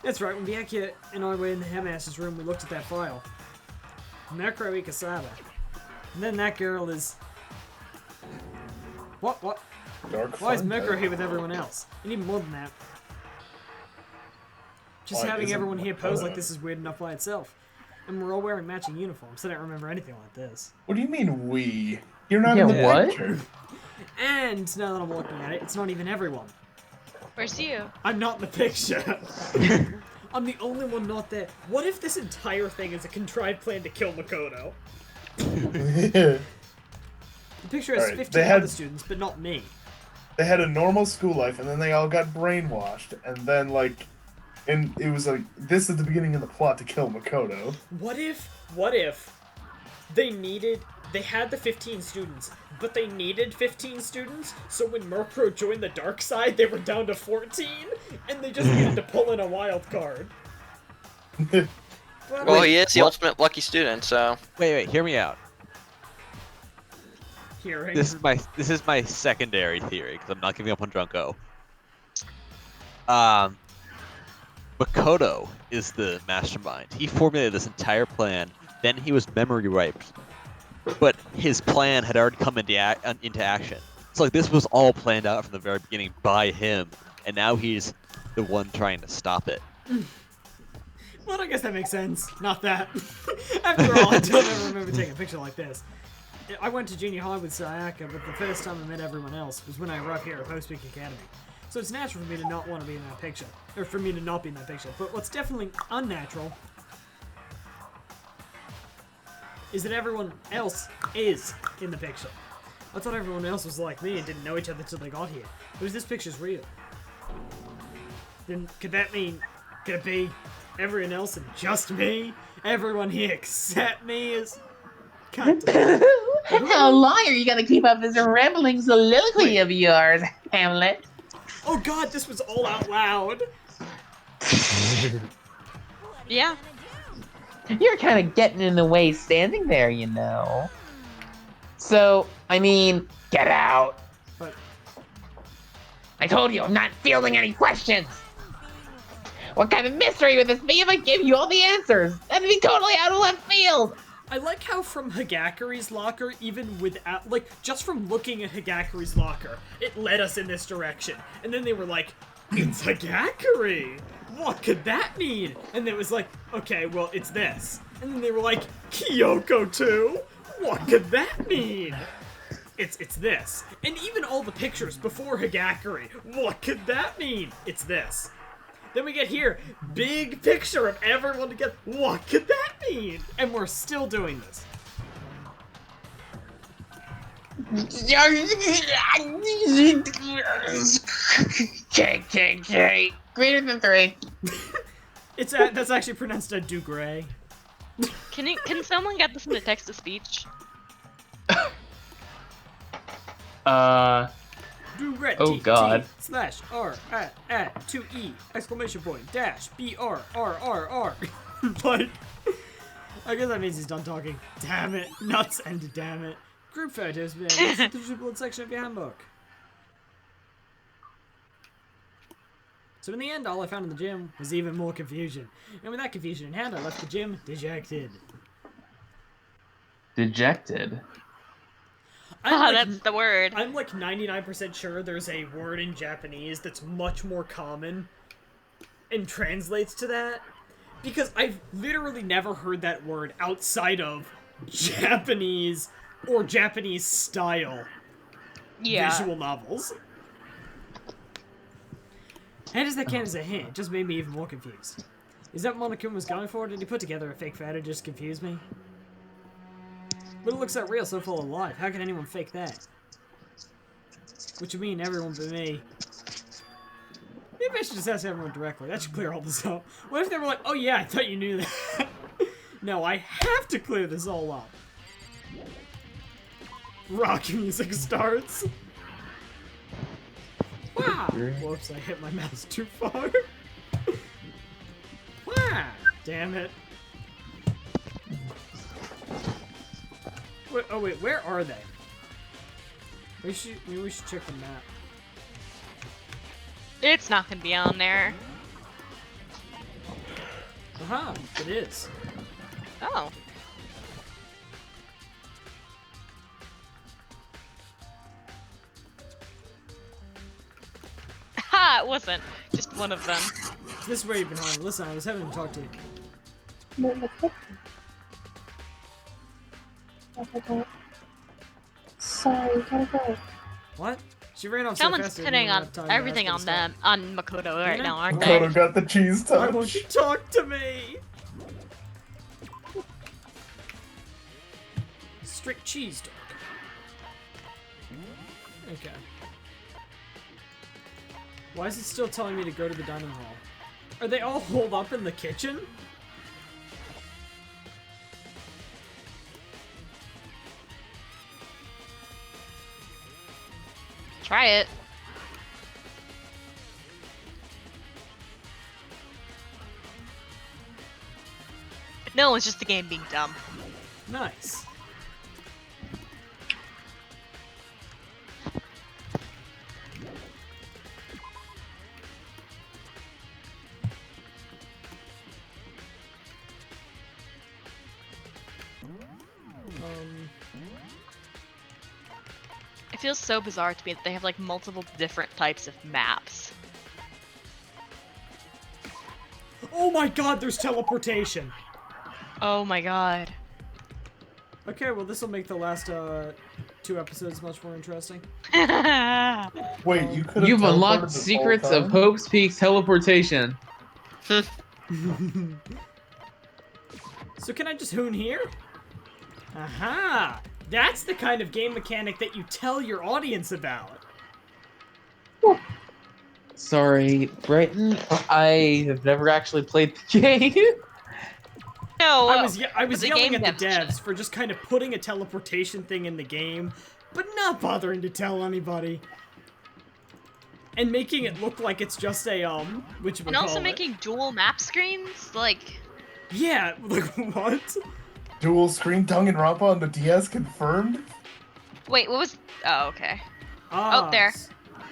That's right, when Byakuya and I were in the Headmaster's room, we looked at that file. Macro Ikasaba. And then that girl is... What? Dark Why is fun Macro type. here with everyone else? And even more than that. Just Why having isn't everyone here pose Makoto? like this is weird enough by itself. And we're all wearing matching uniforms, so I don't remember anything like this. What do you mean we? You're not Yeah, in the what? picture. And now that I'm looking at it, it's not even everyone. Where's you? I'm not in the picture. I'm the only one not there. What if this entire thing is a contrived plan to kill Makoto? The picture has Alright, 15 they had- other students, but not me. They had a normal school life, and then they all got brainwashed, and then like, and it was like this is the beginning of the plot to kill Makoto. What if they had the 15 students, but they needed 15 students, so when Murkrow joined the dark side, they were down to 14, and they just needed to pull in a wild card. Well, he is the what? ultimate lucky student, so. Wait, hear me out. Hearing. This is my secondary theory because I'm not giving up on Drunko. Makoto is the mastermind. He formulated this entire plan. Then he was memory wiped, but his plan had already come into action. So like this was all planned out from the very beginning by him, and now he's the one trying to stop it. Well, I guess that makes sense. Not that. After all, I don't ever remember taking a picture like this. I went to junior high with Sayaka, but the first time I met everyone else was when I arrived here at Post Peak Academy. So it's natural for me to not want to be in that picture. Or for me to not be in that picture. But what's definitely unnatural is that everyone else is in the picture. I thought everyone else was like me and didn't know each other until they got here. But if this picture's real, then could that mean, could it be everyone else and just me? Everyone here except me is... kind of... How long are you gonna keep up this rambling soliloquy of yours, Hamlet? Oh god, this was all out loud! Yeah. You're kind of getting in the way standing there, you know. So, I mean, get out. But I told you I'm not fielding any questions. What kind of mystery would this be if I give you all the answers? That'd be totally out of left field. I like how from Hagakuri's locker, even without, like, just from looking at Hagakuri's locker, it led us in this direction. And then they were like, it's Hagakuri! What could that mean? And then it was like, okay, well, it's this. And then they were like, Kyoko too? What could that mean? It's this. And even all the pictures before Hagakuri, what could that mean? It's this. Then we get here, big picture of everyone together. What could that mean? And we're still doing this. K. Greater than 3. It's that's actually pronounced a Dugray. Can someone get this into text to speech? Dugray. Oh, God. /R at 2E exclamation point dash BR. Like, I guess that means he's done talking. Damn it, nuts and damn it. Group photos, man. It's the duplicate section of your handbook. So in the end, all I found in the gym was even more confusion. And with that confusion in hand, I left the gym dejected. Dejected. That's the word. I'm like 99% sure there's a word in Japanese that's much more common and translates to that. Because I've literally never heard that word outside of Japanese or Japanese style visual novels. And as that can as a hint, it just made me even more confused. Is that what Monokuma was going for? Did he put together a fake photo just to confuse me? But it looks so real, so full of life. How can anyone fake that? Which would mean everyone but me. Maybe I should just ask everyone directly. That should clear all this up. What if they were like, oh yeah, I thought you knew that. No, I have to clear this all up. Rock music starts. Wow! Whoops, I hit my mouse too far. Wow! Damn it. Wait, oh wait, where are they? Maybe we should check the map. It's not gonna be on there. Aha, it is. Oh. Ha! It wasn't. Just one of them. This is where you've been hiding. Listen, I was having to talk to you. No, sorry, gotta go. What? She ran off so Someone's fast. pinning on everything on them, on Makoto right now, aren't they? Makoto got the cheese touch. Why won't you talk to me? Strict cheese dog. Okay. Why is it still telling me to go to the dining hall? Are they all holed up in the kitchen? Try it. No, it's just the game being dumb. Nice. It feels so bizarre to me that they have like multiple different types of maps. Oh my god, there's teleportation! Oh my god. Okay, well this will make the last 2 episodes much more interesting. Wait, you could have You've teleported unlocked this secrets whole of time? Hope's Peak's teleportation. So can I just hoon here? Aha! That's the kind of game mechanic that you tell your audience about. Sorry, Brighton. I have never actually played the game. No, I was the yelling game at the devs devs for just kind of putting a teleportation thing in the game, but not bothering to tell anybody. And making it look like it's just a, and also making dual map screens? Like... Yeah, like, what? Dual screen Danganronpa on the DS confirmed? Wait, what was... Oh, okay. Ah, Oh, there.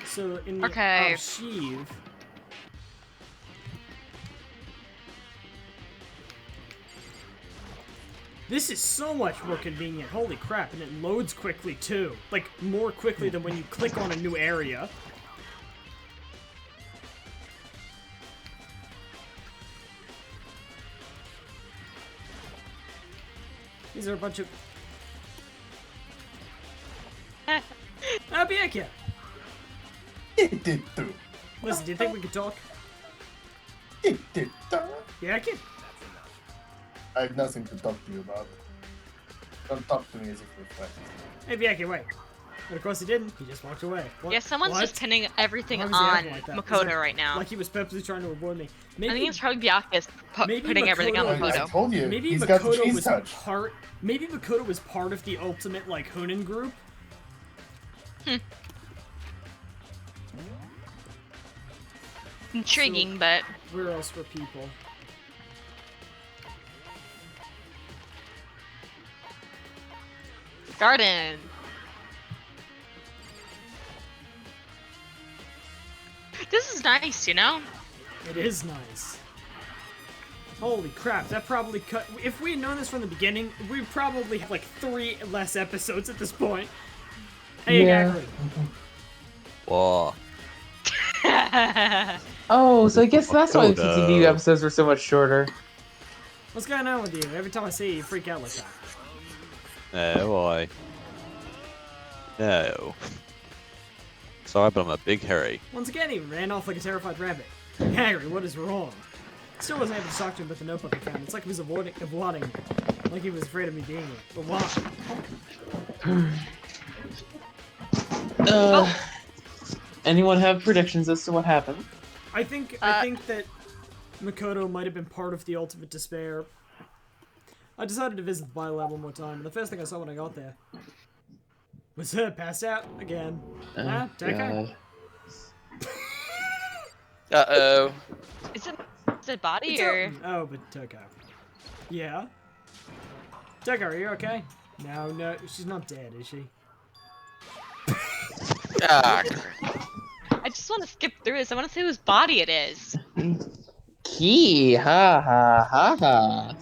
So, in the Okay. archive... This is so much more convenient, holy crap, and it loads quickly too. Like, more quickly than when you click on a new area. These are a bunch of... Bianca! It did too. Listen, do you think we could talk? It did too. Bianca? I have nothing to talk to you about. Don't talk to me as if we're friends. Hey, Bianca, wait. But of course he didn't. He just walked away. What? Yeah, someone's What? just pinning everything Why was on he acting like that? Makoto Is it right now. Like he was purposely trying to avoid me. I think it's probably Byakuya's maybe putting everything on Makoto- Makoto. I told you, Maybe he's got the Makoto cheese was touch. part. Maybe Makoto was part of the ultimate like Hoonin group. Intriguing, So, but where else were people? garden. This is nice, you know? It is nice. Holy crap, that probably cut. If we had known this from the beginning, we'd probably have like 3 less episodes at this point. Hey, Yeah. Hagrid. Whoa. Oh, so I guess that's why the Makoto. TTV episodes were so much shorter. What's going on with you? Every time I see you, you freak out like that. No, boy. No. Sorry, but I'm a big hairy. Once again, he ran off like a terrified rabbit. Hagrid, what is wrong? Still wasn't able to talk to him about the notebook I found. It's like he was avoiding me. Like he was afraid of me being here. But why? Anyone have predictions as to what happened? I think that Makoto might have been part of the Ultimate Despair. I decided to visit the bio lab one more time, and the first thing I saw when I got there Was that passed out again? Huh? God. Uh-oh. Is it body It's or? open. Oh, but Toko. Yeah. Toko, are you okay? No, she's not dead, is she? Ah, I just want to skip through this. I want to see whose body it is. Key, ha ha ha ha.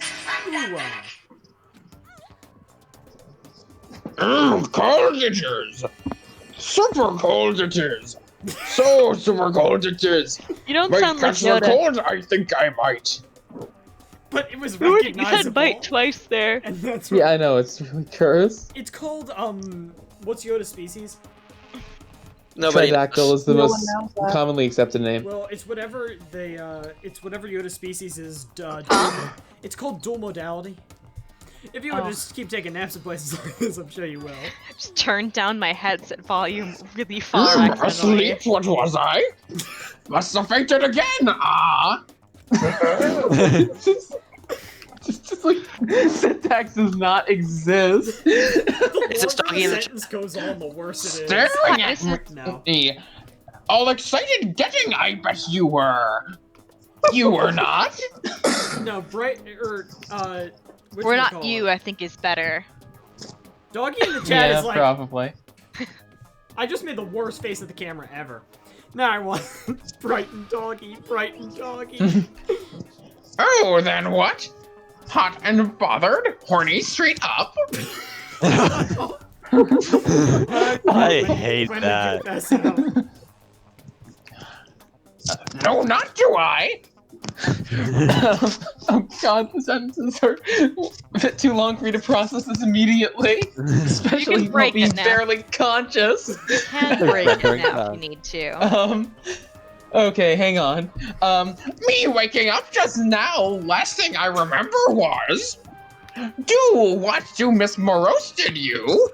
Cold it is. Super cold it is. So super cold it is. You don't Might sound like catch the Yoda. cold? I think I might. But it was You recognizable. said bite twice there. And that's Yeah, I know, it's really cursed. It's called, what's Yoda's species? nobody. Pterodactyl is the No one most knows that. commonly accepted name. Well, it's whatever it's whatever Yoda's species is, it's called dual modality. If you would just keep taking naps in places like this, I'm sure you will. Just turn down my headset volume really far. accidentally. Asleep? What was I? Must have fainted again. Ah. just like syntax does not exist. The just longer talking the in the sentence goes on, the worse it is. Staring at No. me. All excited getting, I bet you were. You were not? No, Bright We're not you, I think is better. Doggy in the chat Yeah, is like, probably. I just made the worst face at the camera ever. Now I want Brighton Doggy, Brighton Doggy. Oh, then what? Hot and bothered? Horny straight up? I hate When that. did you pass out? No, not do I. Oh god, the sentences are a bit too long for me to process this immediately. Especially can break being it now. barely conscious. You can break it now if you need to. Okay, hang on. Me waking up just now, last thing I remember was... what do Miss Morose did you?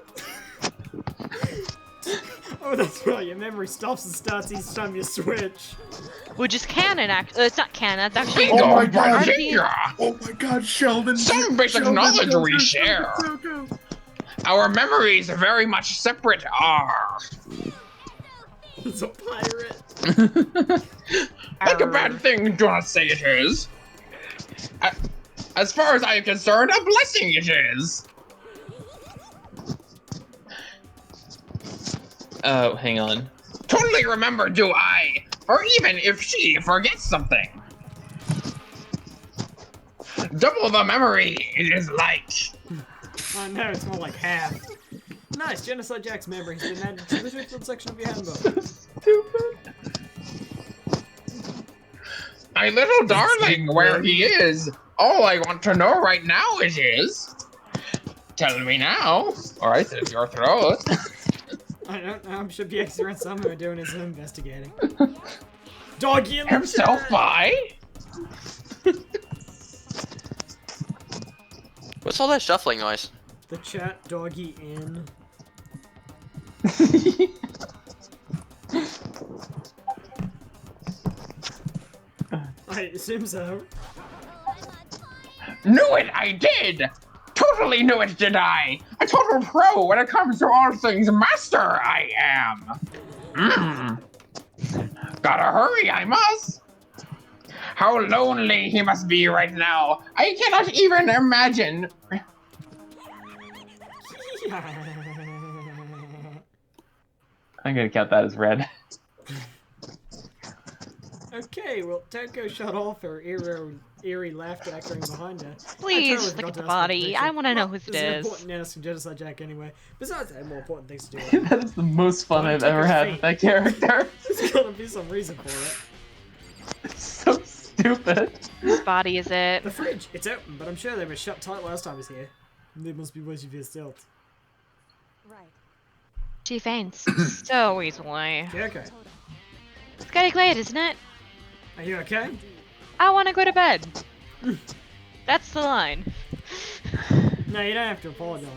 Oh, that's right. Your memory stops and starts each time you switch. Which is canon, actually. It's not canon, that's actually... Oh my God, god, Oh my god, Sheldon! some basic Sheldon, knowledge go, we go, share. go, go, go. Our memories are very much separate are. He's a pirate. Like a bad thing, do not say it is. As far as I am concerned, a blessing it is. Oh, hang on. Totally remember, do I? Or even if she forgets something. Double the memory, it is like. Oh no, it's more like half. Nice, Genocide Jack's memory has been added to the Richfield section of your handbook. Stupid. My little darling, where he is. All I want to know right now is. Tell me now, or I slit your throat. I don't know, I'm sure BX around somewhere doing his own investigating. Doggy in the Himself chat! by? What's all that shuffling noise? The chat doggy in. I assume so. Knew it, I did! Totally knew it, did I? A total pro when it comes to all things master, I am. Gotta hurry, I must. How lonely he must be right now. I cannot even imagine. I'm gonna count that as red. Okay, well, Toko shut off her eerie laughter echoing behind her. Please look at the body. I want to know who it This is an is. important ask from Genocide Jack anyway. Besides, I have more important things to do. That is the most fun I've ever had with that character. There's gotta be some reason for it. It's so stupid. Whose body is it? The fridge, it's open, but I'm sure they were shut tight last time I was here. They must be waiting for your stealth. Right. She faints so easily. Okay, okay. It's getting late, isn't it? Are you okay? I want to go to bed. That's the line. No, you don't have to apologize.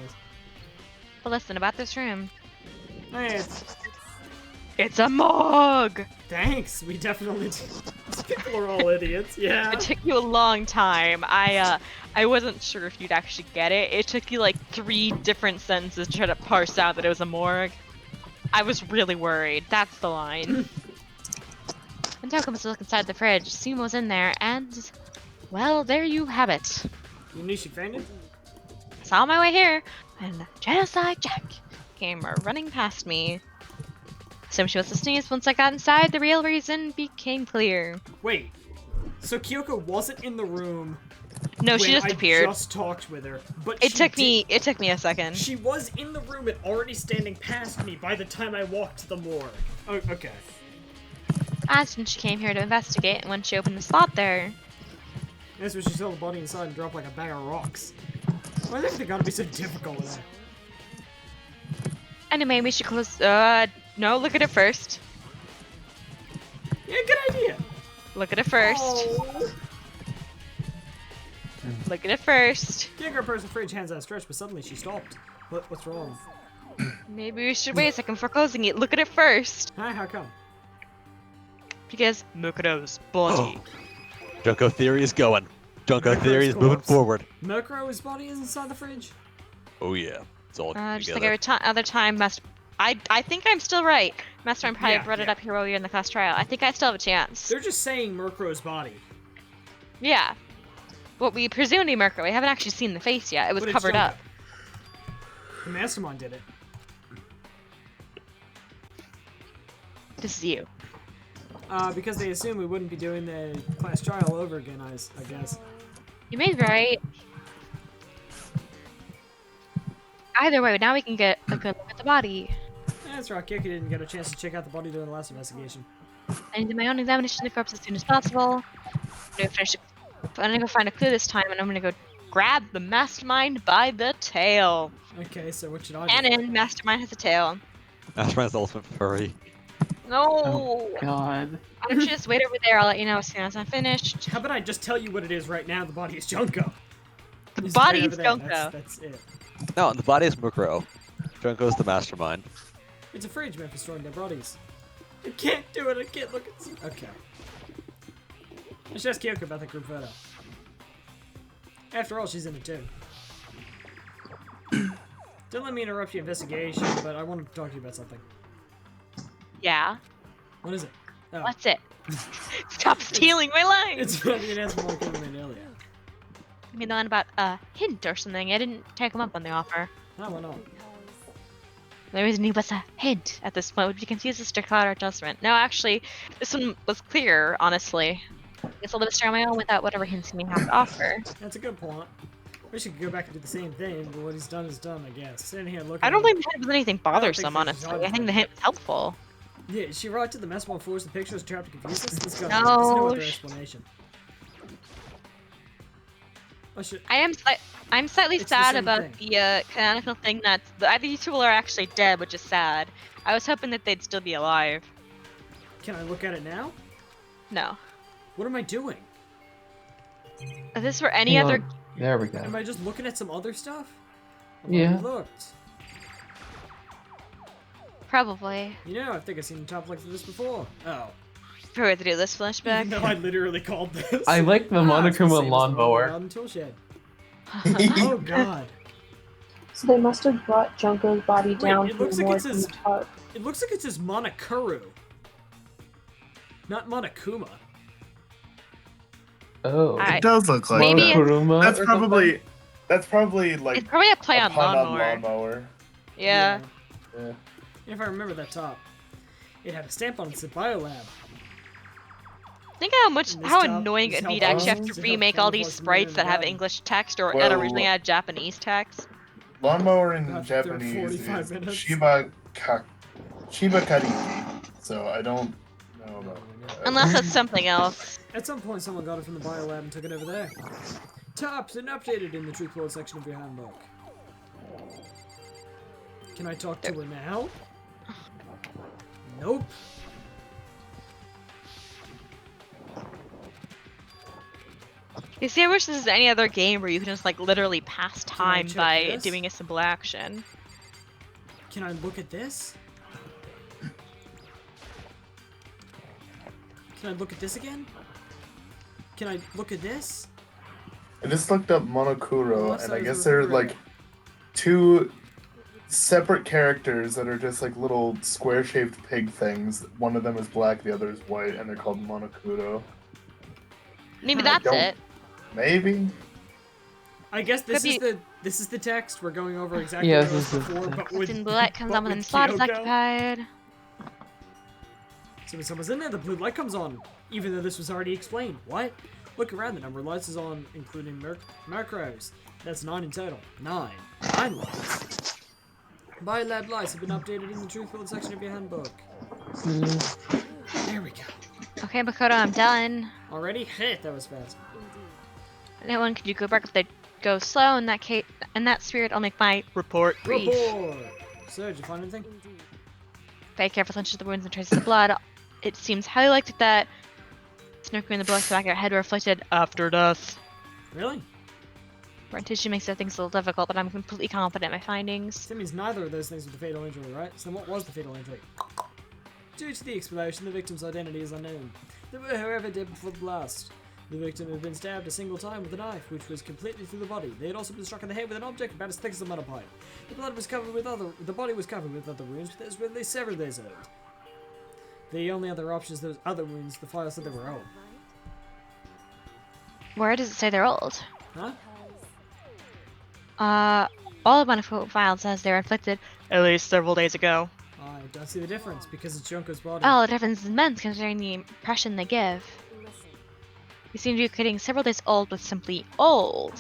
But listen, about this room. Hey, It's a mug! thanks, we definitely do. People are all idiots. Yeah. It took you a long time. I wasn't sure if you'd actually get it. It took you like 3 different sentences to try to parse out that it was a morgue. I was really worried. That's the line. Until comes to look inside the fridge. Sumo's in there, and well, there you have it. You knew she fainted? Saw my way here, and Genocide Jack came running past me. Assumed she was to sneeze. Once I got inside, the real reason became clear. Wait. So Kyoko wasn't in the room. No, she just appeared. I just talked with her, but It took me a second. She was in the room and already standing past me by the time I walked to the morgue. Oh, okay. As when she came here to investigate, and when she opened the slot there. That's when she saw the body inside and dropped like a bag of rocks. Why think they gotta be so difficult with that? Anyway, we should close. No, look at it first. Yeah, good idea. Look at it first. Oh. Look at it first. Giga approached the fridge, hands outstretched, but suddenly she stopped. What's wrong? Maybe we should wait a second before closing it. Look at it first. Hi, how come? Because Mokuro's body. Junko theory is going. Junko Murkow's theory is moving corpse. forward. Murkow's body is inside the fridge? Oh yeah, it's all Just together. like every other time, I think I'm still right. Mastermind probably brought it up here while we were in the class trial. I think I still have a chance. They're just saying Murkow's body. Yeah. What we presume to be Murkow. We haven't actually seen the face yet. It was But it's covered Junko. up. The mastermind did it. This is you. Because they assume we wouldn't be doing the class trial over again, I guess. You may be right. Either way, now we can get a good look at the body. Yeah, that's right. Kyoko didn't get a chance to check out the body during the last investigation. I need to do my own examination of the corpse as soon as possible. I'm gonna go find a clue this time, and I'm gonna go grab the mastermind by the tail. Okay, so what should I do? Canon, mastermind has a tail. Mastermind's the ultimate furry. No! Oh, God. Why don't you just wait over there? I'll let you know as soon as I'm finished. How about I just tell you what it is right now? The body is Junko. The He's body right is over there. Junko. That's it. No, the body is Mukuro. Junko's the mastermind. It's a fridge meant for storing their bodies. I can't do it. I can't look at. Okay. Let's ask Kyoko about the group photo. After all, she's in it too. Don't let me interrupt your investigation, but I wanted to talk to you about something. Yeah. What is it? Oh. What's it? Stop stealing my lines! It's funny. It answered more than earlier. You mean the one about a hint or something? I didn't take him up on the offer. No, why not? The reason he was a hint at this point would be confused as to Staccato adjustment. No, actually, this one was clear, honestly. It's a little bit on my own without whatever hints he may have to offer. That's a good point. Wish he could go back and do the same thing, but what he's done is done, I guess. Sitting here looking. I don't think the hint was anything I don't bothersome, think honestly. I think the hint was helpful. Yeah, she right to the mess while forced the pictures to try to confuse us. There's No, no other explanation. I'm slightly It's the sad same about thing. the canonical thing that either these people are actually dead, which is sad. I was hoping that they'd still be alive. Can I look at it now? No. What am I doing? If this were any Hang other... on. There we go. Am I just looking at some other stuff? I've Yeah. already looked. Probably. You know, I think I've seen a top like this before. Oh. Probably to do this flashback. No, I literally called this. I like the it's Monokuma same as the lawnmower. Garden Tool Shed. Oh god. So they must have brought Junko's body down Wait, it from looks the like morgue it's from his. the tarp. It looks like it's his Monokuru. Not Monokuma. Oh. It does look like Maybe that. Kuruma That's or probably like It's probably a play on pun lawnmower. Yeah. Yeah. If I remember that top. It had a stamp on it that said Biolab. Think how much, And this how top annoying is it'd be how to actually have bones to to help remake all these camouflage the sprites moon that and have the English text or Well, originally had Japanese text. Lawnmower in After Japanese 45 is minutes. Shiba Kariki, so I don't know about that. Unless it's something else. At some point, someone got it from the Biolab and took it over there. Tops and updated in the Truth World section of your handbook. Can I talk to her now? Nope. You see, I wish this is any other game where you can just like literally pass time check by this? doing a simple action. Can I look at this? Can I look at this again? Can I look at this? I just looked up Oh, Monokuro, that's and I what I guess was they're referring. like 2 separate characters that are just like little square-shaped pig things. One of them is black, the other is white, and they're called Monokuro. Maybe Huh. that's Don't- it. Maybe? I guess this Could is be- the text. We're going over exactly Yeah, what it was this is before, the but with Captain Blue Light comes but on when the with slot is Kyoko. occupied. So when someone's in there, the blue light comes on, even though this was already explained. What? Look around, the number of lights is on, including macros. That's 9 in total. 9 lights. Biolab lights have been updated in the truth-filled section of your handbook. There we go. Okay, Makoto, I'm done. Already? Hit, that was fast. Anyone, could you go back if they go slow? In that case, in that spirit, I'll make my report brief. Report! So, did you find anything? Pay careful attention to the wounds and traces of blood. It seems highly likely that Snurku and the bullets in the back of your head were afflicted after death. Really? Burnt tissue makes things a little difficult, but I'm completely confident in my findings. That means neither of those things were the fatal injury, right? So then what was the fatal injury? Due to the explosion, the victim's identity is unknown. There were whoever did before the blast. The victim had been stabbed a single time with a knife, which was completely through the body. They had also been struck in the head with an object about as thick as a metal pipe. The body was covered with other wounds, but those were at least several days old. The only other option is those other wounds. The file said they were old. Where does it say they're old? Huh? All of my file says they were inflicted at least several days ago. I don't see the difference because it's Junko's body. Well, the difference is immense considering the impression they give. We seem to be equating several days old with simply old.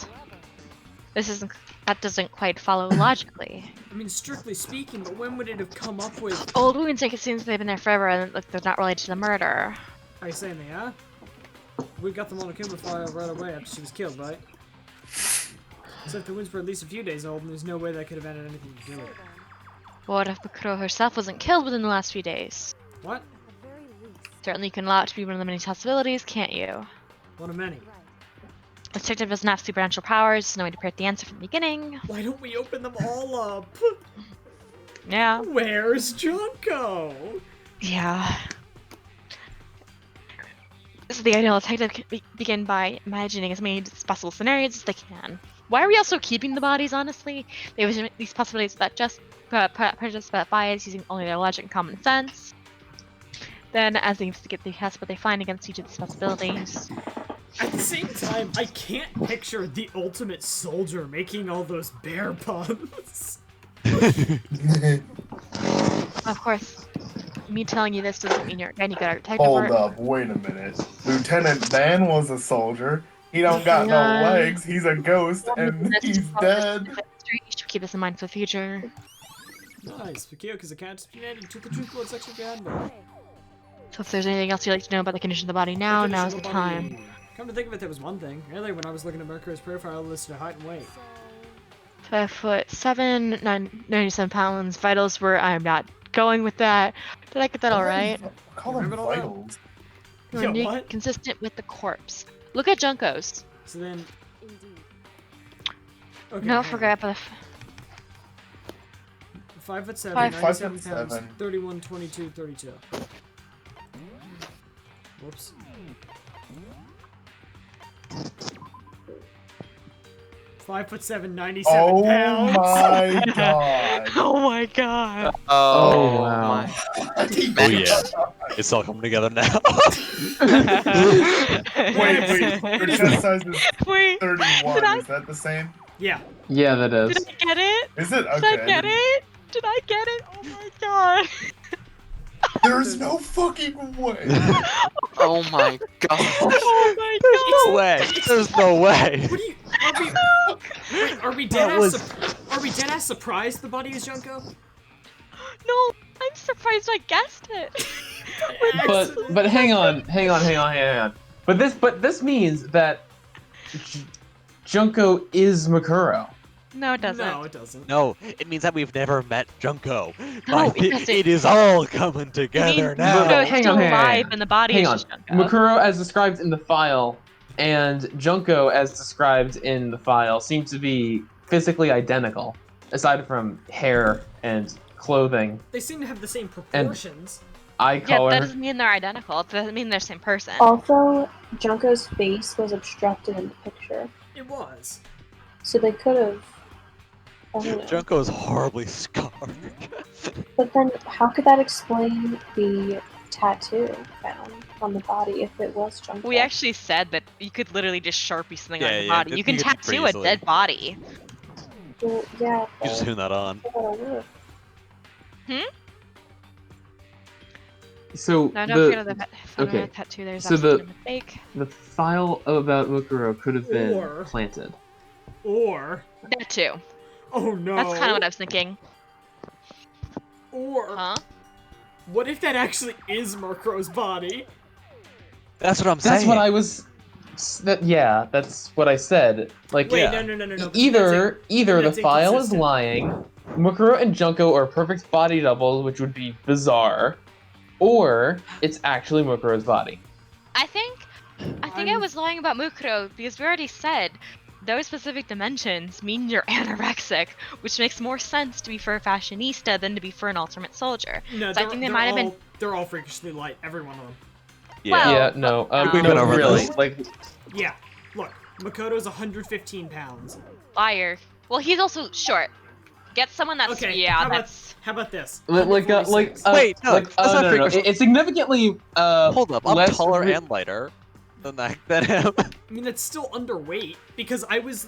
That doesn't quite follow logically. I mean, strictly speaking, but when would it have come up with? Old wounds make it seem they've been there forever and look, they're not related to the murder. Are you saying they are? We got them on a Monokuma file right away after she was killed, right? So if the wounds were at least a few days old, and there's no way that could have had anything to do with it. What if Bakuro herself wasn't killed within the last few days? What? Certainly you can allow it to be one of the many possibilities, can't you? One of many. The detective doesn't have supernatural powers, no way to predict the answer from the beginning. Why don't we open them all up? Yeah. Where's Junko? Yeah. So the ideal detective can begin by imagining as many possible scenarios as they can. Why are we also keeping the bodies, honestly? They have these possibilities that just prejudice about bias using only their logic and common sense. Then, as they investigate, they test what they find against each of these possibilities. At the same time, I can't picture the ultimate soldier making all those bear puns. Of course, me telling you this doesn't mean you're any good at detective Hold work. up, wait a minute. Lieutenant Dan was a soldier. He don't got no Yeah. legs. He's a ghost, and he's dead. You should keep this in mind for the future. Nice. Kyoko's account has been added to the truthful section of your handbook. So if there's anything else you'd like to know about the condition of the body now, now's the time. Come to think of it, there was one thing. Earlier when I was looking at Mercury's profile, it listed her height and weight. 5'7", 97 pounds. Vitals were, I'm not going with that. Did I get that all right? Call them Remember all that? vitals. They Yeah, were what? consistent with the corpse. Look at Junko's. So then... Okay, No, hang on. forget about 5'7", 5'7", 97 pounds, 5'7". 31, 22, 32. Whoops. Five foot seven, 97 Oh pounds. my god. Oh my god. Oh, wow. Oh yeah, it's all coming together now. Wait, her chest size is Wait, 31. Is that the same? Yeah. Yeah, that is. did I get it? Is it? Okay. Did I get it? Did I get it? Oh my god. There's no fucking way. Oh my god. Oh my god. No way. There's no way. What do you? Are we dead That ass? was- Are we dead ass surprised the body is Junko? No, I'm surprised I guessed it. But hang on. But this means that Junko is Makuro. No, it doesn't. No, it doesn't. No, it means that we've never met Junko. No, Like, it doesn't. it is all coming together now. Makuro is Hang still on, hang on, alive hang on. and the body Hang is on. just Junko. Makuro, as described in the file, and Junko, as described in the file, seem to be physically identical, aside from hair and clothing. They seem to have the same proportions. eye Yeah, color. that doesn't mean they're identical. It doesn't mean they're the same person. Also, Junko's face was obstructed in the picture, It was. so they could have. I don't know. Junko is horribly scarred. But then, how could that explain the tattoo found on the body if it was Junko? We actually said that you could literally just Sharpie something on Yeah, your yeah, body. you You can could do pretty tattoo a easily. dead body. Well, yeah. You just tune that on. That'll work. So No, don't forget the okay. tattoo. There's So absolutely a mistake. the file about Mukuro could have been Or- planted. Or. That too. Oh no. That's kind of what I was thinking. Or. Huh? What if that actually is Murkrow's body? That's what I'm saying. That's what I was. Yeah, that's what I said. Like, Wait, yeah. no. Either the that's file is inconsistent. lying, Mukuro and Junko are perfect body doubles, which would be bizarre, or it's actually Mukuro's body. I think I was lying about Mukuro because we already said those specific dimensions mean you're anorexic, which makes more sense to be for a fashionista than to be for an alternate soldier. No, So I think they might have been. They're all freakishly light, every one of them. Well, yeah, no, We've been over really. this. Like, Yeah, look, Makoto's 115 pounds. Liar. Well, he's also short. Get someone that's Okay, yeah, how about this? Wait, no, it's significantly Hold up, I'm less taller ri- and lighter than him. I mean, that's still underweight because I was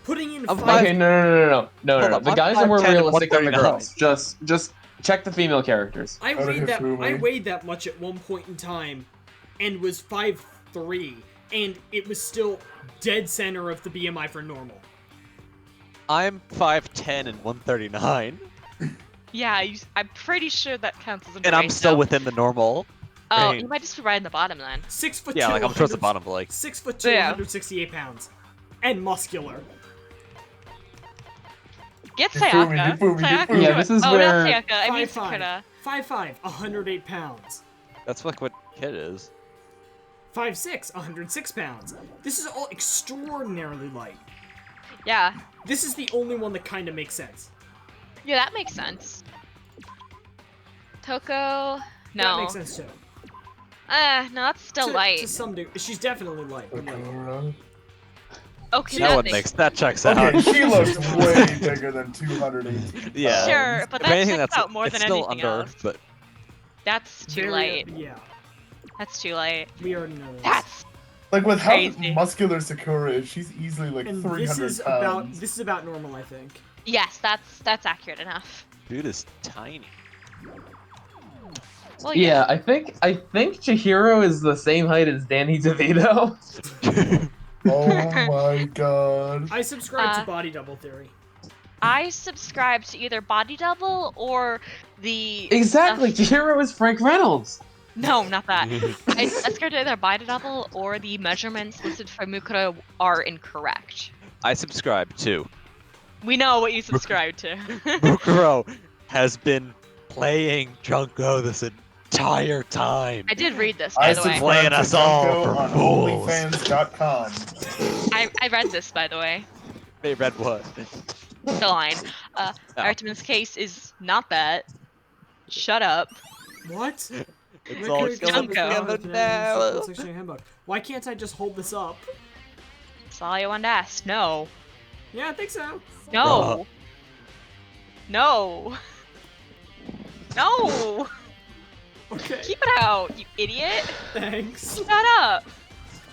putting in five. Okay, no. Hold up, The I'm guys are more 5'10" and realistic than the 139. girls. Just check the female characters. I weighed that much at one point in time, and was 5'3", and it was still dead center of the BMI for normal. I'm 5'10" and 139, Yeah, I'm pretty sure that counts as a and I'm still within the normal. Oh, range. you might just be right in the bottom then. 6'2". Yeah, like I'm towards the bottom, but like 6'2", Yeah. 168 pounds, and muscular. Get Get Fumi, Sayaka. get Fumi, get Sayaka. Fumi. Yeah, this is oh, where- not Sayaka. I mean 5'5", Sakura. 5'5", 108 pounds. that's like what kid is. 5'6", 106 pounds. This is all extraordinarily light. Yeah. This is the only one that kind of makes sense. Yeah, that makes sense. Toko. No. That makes sense too. No, that's still to, light. To some degree, she's definitely light. but like- Okay, That checks out. Okay, she looks way bigger than 218. Yeah. Sure, but If that anything, checks that's out more it's than still anything under, else. but That's too Very- light. Yeah, That's too light. we already know this. That's Like with how Crazy. muscular Sakura is, she's easily like And 300 pounds. this is about normal, I think. yes, that's accurate enough. dude is tiny. Well, Yeah, I think Chihiro is the same height as Danny DeVito. Oh my god. I subscribe to Uh, body double theory. I subscribe to either body double or the Exactly, Chihiro is Frank Reynolds. No, not that. I subscribe to either body double or the measurements listed for Mukuro are incorrect. I subscribe to. We know what you subscribe to. Mukuro has been playing Junko this entire time. I did read this, by I the way. Playing subscribe to us all Junko for on fools. OnlyFans.com. I read this, by the way. They read what? The line. Artemis' case is not that. Shut up. What? It's all Record coming Junko. together now. Handbook. Why can't I just hold this up? That's all you wanted to ask. No. Yeah, I think so. No. No. No. Okay. Keep it out, you idiot. Thanks. Shut up.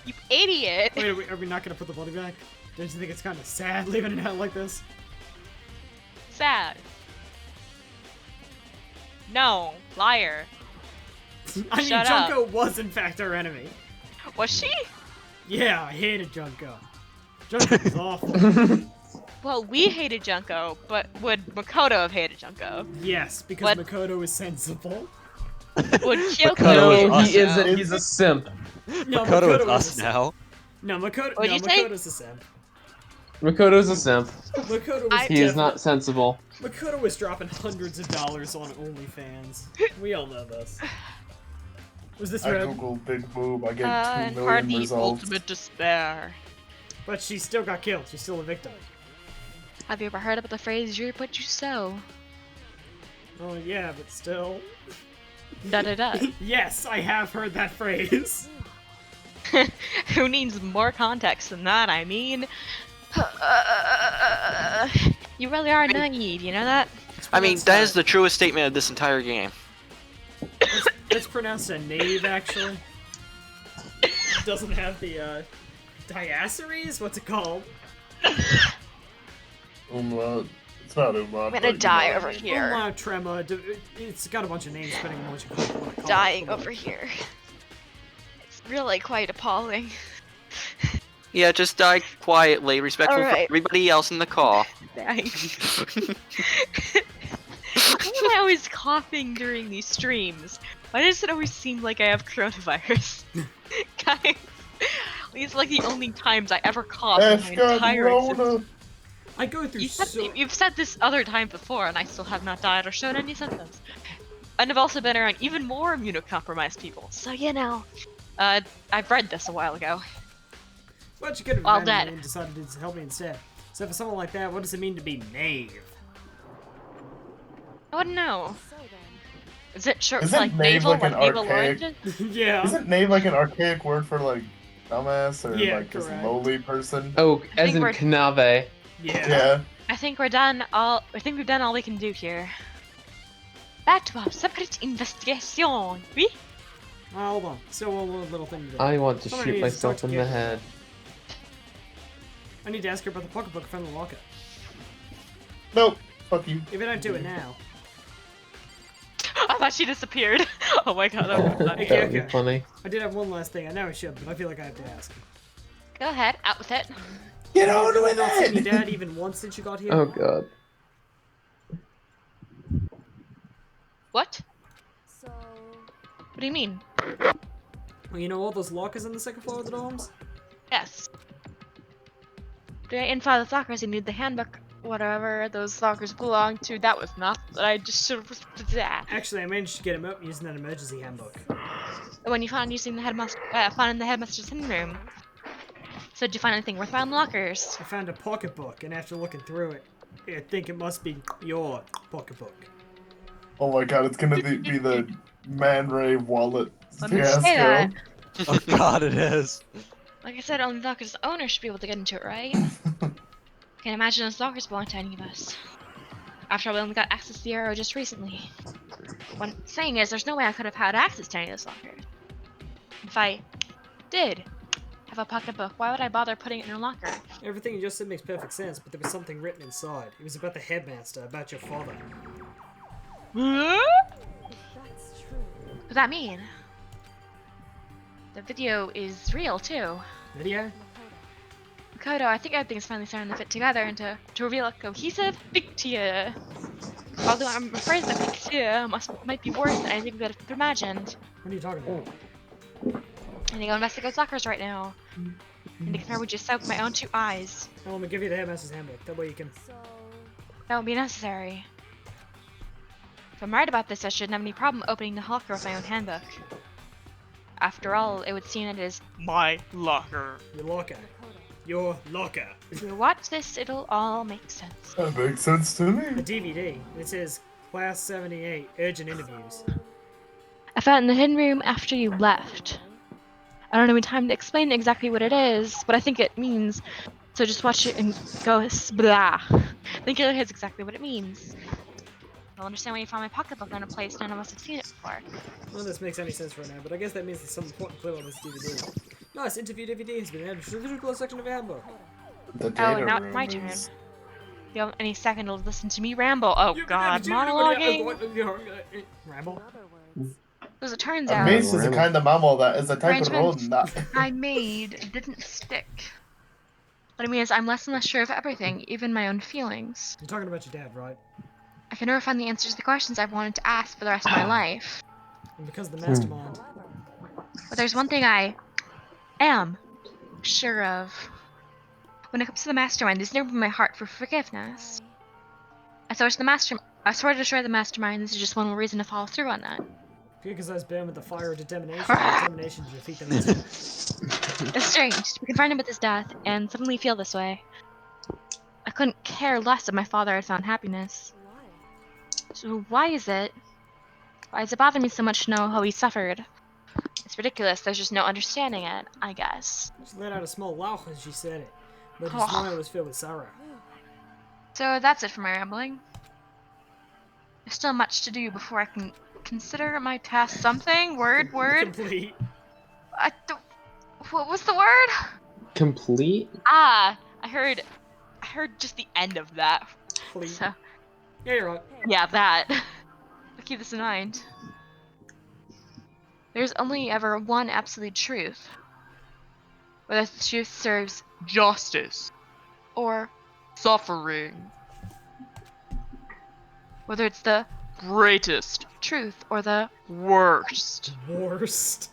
You idiot. Wait, are we not gonna put the body back? Don't you think it's kind of sad leaving it out like this? Sad. No. Liar. I mean, Shut Junko was in fact our enemy. Was she? Yeah, I hated Junko. Junko was awful. Well, we hated Junko, but would Makoto have hated Junko? Yes, because What? Makoto is sensible. Would Kyoko Makoto is No, us he now. isn't. He's a simp. No, Makoto is is us a now. No, Makoto's a simp. Makoto's a simp. Makoto was He is not sensible. Makoto was dropping hundreds of dollars on OnlyFans. We all know this. Was this I Red? googled big boob, I get 2 and million Hardy results. ultimate despair. But she still got killed. She's still a victim. Have you ever heard about the phrase "you reap what you sow"? Oh yeah, but still. Da da da. Yes, I have heard that phrase. Who needs more context than that? I mean, you really are naive, you know that? I mean, that is the truest statement of this entire game. It's pronounced a knave, actually. It doesn't have the, diaceres? What's it called? Umlaut. It's not umlaut. I'm gonna die over here. Umlaut, tremor. It's got a bunch of names depending on what you want to call Dying it. over here. It's really quite appalling. Yeah, just die quietly, respectful Alright. for everybody else in the call. Why am I always coughing during these streams? Why does it always seem like I have coronavirus? Guys, these are like the only times I ever cough in my entire existence. I go through You've said this other time before, and I still have not died or shown any symptoms. And I've also been around even more immunocompromised people, so you know. I've read this a while ago. But you could have While abandoned dead. me and decided to help me instead. So for someone like that, what does it mean to be knave? I wouldn't know. Is it short for Isn't like knave naval, like an naval archaic? origin? Yeah. Isn't knave like an archaic word for like dumbass or Yeah, like just correct. lowly person? Oh, as think in we're- Knave. Yeah. I think we're done. I think we've done all we can do here. Back to our separate investigation. Oui? Hold on. Still one little thing to do. I want to Somebody shoot needs to talk myself to in the Gabriel. head. I need to ask her about the pocketbook from the locker. Nope. Fuck you. If I don't do it now. I thought she disappeared. Oh my god, that was funny. That would be funny. I did have one last thing. I know I should, but I feel like I have to ask. Go ahead, out with it. Get on Have you with not seen your it! dad even once since you got here? Oh god. What? So, What do you mean? Well, you know all those lockers on the second floor of the dorms? Yes. Inside the lockers, you need the handbook, whatever those lockers belong to. That was not that I just should have that. Actually, I managed to get him up using that emergency handbook. When you found using the headmaster, found in the headmaster's hidden room. So did you find anything worthwhile in the lockers? I found a pocketbook, and after looking through it, I think it must be your pocketbook. Oh my god, it's gonna be the Man Ray wallet Let me say that. fiasco. Oh god, it is. Like I said, only the locker's owner should be able to get into it, right? Can't imagine those lockers belong to any of us. After all, we only got access to the arrow just recently. What I'm saying is, there's no way I could have had access to any of those lockers. If I did have a pocketbook, why would I bother putting it in a locker? Everything you just said makes perfect sense, but there was something written inside. It was about the headmaster, about your father. What that's true. does that mean? The video is real, too. Video? Makoto, I think everything's finally starting to fit together and to reveal a cohesive picture. Although I'm afraid the picture might be worse than anything we could have imagined. What are you talking about? I need to go investigate lockers right now. And to compare with just my own 2 eyes. Oh, I'm gonna give you the headmaster's handbook. That way you can. So, That won't be necessary. If I'm right about this, I shouldn't have any problem opening the locker with my own handbook. After all, it would seem that it is my locker. Your locker. Your locker. If you watch this, it'll all make sense. That makes sense to A me. DVD. It says Class 78, Urgent Interviews. I found it in the hidden room after you left. I don't have any time to explain exactly what it is, but I think it means. So just watch it and go blah. I think it is exactly what it means. You'll understand when you find my pocketbook in a place none of us have seen it before. None of this makes any sense right now, but I guess that means there's some important clue on this DVD. Nice, interview DVD has been added to the critical section of the handbook. The Oh, data now room it's my turn. is- You have any second to listen to me ramble. Oh god, monologuing. Ramble. As it turns A out, mace is a kind of mammal that is a type of arrangements rodent that. I made didn't stick. What I mean is, I'm less and less sure of everything, even my own feelings. You're talking about your dad, right? I can never find the answers to the questions I've wanted to ask for the rest of my life. And because of the mastermind. But there's one thing I am sure of. When it comes to the mastermind, there's never been my heart for forgiveness. I swore to destroy the mastermind. This is just one more reason to follow through on that. Because I was burned with the fire of determination to defeat the mastermind. It's strange to be confronted with his death and suddenly feel this way. I couldn't care less if my father had found happiness. So why is it Why does it bother me so much to know how he suffered? It's ridiculous. There's just no understanding it, I guess. She let out a small laugh as she said it, but her Oh. smile was filled with sorrow. So that's it for my rambling. There's still much to do before I can consider my task something. Word. Complete. What was the word? Complete? I heard just the end of that. Complete. So, Yeah, you're right. yeah, that. I'll keep this in mind. There's only ever one absolute truth. Whether the truth serves justice or suffering. Whether it's the greatest truth or the worst. Worst.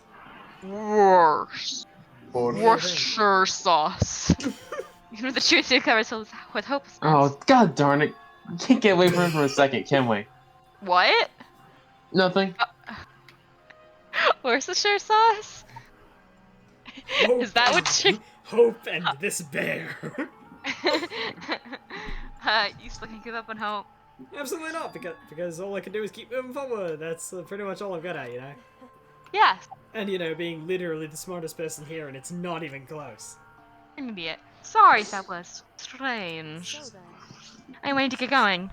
Worcestershire sauce. Even if the truth still covers us with hopelessness. Oh, god darn it. We can't get away from him for a second, can we? What? Nothing. Worcestershire sauce? Is that what you... Hope and despair. You still can't give up on hope. Absolutely not, because all I can do is keep moving forward. That's pretty much all I've got at, you know? Yes. And, you know, being literally the smartest person here, and it's not even close. I'm an idiot. Sorry, that was strange. I'm waiting to get going.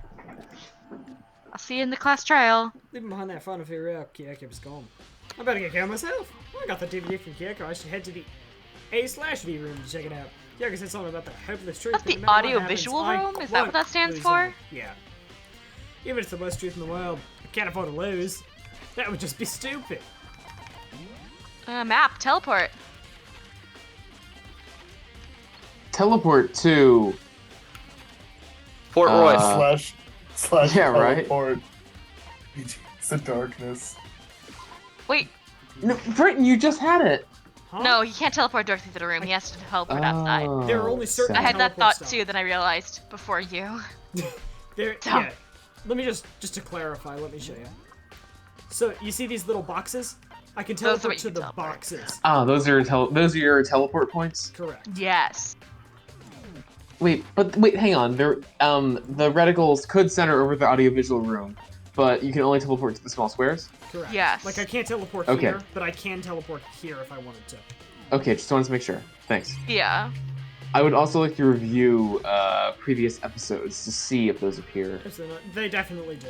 I'll see you in the class trial. Leaving behind that phone of Kyoko's gone. I better get going myself. I got the DVD from Kyoko. I should head to the A/V room to check it out. Kyoko said something about the hopeless truth. That's the audio-visual room? Is that what that stands for? Yeah. Even if it's the worst truth in the world, I can't afford to lose. That would just be stupid. Map, teleport. Teleport to... Port Royce. Slash yeah, right. teleport. It's the darkness. Wait. No, Britton, you just had it. Huh? No, he can't teleport directly to the room. He has to teleport outside. There are only certain I had that thought stuff. too, then I realized before you. Yeah. Let me just to clarify, let me show you. So, you see these little boxes? I can Those are teleport what to you the can boxes. Ah, those are your teleport points? Correct. Yes. Wait, hang on. The reticles could center over the audiovisual room, but you can only teleport to the small squares? Correct. Yes. Like, I can't teleport Okay. here, but I can teleport here if I wanted to. Okay, just wanted to make sure. Thanks. Yeah. I would also like to review previous episodes to see if those appear. Absolutely not. They definitely do.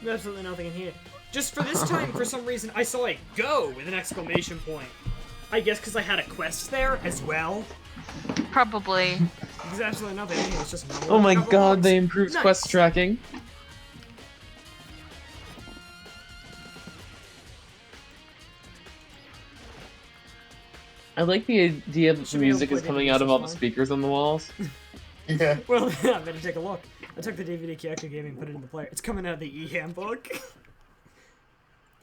There's absolutely nothing in here. Just for this time, for some reason, I saw a go with an exclamation point. I guess because I had a quest there as well. Probably. There's absolutely nothing in here. It's just Oh my couple god, bugs. they improved Nice. quest tracking. I like the idea that the Should be able music to is play coming videos out of just all the fine. speakers on the walls. Yeah. Well, I better take a look. I took the DVD Kyoko gave me and put it in the player. It's coming out of the e-handbook.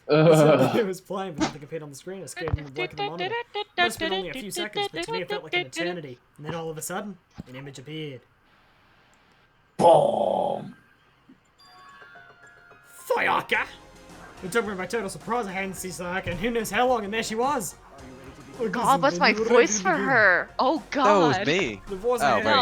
It was playing, but nothing appeared on the screen. I scared in the black of the monitor. Must have been only a few seconds, but to me it felt like an eternity. And then all of a sudden, an image appeared. Boom. Sayaka! It took me by total surprise I hadn't seen Sayaka, and who knows how long, and there she was. God, what's my voice for her? Oh God. That was me. The voice Oh, I wait. had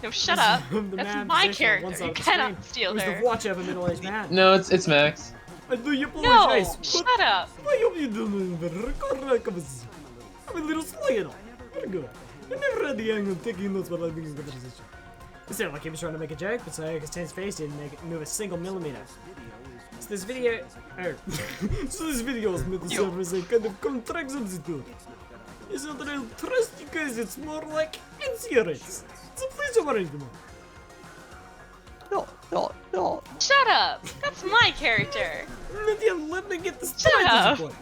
No, shut up. The That's man my positioned on one character. side You of the cannot screen steal was her. the watch of a middle-aged man. No, it's Max. I do No, apologize. shut up. Why hope you doing very correct. I'm a little slow, you know. Very good. I never had the angle of taking notes while I'm being in the position. It sounded like he was trying to make a joke, but Sayaka's tense face didn't make it move a single millimeter. So this video... so this video is meant to serve as a kind of contract substitute. It's not real trust you guys, it's more like insurance. It's a pleasure arrangement. No. Shut up. That's my character. Let me get this Shut point up. to the point.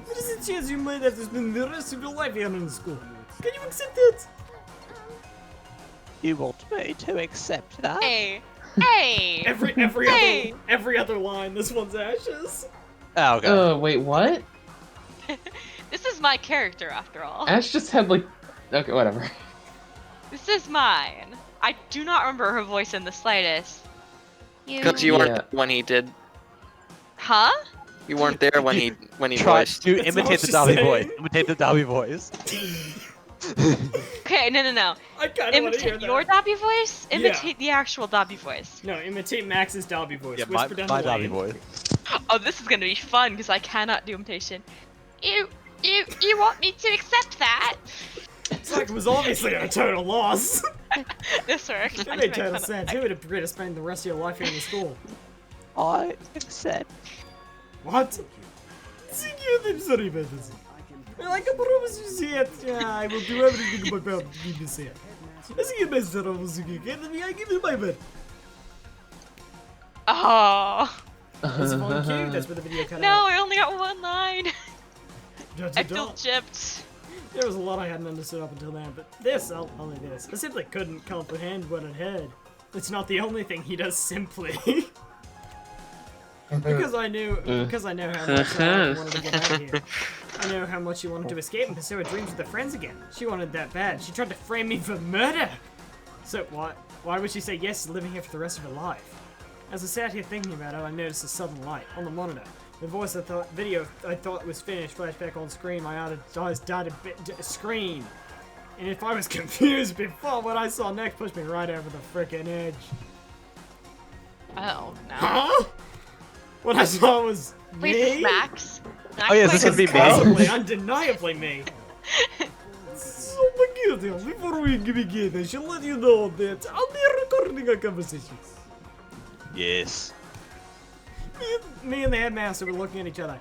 There is a chance you might have to spend the rest of your life here in school. Can you accept it? You want me to accept that? Hey. Hey. Every other line, this one's ashes. Oh, okay. Wait, what? This is my character after all. Ash just had like... Okay, whatever. This is mine. I do not remember her voice in the slightest. Because you weren't there when he did. Huh? You weren't there when he Try voiced. to That's imitate all the she's Dobby saying. voice. Imitate the Dobby voice. Okay, no. I kind of want to hear Imitate that. your Dobby voice? Imitate the actual Dobby voice. No, imitate Max's Dobby voice. Yeah, Whisper down my the Dobby lane. voice. Oh, this is gonna be fun because I cannot do imitation. You want me to accept that? It's like it was obviously a total loss. This works. It made total sense. Who would agree to spend the rest of your life here in the school? I accept. What? I'm sorry about this. I can promise you see it. Yeah, I will do everything in my power to keep you safe. I see you, Mr. Omusugi. I give you my word. Oh. That's one cue. That's where the video cut No, out. I only got one line. Judge I the feel dog. gypped. There was a lot I hadn't understood up until then, but this, only this. I simply couldn't comprehend what it had. It's not the only thing he does simply. because I know how much I wanted to get out of here. I know how much she wanted to escape and pursue her dreams with her friends again. She wanted that bad. She tried to frame me for murder! So why would she say yes to living here for the rest of her life? As I sat here thinking about it, I noticed a sudden light on the monitor. The voice I thought was finished flashed back on screen. My eyes darted screen. And if I was confused before, what I saw next pushed me right over the frickin' edge. Oh no. Huh? What I saw was Wait, me? this is Max. Oh yeah, this could be me. Possibly, undeniably me. So McGill, before we begin, I shall let you know that I'll be recording a conversation. Yes. Me and the headmaster were looking at each other.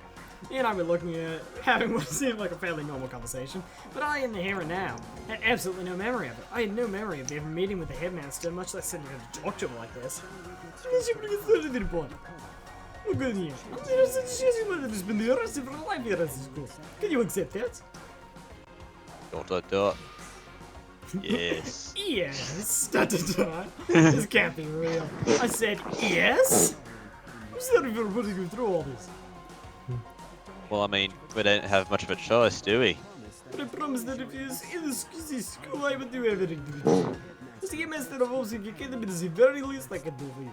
He and I were looking at having what seemed like a fairly normal conversation, but I, in the here and now, had absolutely no memory of it. I had no memory of ever meeting with the headmaster, much less sitting down to talk to him like this. Oh, good here. She wanted to spend the rest of her life here at the school. Can you accept that? Dot. Yes. Yes. This can't be real. I said yes? I'm sorry for putting you through all this. Well, I mean, we don't have much of a choice, do we? But I promise that if you're in this school, I will do everything to be done. Just to get Master of Omusugi Academy is the very least I can do for you.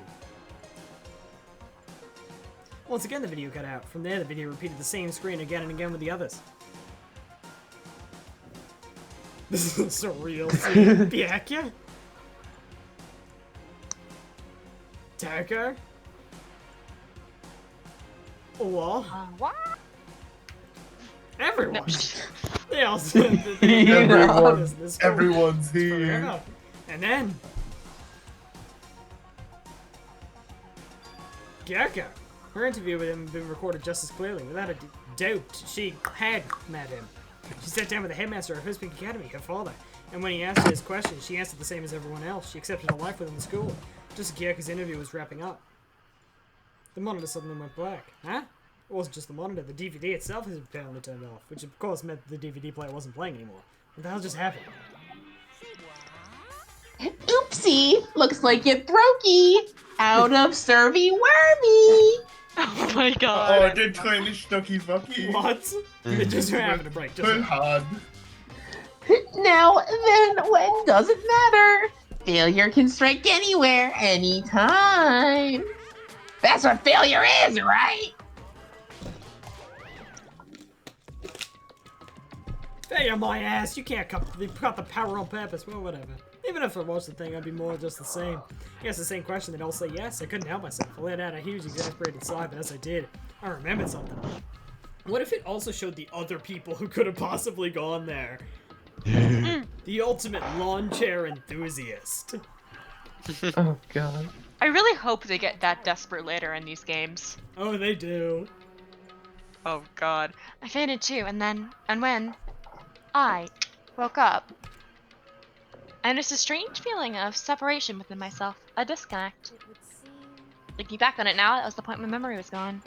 Once again, the video cut out. From there, the video repeated the same screen again and again with the others. This is a surreal scene. Byakuya? Taka? What? What? Everyone! They all said that they Everyone's here. And then... Gyaka. Her interview with him had been recorded just as clearly. Without a doubt, she had met him. She sat down with the headmaster of Hoospeak Academy, her father, and when he asked her his questions, she answered the same as everyone else. She accepted a life within the school, just as Gyaka's interview was wrapping up. The monitor suddenly went black. Huh? It wasn't just the monitor, the DVD itself had apparently turned off, which of course meant the DVD player wasn't playing anymore. What the hell just happened? Oopsie! Looks like you're throaky! Out of Survey Wormy! Oh my god. Oh, den kleine Stocki Wocki. What? They just were having a break. Voll hard. Now then, when doesn't matter. Failure can strike anywhere, anytime. That's what failure is, right? Failure my ass! You can't cut the power on purpose. Well, whatever. Even if I watched the thing, I'd be more just the same. I guess the same question, they'd all say yes. I couldn't help myself. I let out a huge exasperated sigh, but as I did, I remembered something. What if it also showed the other people who could have possibly gone there? The ultimate lawn chair enthusiast. Oh god. I really hope they get that desperate later in these games. Oh, they do. Oh god. I fainted too, and when I woke up, I noticed a strange feeling of separation within myself, a disconnect. Looking back on it now, that was the point my memory was gone.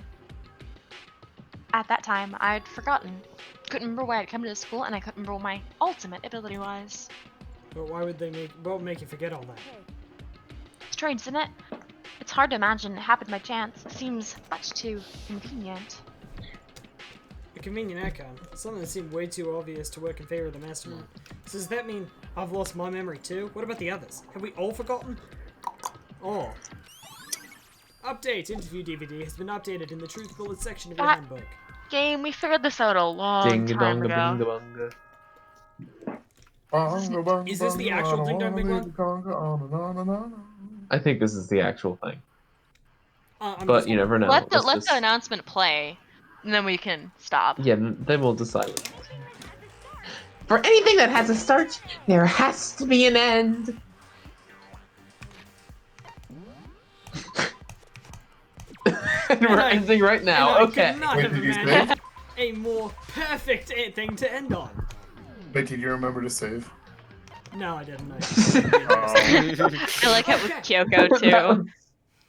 At that time, I'd forgotten. Couldn't remember why I'd come to the school, and I couldn't remember what my ultimate ability was. But why would what would make you forget all that? Strange, isn't it? It's hard to imagine it happened by chance. It seems much too convenient. A convenient outcome. Something that seemed way too obvious to work in favor of the mastermind. So does that mean I've lost my memory too? What about the others? Have we all forgotten? Oh. Update! Interview DVD has been updated in the Truth Bullet section of your handbook. Game, we figured this out a long time ago. Is this the actual Ding Dong Big One? I think this is the actual thing. I'm but just you never know. Let the Let's just- announcement play, and then we can stop. Yeah, then we'll decide. For anything that has a start, there has to be an end. And we're ending right now. And I Okay. could not Wait, have did you imagined a more perfect thing to end on. Wait, did you remember to save? No, I didn't. I like it with Kyoko too.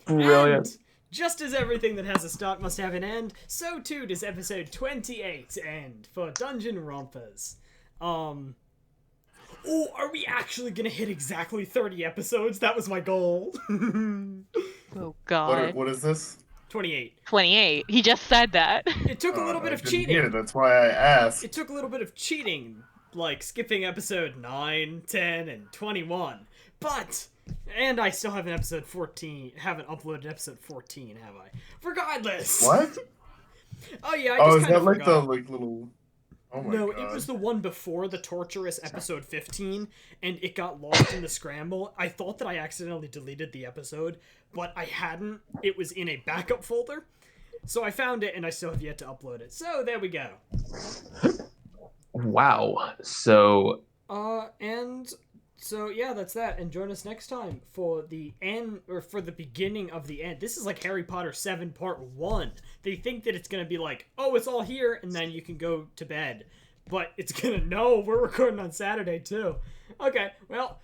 Brilliant. And just as everything that has a start must have an end, so too does episode 28 end for Dungeon Rompers. Oh, are we actually gonna hit exactly 30 episodes? That was my goal. Oh god. What is this? 28. 28. He just said that. It took a little bit I of didn't cheating. hear, that's why I asked. It took a little bit of cheating, like skipping episode 9, 10, and 21. But, and I still haven't haven't uploaded episode 14, have I? Regardless. What? Oh yeah, I Oh, just is kind that of like forgot. the little? Oh my No, god. it was the one before the torturous episode 15, and it got lost in the scramble. I thought that I accidentally deleted the episode, but I hadn't. It was in a backup folder. So I found it, and I still have yet to upload it. So there we go. Wow. So And so yeah, that's that. And join us next time for the end, or for the beginning of the end. This is like Harry Potter 7 Part 1. They think that it's gonna be like, oh, it's all here, and then you can go to bed. But it's gonna, no, we're recording on Saturday too. Okay, well,